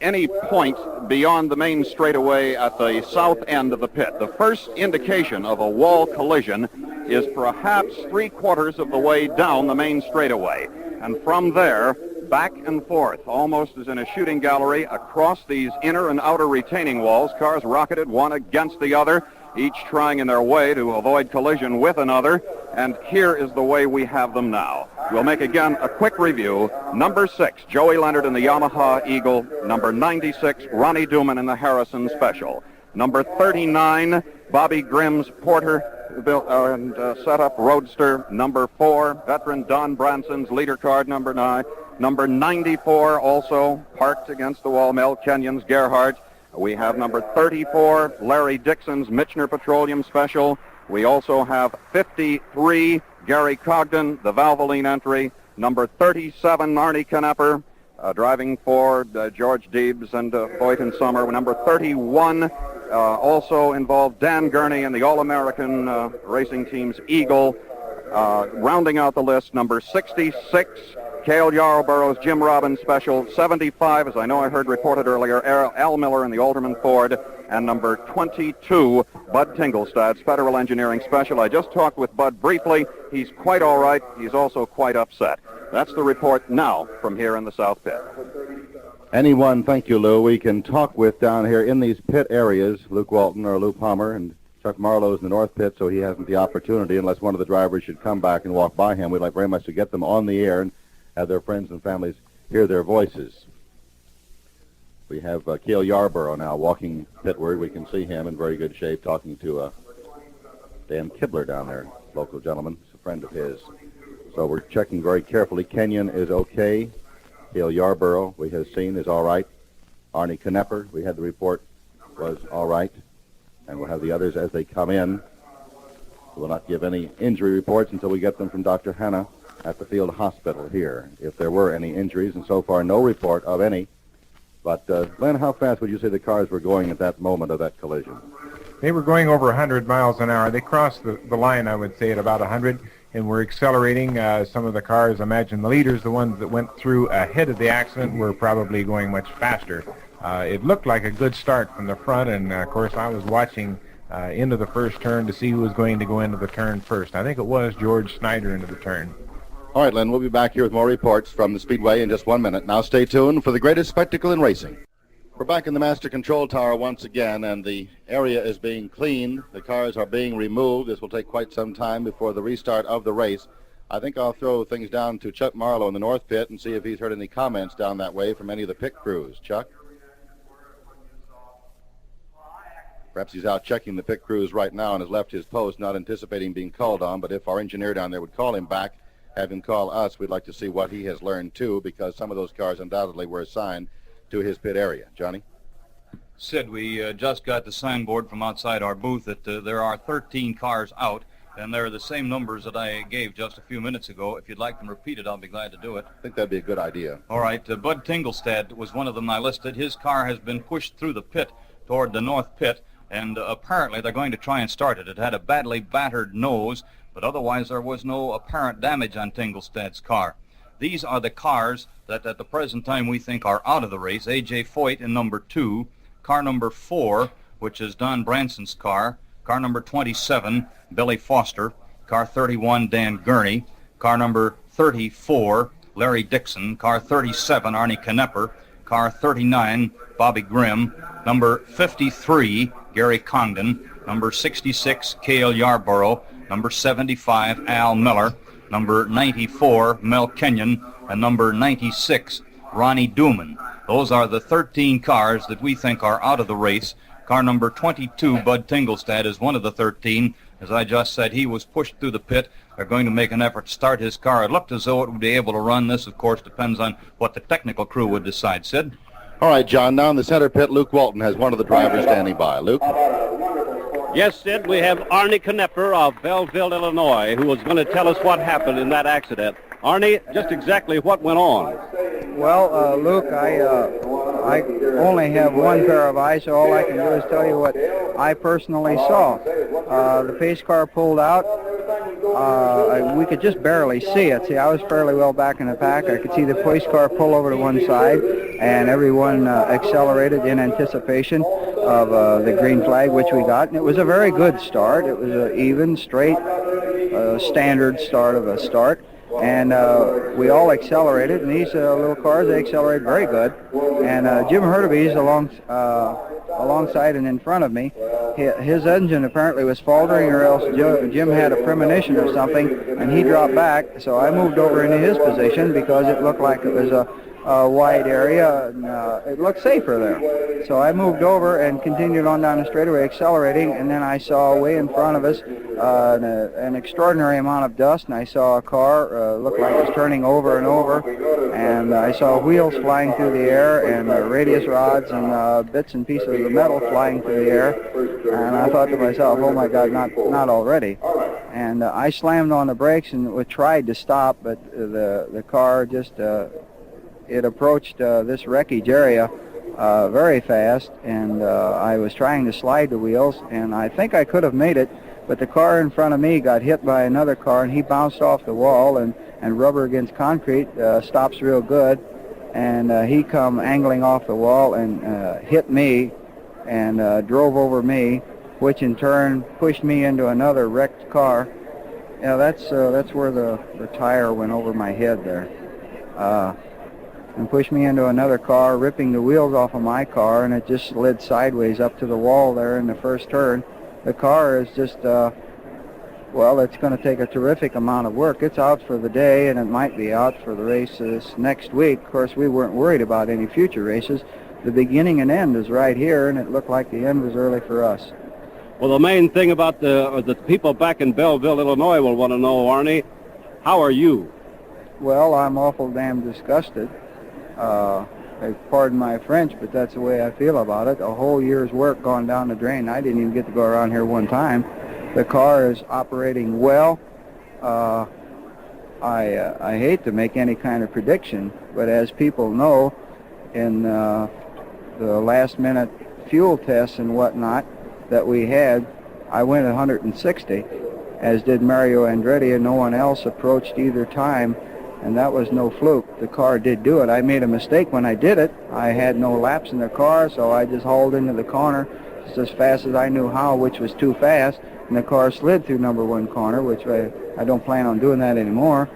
any point beyond the main straightaway at the south end of the pit. The first indication of a wall collision is perhaps 3/4 of the way down the main straightaway. And from there, back and forth, almost as in a shooting gallery, across these inner and outer retaining walls, cars rocketed one against the other, each trying in their way to avoid collision with another. And here is the way we have them now. We'll make again a quick review. Number 6, Joey Leonard in the Yamaha Eagle. Number 96, Ronnie Dooman in the Harrison Special. Number 39, Bobby Grimm's Porter and setup Roadster. Number 4, veteran Don Branson's leader card, number 9. Number 94, also parked against the wall, Mel Kenyon's Gerhardt. We have number 34, Larry Dixon's Michener Petroleum Special. We also have 53, Gary Cogden, the Valvoline entry. Number 37, Arnie Knepper, driving for George Deebs and Boyd and Summer. Number 31 also involved Dan Gurney and the All-American Racing Team's Eagle. Rounding out the list, number 66, Cale Yarborough's Jim Robbins Special. 75, as I know I heard reported earlier, Al Miller in the Alderman Ford. And number 22, Bud Tingelstad's Federal Engineering Special. I just talked with Bud briefly. He's quite all right. He's also quite upset. That's the report now from here in the South Pit. Anyone, thank you, Lou, we can talk with down here in these pit areas, Luke Walton or Lou Palmer, and Chuck Marlowe's in the North Pit, so he hasn't the opportunity unless one of the drivers should come back and walk by him. We'd like very much to get them on the air and have their friends and families hear their voices. We have Cale Yarborough now walking pitward. We can see him in very good shape talking to Dan Kibler down there, local gentleman. He's a friend of his. So we're checking very carefully. Kenyon is okay. Cale Yarborough, we have seen, is all right. Arnie Knepper, we had the report, was all right. And we'll have the others as they come in. We'll not give any injury reports until we get them from Dr. Hanna at the field hospital here, if there were any injuries, and so far no report of any. But, Len, how fast would you say the cars were going at that moment of that collision? They were going over 100 miles an hour. They crossed the line, I would say, at about 100, and were accelerating. Some of the cars, I imagine the leaders, the ones that went through ahead of the accident, were probably going much faster. It looked like a good start from the front, and of course I was watching into the first turn to see who was going to go into the turn first. I think it was George Snyder into the turn. All right, Len, we'll be back here with more reports from the Speedway in just 1 minute. Now stay tuned for the greatest spectacle in racing. We're back in the Master Control Tower once again, and the area is being cleaned. The cars are being removed. This will take quite some time before the restart of the race. I think I'll throw things down to Chuck Marlowe in the North Pit and see if he's heard any comments down that way from any of the pit crews. Chuck? Perhaps he's out checking the pit crews right now and has left his post, not anticipating being called on, but if our engineer down there would call him back, have him call us, we'd like to see what he has learned too, because some of those cars undoubtedly were assigned to his pit area. Johnny? Sid, we just got the signboard from outside our booth that there are 13 cars out, and they're the same numbers that I gave just a few minutes ago. If you'd like them repeated, I'll be glad to do it. I think that'd be a good idea. All right, Bud Tingelstad was one of them I listed. His car has been pushed through the pit toward the north pit, and apparently they're going to try and start it. It had a badly battered nose, but otherwise there was no apparent damage on Tingelstad's car. These are the cars that at the present time we think are out of the race. A.J. Foyt in number 2, car number 4, which is Don Branson's car number 27, Billy Foster, car 31, Dan Gurney, car number 34, Larry Dixon, car 37, Arnie Knepper, car 39, Bobby Grimm, number 53, Gary Congdon, number 66, Cale Yarborough, number 75, Al Miller, number 94, Mel Kenyon, and number 96, Ronnie Dooman. Those are the 13 cars that we think are out of the race. Car number 22, Bud Tingelstad, is one of the 13. As I just said, he was pushed through the pit. They're going to make an effort to start his car. It looked as though it would be able to run. This, of course, depends on what the technical crew would decide. Sid? All right, John, now in the center pit, Luke Walton has one of the drivers standing by. Luke? Yes, Sid, we have Arnie Knepper of Belleville, Illinois, who is going to tell us what happened in that accident. Arnie, just exactly what went on? Well, Luke, I only have one pair of eyes, so all I can do is tell you what I personally saw. The pace car pulled out. We could just barely see it. See, I was fairly well back in the pack. I could see the pace car pull over to one side, and everyone accelerated in anticipation of the green flag, which we got. And it was a very good start. It was an even, straight, standard start of a start. And we all accelerated, and these little cars, they accelerated very good. And Jim Hurtubise alongside and in front of me, his engine apparently was faltering, or else Jim had a premonition of something, and he dropped back. So I moved over into his position because it looked like it was a wide area, and it looked safer there. So I moved over and continued on down the straightaway accelerating, and then I saw way in front of us an extraordinary amount of dust, and I saw a car look like it was turning over and over, and I saw wheels flying through the air, and radius rods and bits and pieces of metal flying through the air, and I thought to myself, oh my God, not already. And I slammed on the brakes and tried to stop, but the car just it approached this wreckage area very fast, and I was trying to slide the wheels, and I think I could have made it, but the car in front of me got hit by another car, and he bounced off the wall, and rubber against concrete stops real good, and he come angling off the wall and hit me and drove over me, which in turn pushed me into another wrecked car. Yeah, that's where the tire went over my head there. And pushed me into another car, ripping the wheels off of my car, and it just slid sideways up to the wall there in the first turn. The car is just, well, it's going to take a terrific amount of work. It's out for the day, and it might be out for the races next week. Of course, we weren't worried about any future races. The beginning and end is right here, and it looked like the end was early for us. Well, the main thing about the people back in Belleville, Illinois will want to know, Arnie, how are you? Well, I'm awful damn disgusted. Pardon my French, but that's the way I feel about it. A whole year's work gone down the drain. I didn't even get to go around here one time. The car is operating well. I hate to make any kind of prediction, but as people know, in the last-minute fuel tests and whatnot, that we had, I went 160, as did Mario Andretti, and no one else approached either time, and that was no fluke. The car did do it. I made a mistake when I did it. I had no laps in the car, so I just hauled into the corner just as fast as I knew how, which was too fast, and the car slid through number 1 corner, which I don't plan on doing that anymore.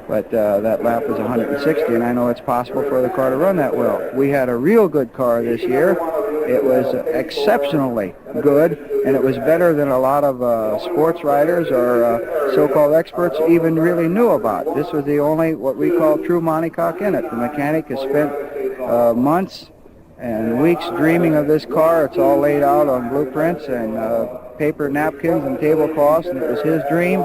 But that lap was 160, and I know it's possible for the car to run that well. We had a real good car this year. It was exceptionally good, and it was better than a lot of sports riders or so-called experts even really knew about. This was the only what we call true monocoque in it. The mechanic has spent months and weeks dreaming of this car. It's all laid out on blueprints and paper napkins and tablecloths, and it was his dream.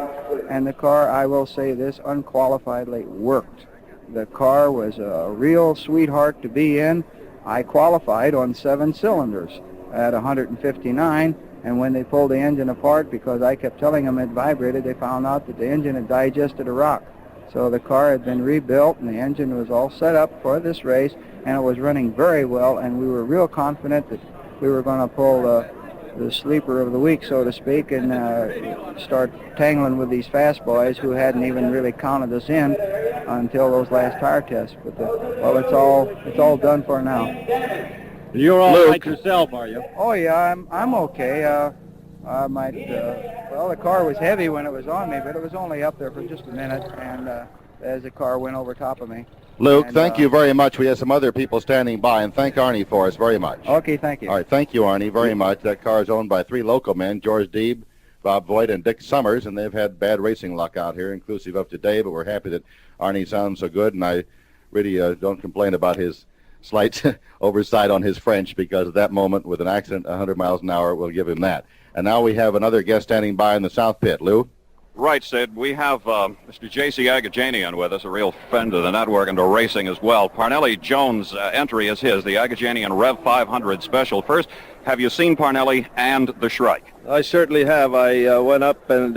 And the car, I will say this, unqualifiedly worked. The car was a real sweetheart to be in. I qualified on 7 cylinders at 159, and when they pulled the engine apart, because I kept telling them it vibrated, they found out that the engine had digested a rock. So the car had been rebuilt, and the engine was all set up for this race, and it was running very well, and we were real confident that we were going to pull the sleeper of the week, so to speak, and start tangling with these fast boys who hadn't even really counted us in until those last tire tests. But well, it's all done for now. You're all right yourself, are you? Oh yeah, I'm okay. I might. Well, the car was heavy when it was on me, but it was only up there for just a minute, and as the car went over top of me. Luke, and, thank you very much. We have some other people standing by, and thank Arnie for us very much. Okay, thank you. All right, thank you, Arnie, very much. That car is owned by 3 local men, George Deeb, Bob Voigt, and Dick Summers, and they've had bad racing luck out here, inclusive of today, but we're happy that Arnie sounds so good, and I really don't complain about his slight oversight on his French, because at that moment, with an accident 100 miles an hour, we'll give him that. And now we have another guest standing by in the south pit. Lou? Right, Sid. We have Mr. J.C. Agajanian with us, a real friend of the network and to racing as well. Parnelli Jones' entry is his, the Agajanian Rev 500 Special. First, have you seen Parnelli and the Shrike? I certainly have. I went up and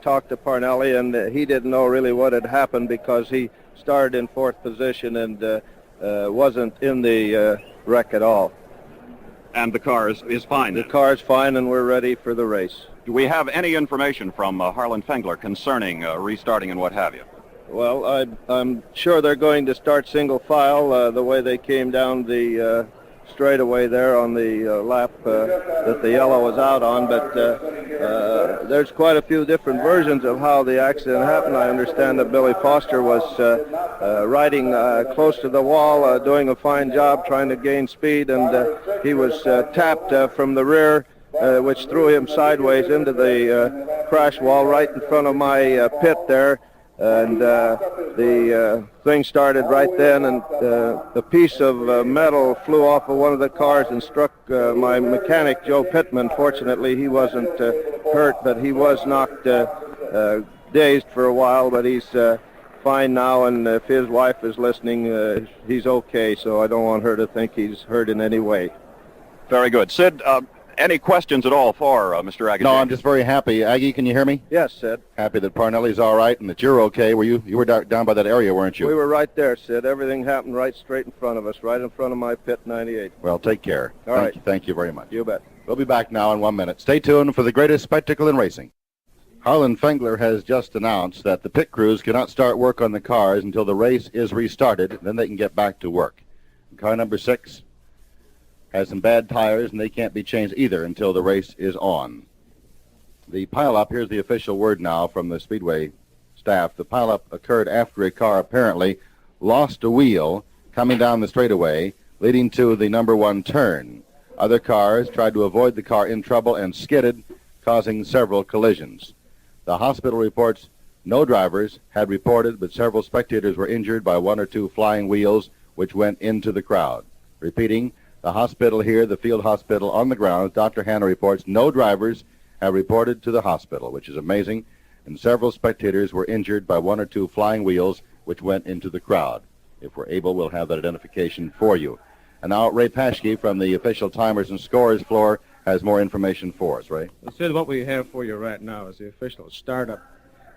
talked to Parnelli, and he didn't know really what had happened because he started in 4th position and wasn't in the wreck at all. And the car is fine? The car's fine, and we're ready for the race. Do we have any information from Harlan Fengler concerning restarting and what have you? Well, I'm sure they're going to start single file the way they came down the straightaway there on the lap that the yellow was out on, but there's quite a few different versions of how the accident happened. I understand that Billy Foster was riding close to the wall, doing a fine job trying to gain speed, and he was tapped from the rear, which threw him sideways into the crash wall right in front of my pit there. And the thing started right then, and the piece of metal flew off of one of the cars and struck my mechanic, Joe Pittman. Fortunately, he wasn't hurt, but he was knocked dazed for a while, but he's fine now, and if his wife is listening, he's okay, so I don't want her to think he's hurt in any way. Very good. Sid, any questions at all for Mr. Agajanian? No, I'm just very happy. Aggie, can you hear me? Yes, Sid. Happy that Parnelli's all right and that you're okay. You were down by that area, weren't you? We were right there, Sid. Everything happened right straight in front of us, right in front of my pit 98. Well, take care. All right. Thank you very much. You bet. We'll be back now in 1 minute. Stay tuned for the greatest spectacle in racing. Harlan Fengler has just announced that the pit crews cannot start work on the cars until the race is restarted. Then they can get back to work. Car number 6 has some bad tires, and they can't be changed either until the race is on. The pileup, here's the official word now from the Speedway staff. The pileup occurred after a car apparently lost a wheel coming down the straightaway, leading to the number 1 turn. Other cars tried to avoid the car in trouble and skidded, causing several collisions. The hospital reports no drivers had reported, but several spectators were injured by 1 or 2 flying wheels which went into the crowd. Repeating, the hospital here, the field hospital on the ground, Dr. Hanna reports no drivers have reported to the hospital, which is amazing, and several spectators were injured by 1 or 2 flying wheels which went into the crowd. If we're able, we'll have that identification for you. And now Ray Paschke from the official timers and scores floor has more information for us, Ray. Sid, what we have for you right now is the official startup.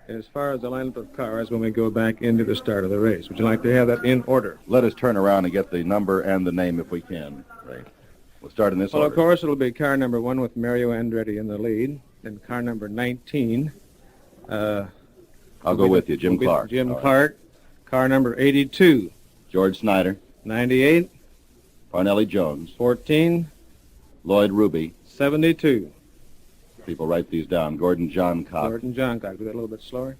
As far as the lineup of cars when we go back into the start of the race, would you like to have that in order? Let us turn around and get the number and the name if we can, Ray. We'll start in this Well, order. of course, it'll be car number 1 with Mario Andretti in the lead, and car number 19. I'll go with you, Jim Clark. Jim Clark. Car number 82. George Snyder. 98. Parnelli Jones. 14. Lloyd Ruby. 72. People write these down. Gordon John Cox. Gordon John Cox. Do that a little bit slower.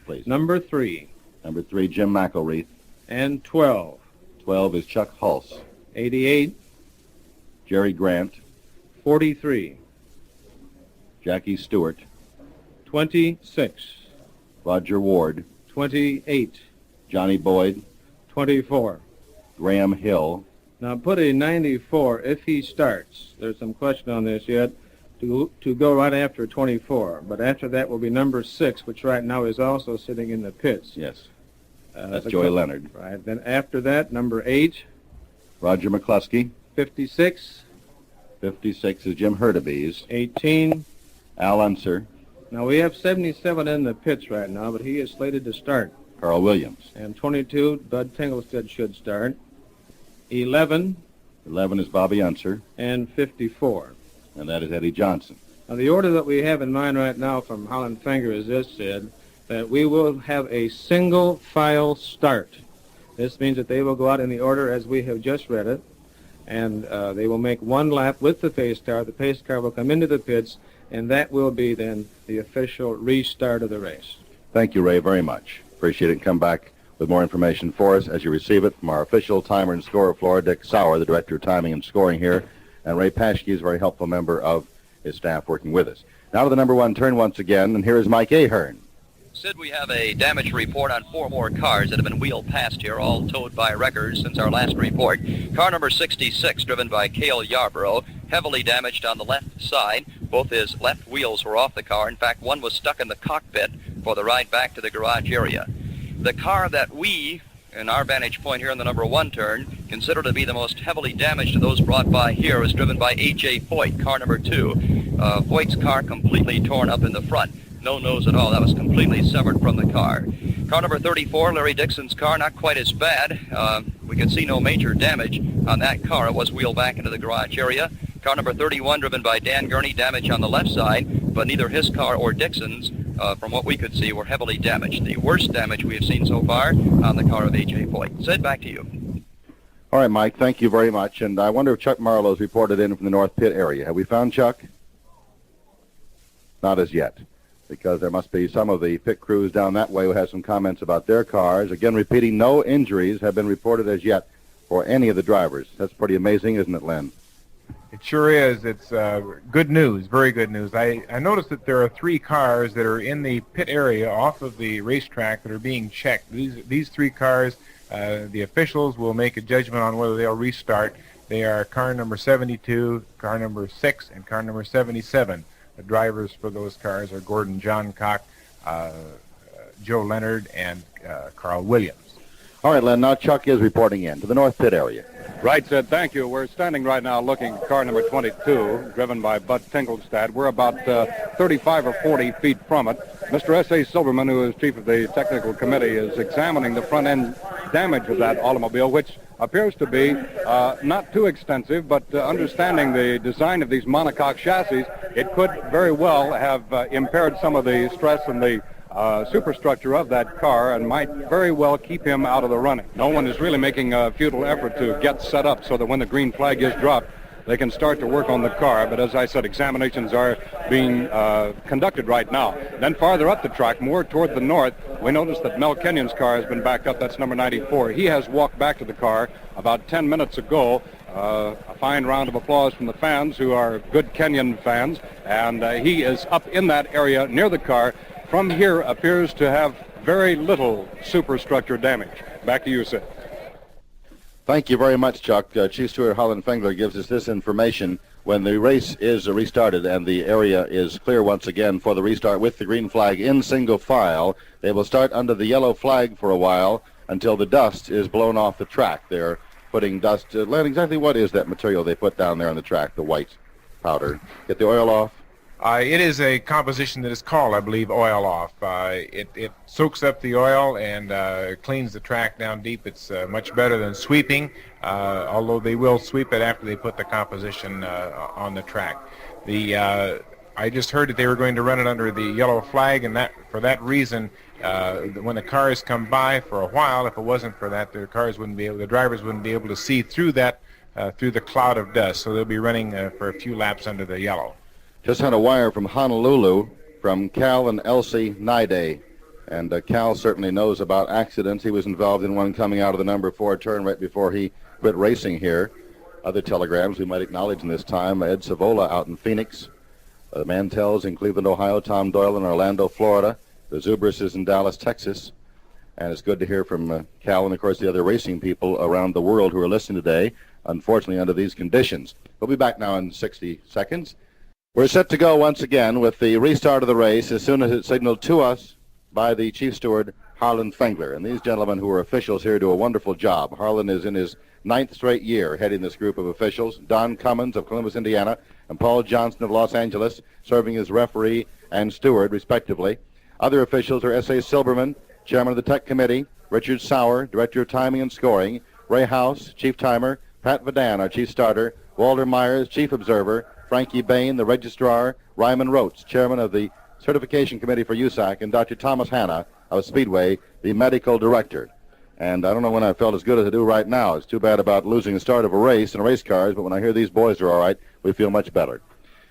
Please. Number 3. Number 3, Jim McElreath. And 12. 12 is Chuck Hulse. 88. Jerry Grant. 43. Jackie Stewart. 26. Roger Ward. 28. Johnny Boyd. 24. Graham Hill. Now put a 94 if he starts. There's some question on this yet. To go right after 24. But after that will be number 6, which right now is also sitting in the pits. Yes. That's Joey Leonard. Right. Then after that, number 8. Roger McCluskey. 56. 56 is Jim Hurtubise. 18. Al Unser. Now we have 77 in the pits right now, but he is slated to start. Carl Williams. And 22, Bud Tinglestead should start. 11. 11 is Bobby Unser. And 54. And that is Eddie Johnson. Now the order that we have in mind right now from Holland Finger is this, Sid, that we will have a single file start. This means that they will go out in the order as we have just read it, and they will make one lap with the pace car. The pace car will come into the pits, and that will be then the official restart of the race. Thank you, Ray, very much. Appreciate it. Come back with more information for us as you receive it from our official timer and scorer floor, Dick Sauer, the director of timing and scoring here, and Ray Paschke is a very helpful member of his staff working with us. Now to the number 1 turn once again, and here is Mike Ahern. Sid, we have a damage report on 4 more cars that have been wheeled past here, all towed by wreckers since our last report. Car number 66, driven by Cale Yarborough, heavily damaged on the left side. Both his left wheels were off the car. In fact, one was stuck in the cockpit for the ride back to the garage area. The car that we, in our vantage point here in the number 1 turn, consider to be the most heavily damaged of those brought by here is driven by A.J. Foyt, car number 2. Foyt's car completely torn up in the front. No nose at all. That was completely severed from the car. Car number 34, Larry Dixon's car, not quite as bad. We can see no major damage on that car. It was wheeled back into the garage area. Car number 31, driven by Dan Gurney, damage on the left side, but neither his car or Dixon's, from what we could see, were heavily damaged. The worst damage we have seen so far on the car of A.J. Foyt. Sid, back to you. All right, Mike, thank you very much. And I wonder if Chuck Marlowe's reported in from the North Pit area. Have we found Chuck? Not as yet, because there must be some of the pit crews down that way who have some comments about their cars. Again, repeating, no injuries have been reported as yet for any of the drivers. That's pretty amazing, isn't it, Len? It sure is. It's good news, very good news. I noticed that there are 3 cars that are in the pit area off of the racetrack that are being checked. These 3 cars, the officials will make a judgment on whether they'll restart. They are car number 72, car number 6, and car number 77. The drivers for those cars are Gordon John Cock, Joe Leonard, and Carl Williams. All right, Len, now Chuck is reporting in to the North Pit area. Right, Sid, thank you. We're standing right now looking at car number 22, driven by Bud Tinglestead. We're about 35 or 40 feet from it. Mr. S.A. Silverman, who is chief of the technical committee, is examining the front-end damage of that automobile, which appears to be not too extensive, but understanding the design of these monocoque chassis, it could very well have impaired some of the stress and the superstructure of that car and might very well keep him out of the running. No one is really making a futile effort to get set up so that when the green flag is dropped, they can start to work on the car. But as I said, examinations are being conducted right now. Then farther up the track, more toward the north, we notice that Mel Kenyon's car has been backed up. That's number 94. He has walked back to the car about 10 minutes ago. A fine round of applause from the fans who are good Kenyon fans. And he is up in that area near the car. From here appears to have very little superstructure damage. Back to you, Sid. Thank you very much, Chuck. Chief Steward Holland Fengler gives us this information. When the race is restarted and the area is clear once again for the restart with the green flag in single file, they will start under the yellow flag for a while until the dust is blown off the track. They're putting dust. Len, exactly what is that material they put down there on the track, the white powder? Get the oil off? It is a composition that is called, I believe, oil off. It soaks up the oil and cleans the track down deep. It's much better than sweeping, although they will sweep it after they put the composition on the track. I just heard that they were going to run it under the yellow flag, and for that reason, when the cars come by for a while, if it wasn't for that, the drivers wouldn't be able to see through that, through the cloud of dust. So they'll be running for a few laps under the yellow. Just had a wire from Honolulu from Cal and Elsie Nide. And Cal certainly knows about accidents. He was involved in one coming out of the number 4 turn right before he quit racing here. Other telegrams we might acknowledge in this time: Ed Savola out in Phoenix, the Mantels in Cleveland, Ohio, Tom Doyle in Orlando, Florida, the Zubrises in Dallas, Texas. And it's good to hear from Cal and, of course, the other racing people around the world who are listening today, unfortunately under these conditions. We'll be back now in 60 seconds. We're set to go once again with the restart of the race as soon as it's signaled to us by the chief steward, Harlan Fengler. And these gentlemen who are officials here do a wonderful job. Harlan is in his 9th straight year heading this group of officials. Don Cummins of Columbus, Indiana, and Paul Johnson of Los Angeles serving as referee and steward, respectively. Other officials are S.A. Silberman, chairman of the Tech Committee, Richard Sauer, director of timing and scoring, Ray House, chief timer, Pat Vadan, our chief starter, Walter Myers, chief observer, Frankie Bain, the registrar, Ryman Rotes, chairman of the certification committee for USAC, and Dr. Thomas Hanna of Speedway, the medical director. And I don't know when I felt as good as I do right now. It's too bad about losing the start of a race in race cars, but when I hear these boys are all right, we feel much better.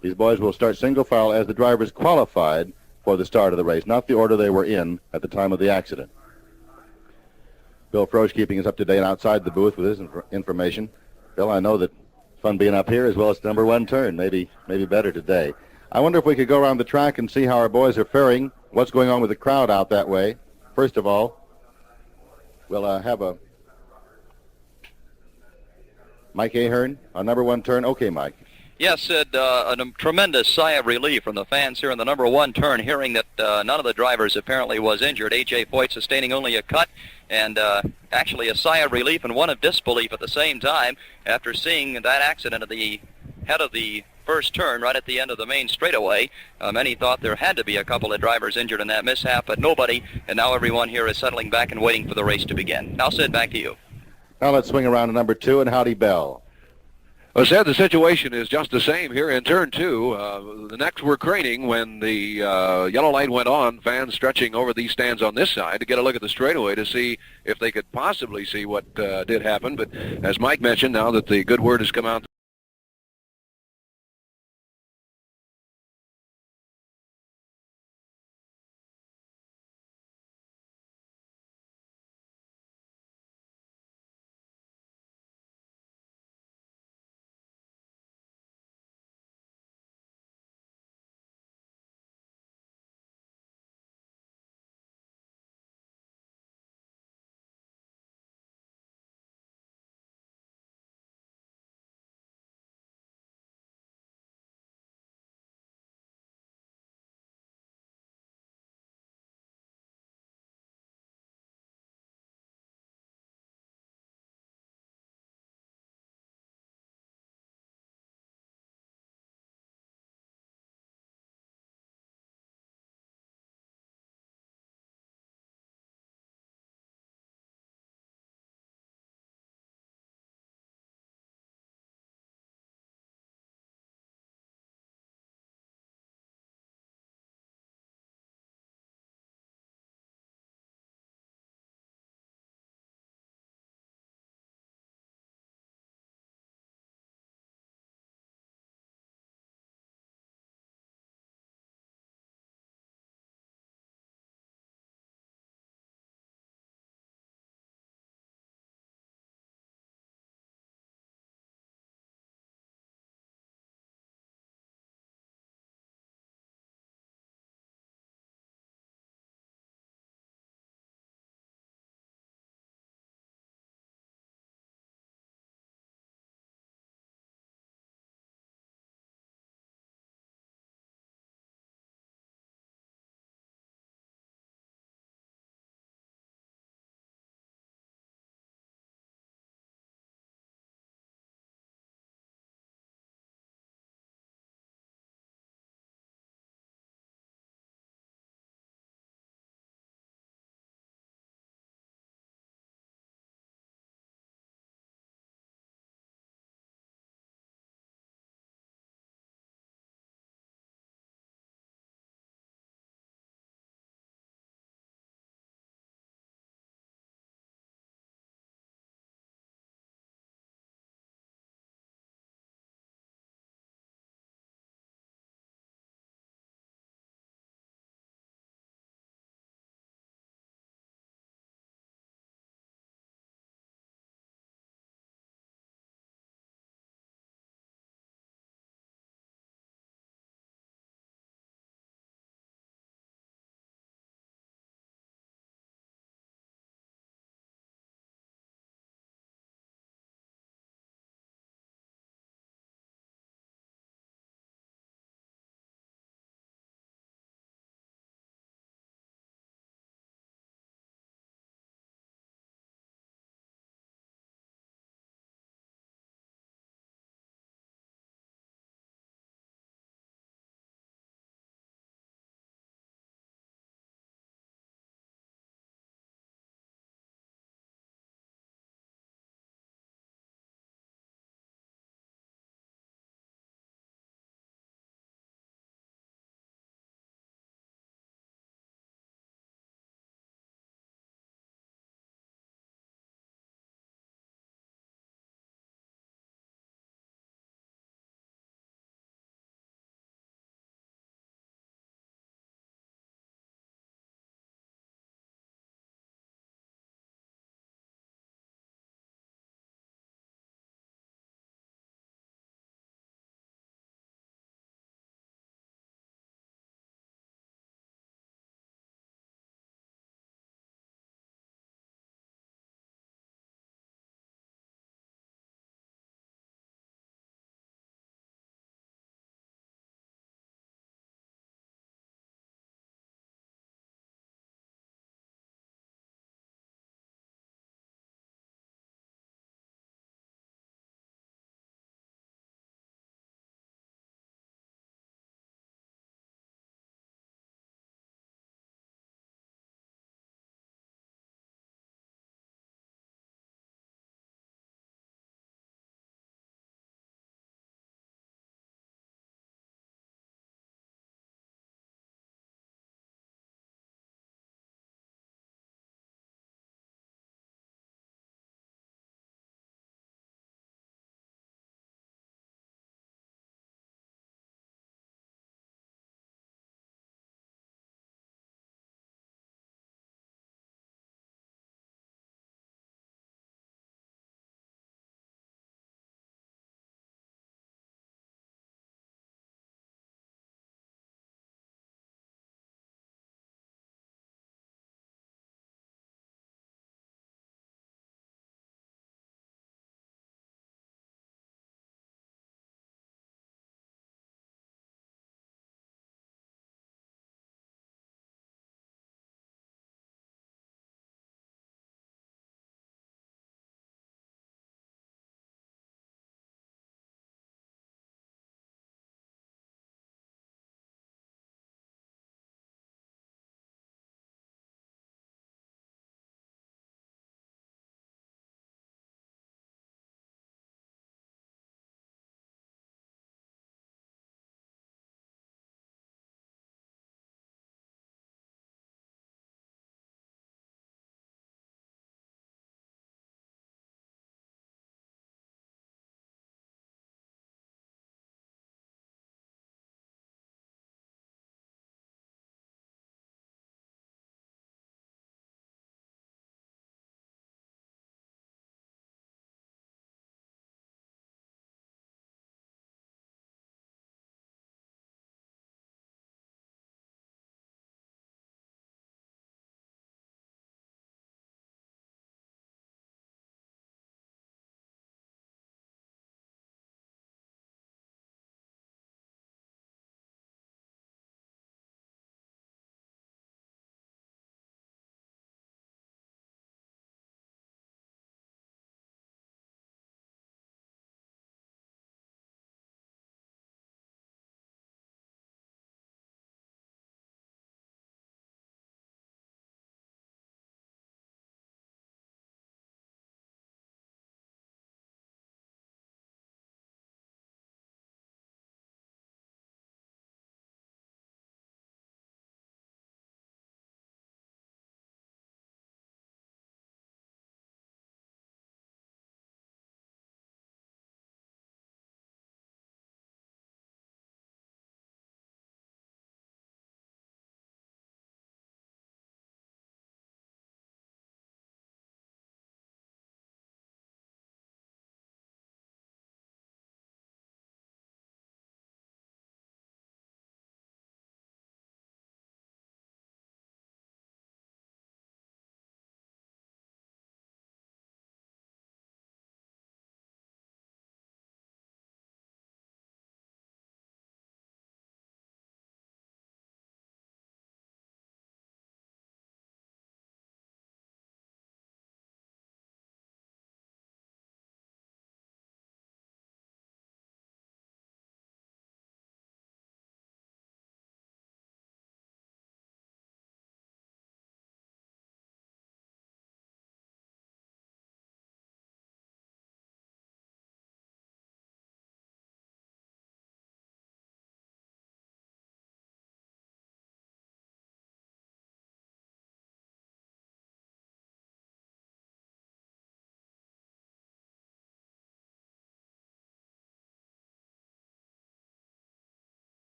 These boys will start single file as the drivers qualified for the start of the race, not the order they were in at the time of the accident. Bill Frosch keeping us up to date outside the booth with his information. Bill, I know that it's fun being up here as well as the number 1 turn, maybe better today. I wonder if we could go around the track and see how our boys are faring, what's going on with the crowd out that way. First of all, we'll have a Mike Ahern, our number 1 turn. Okay, Mike. Yes, Sid, a tremendous sigh of relief from the fans here in the number 1 turn, hearing that none of the drivers apparently was injured. A.J. Foyt sustaining only a cut, and actually a sigh of relief and one of disbelief at the same time after seeing that accident at the head of the first turn right at the end of the main straightaway. Many thought there had to be a couple of drivers injured in that mishap, but nobody, and now everyone here is settling back and waiting for the race to begin. Now, Sid, back to you. Now let's swing around to number 2 and Howdy Bell. Well, Sid, the situation is just the same here in turn 2. The necks were craning when the yellow light went on, fans stretching over these stands on this side to get a look at the straightaway to see if they could possibly see what did happen. But as Mike mentioned, now that the good word has come out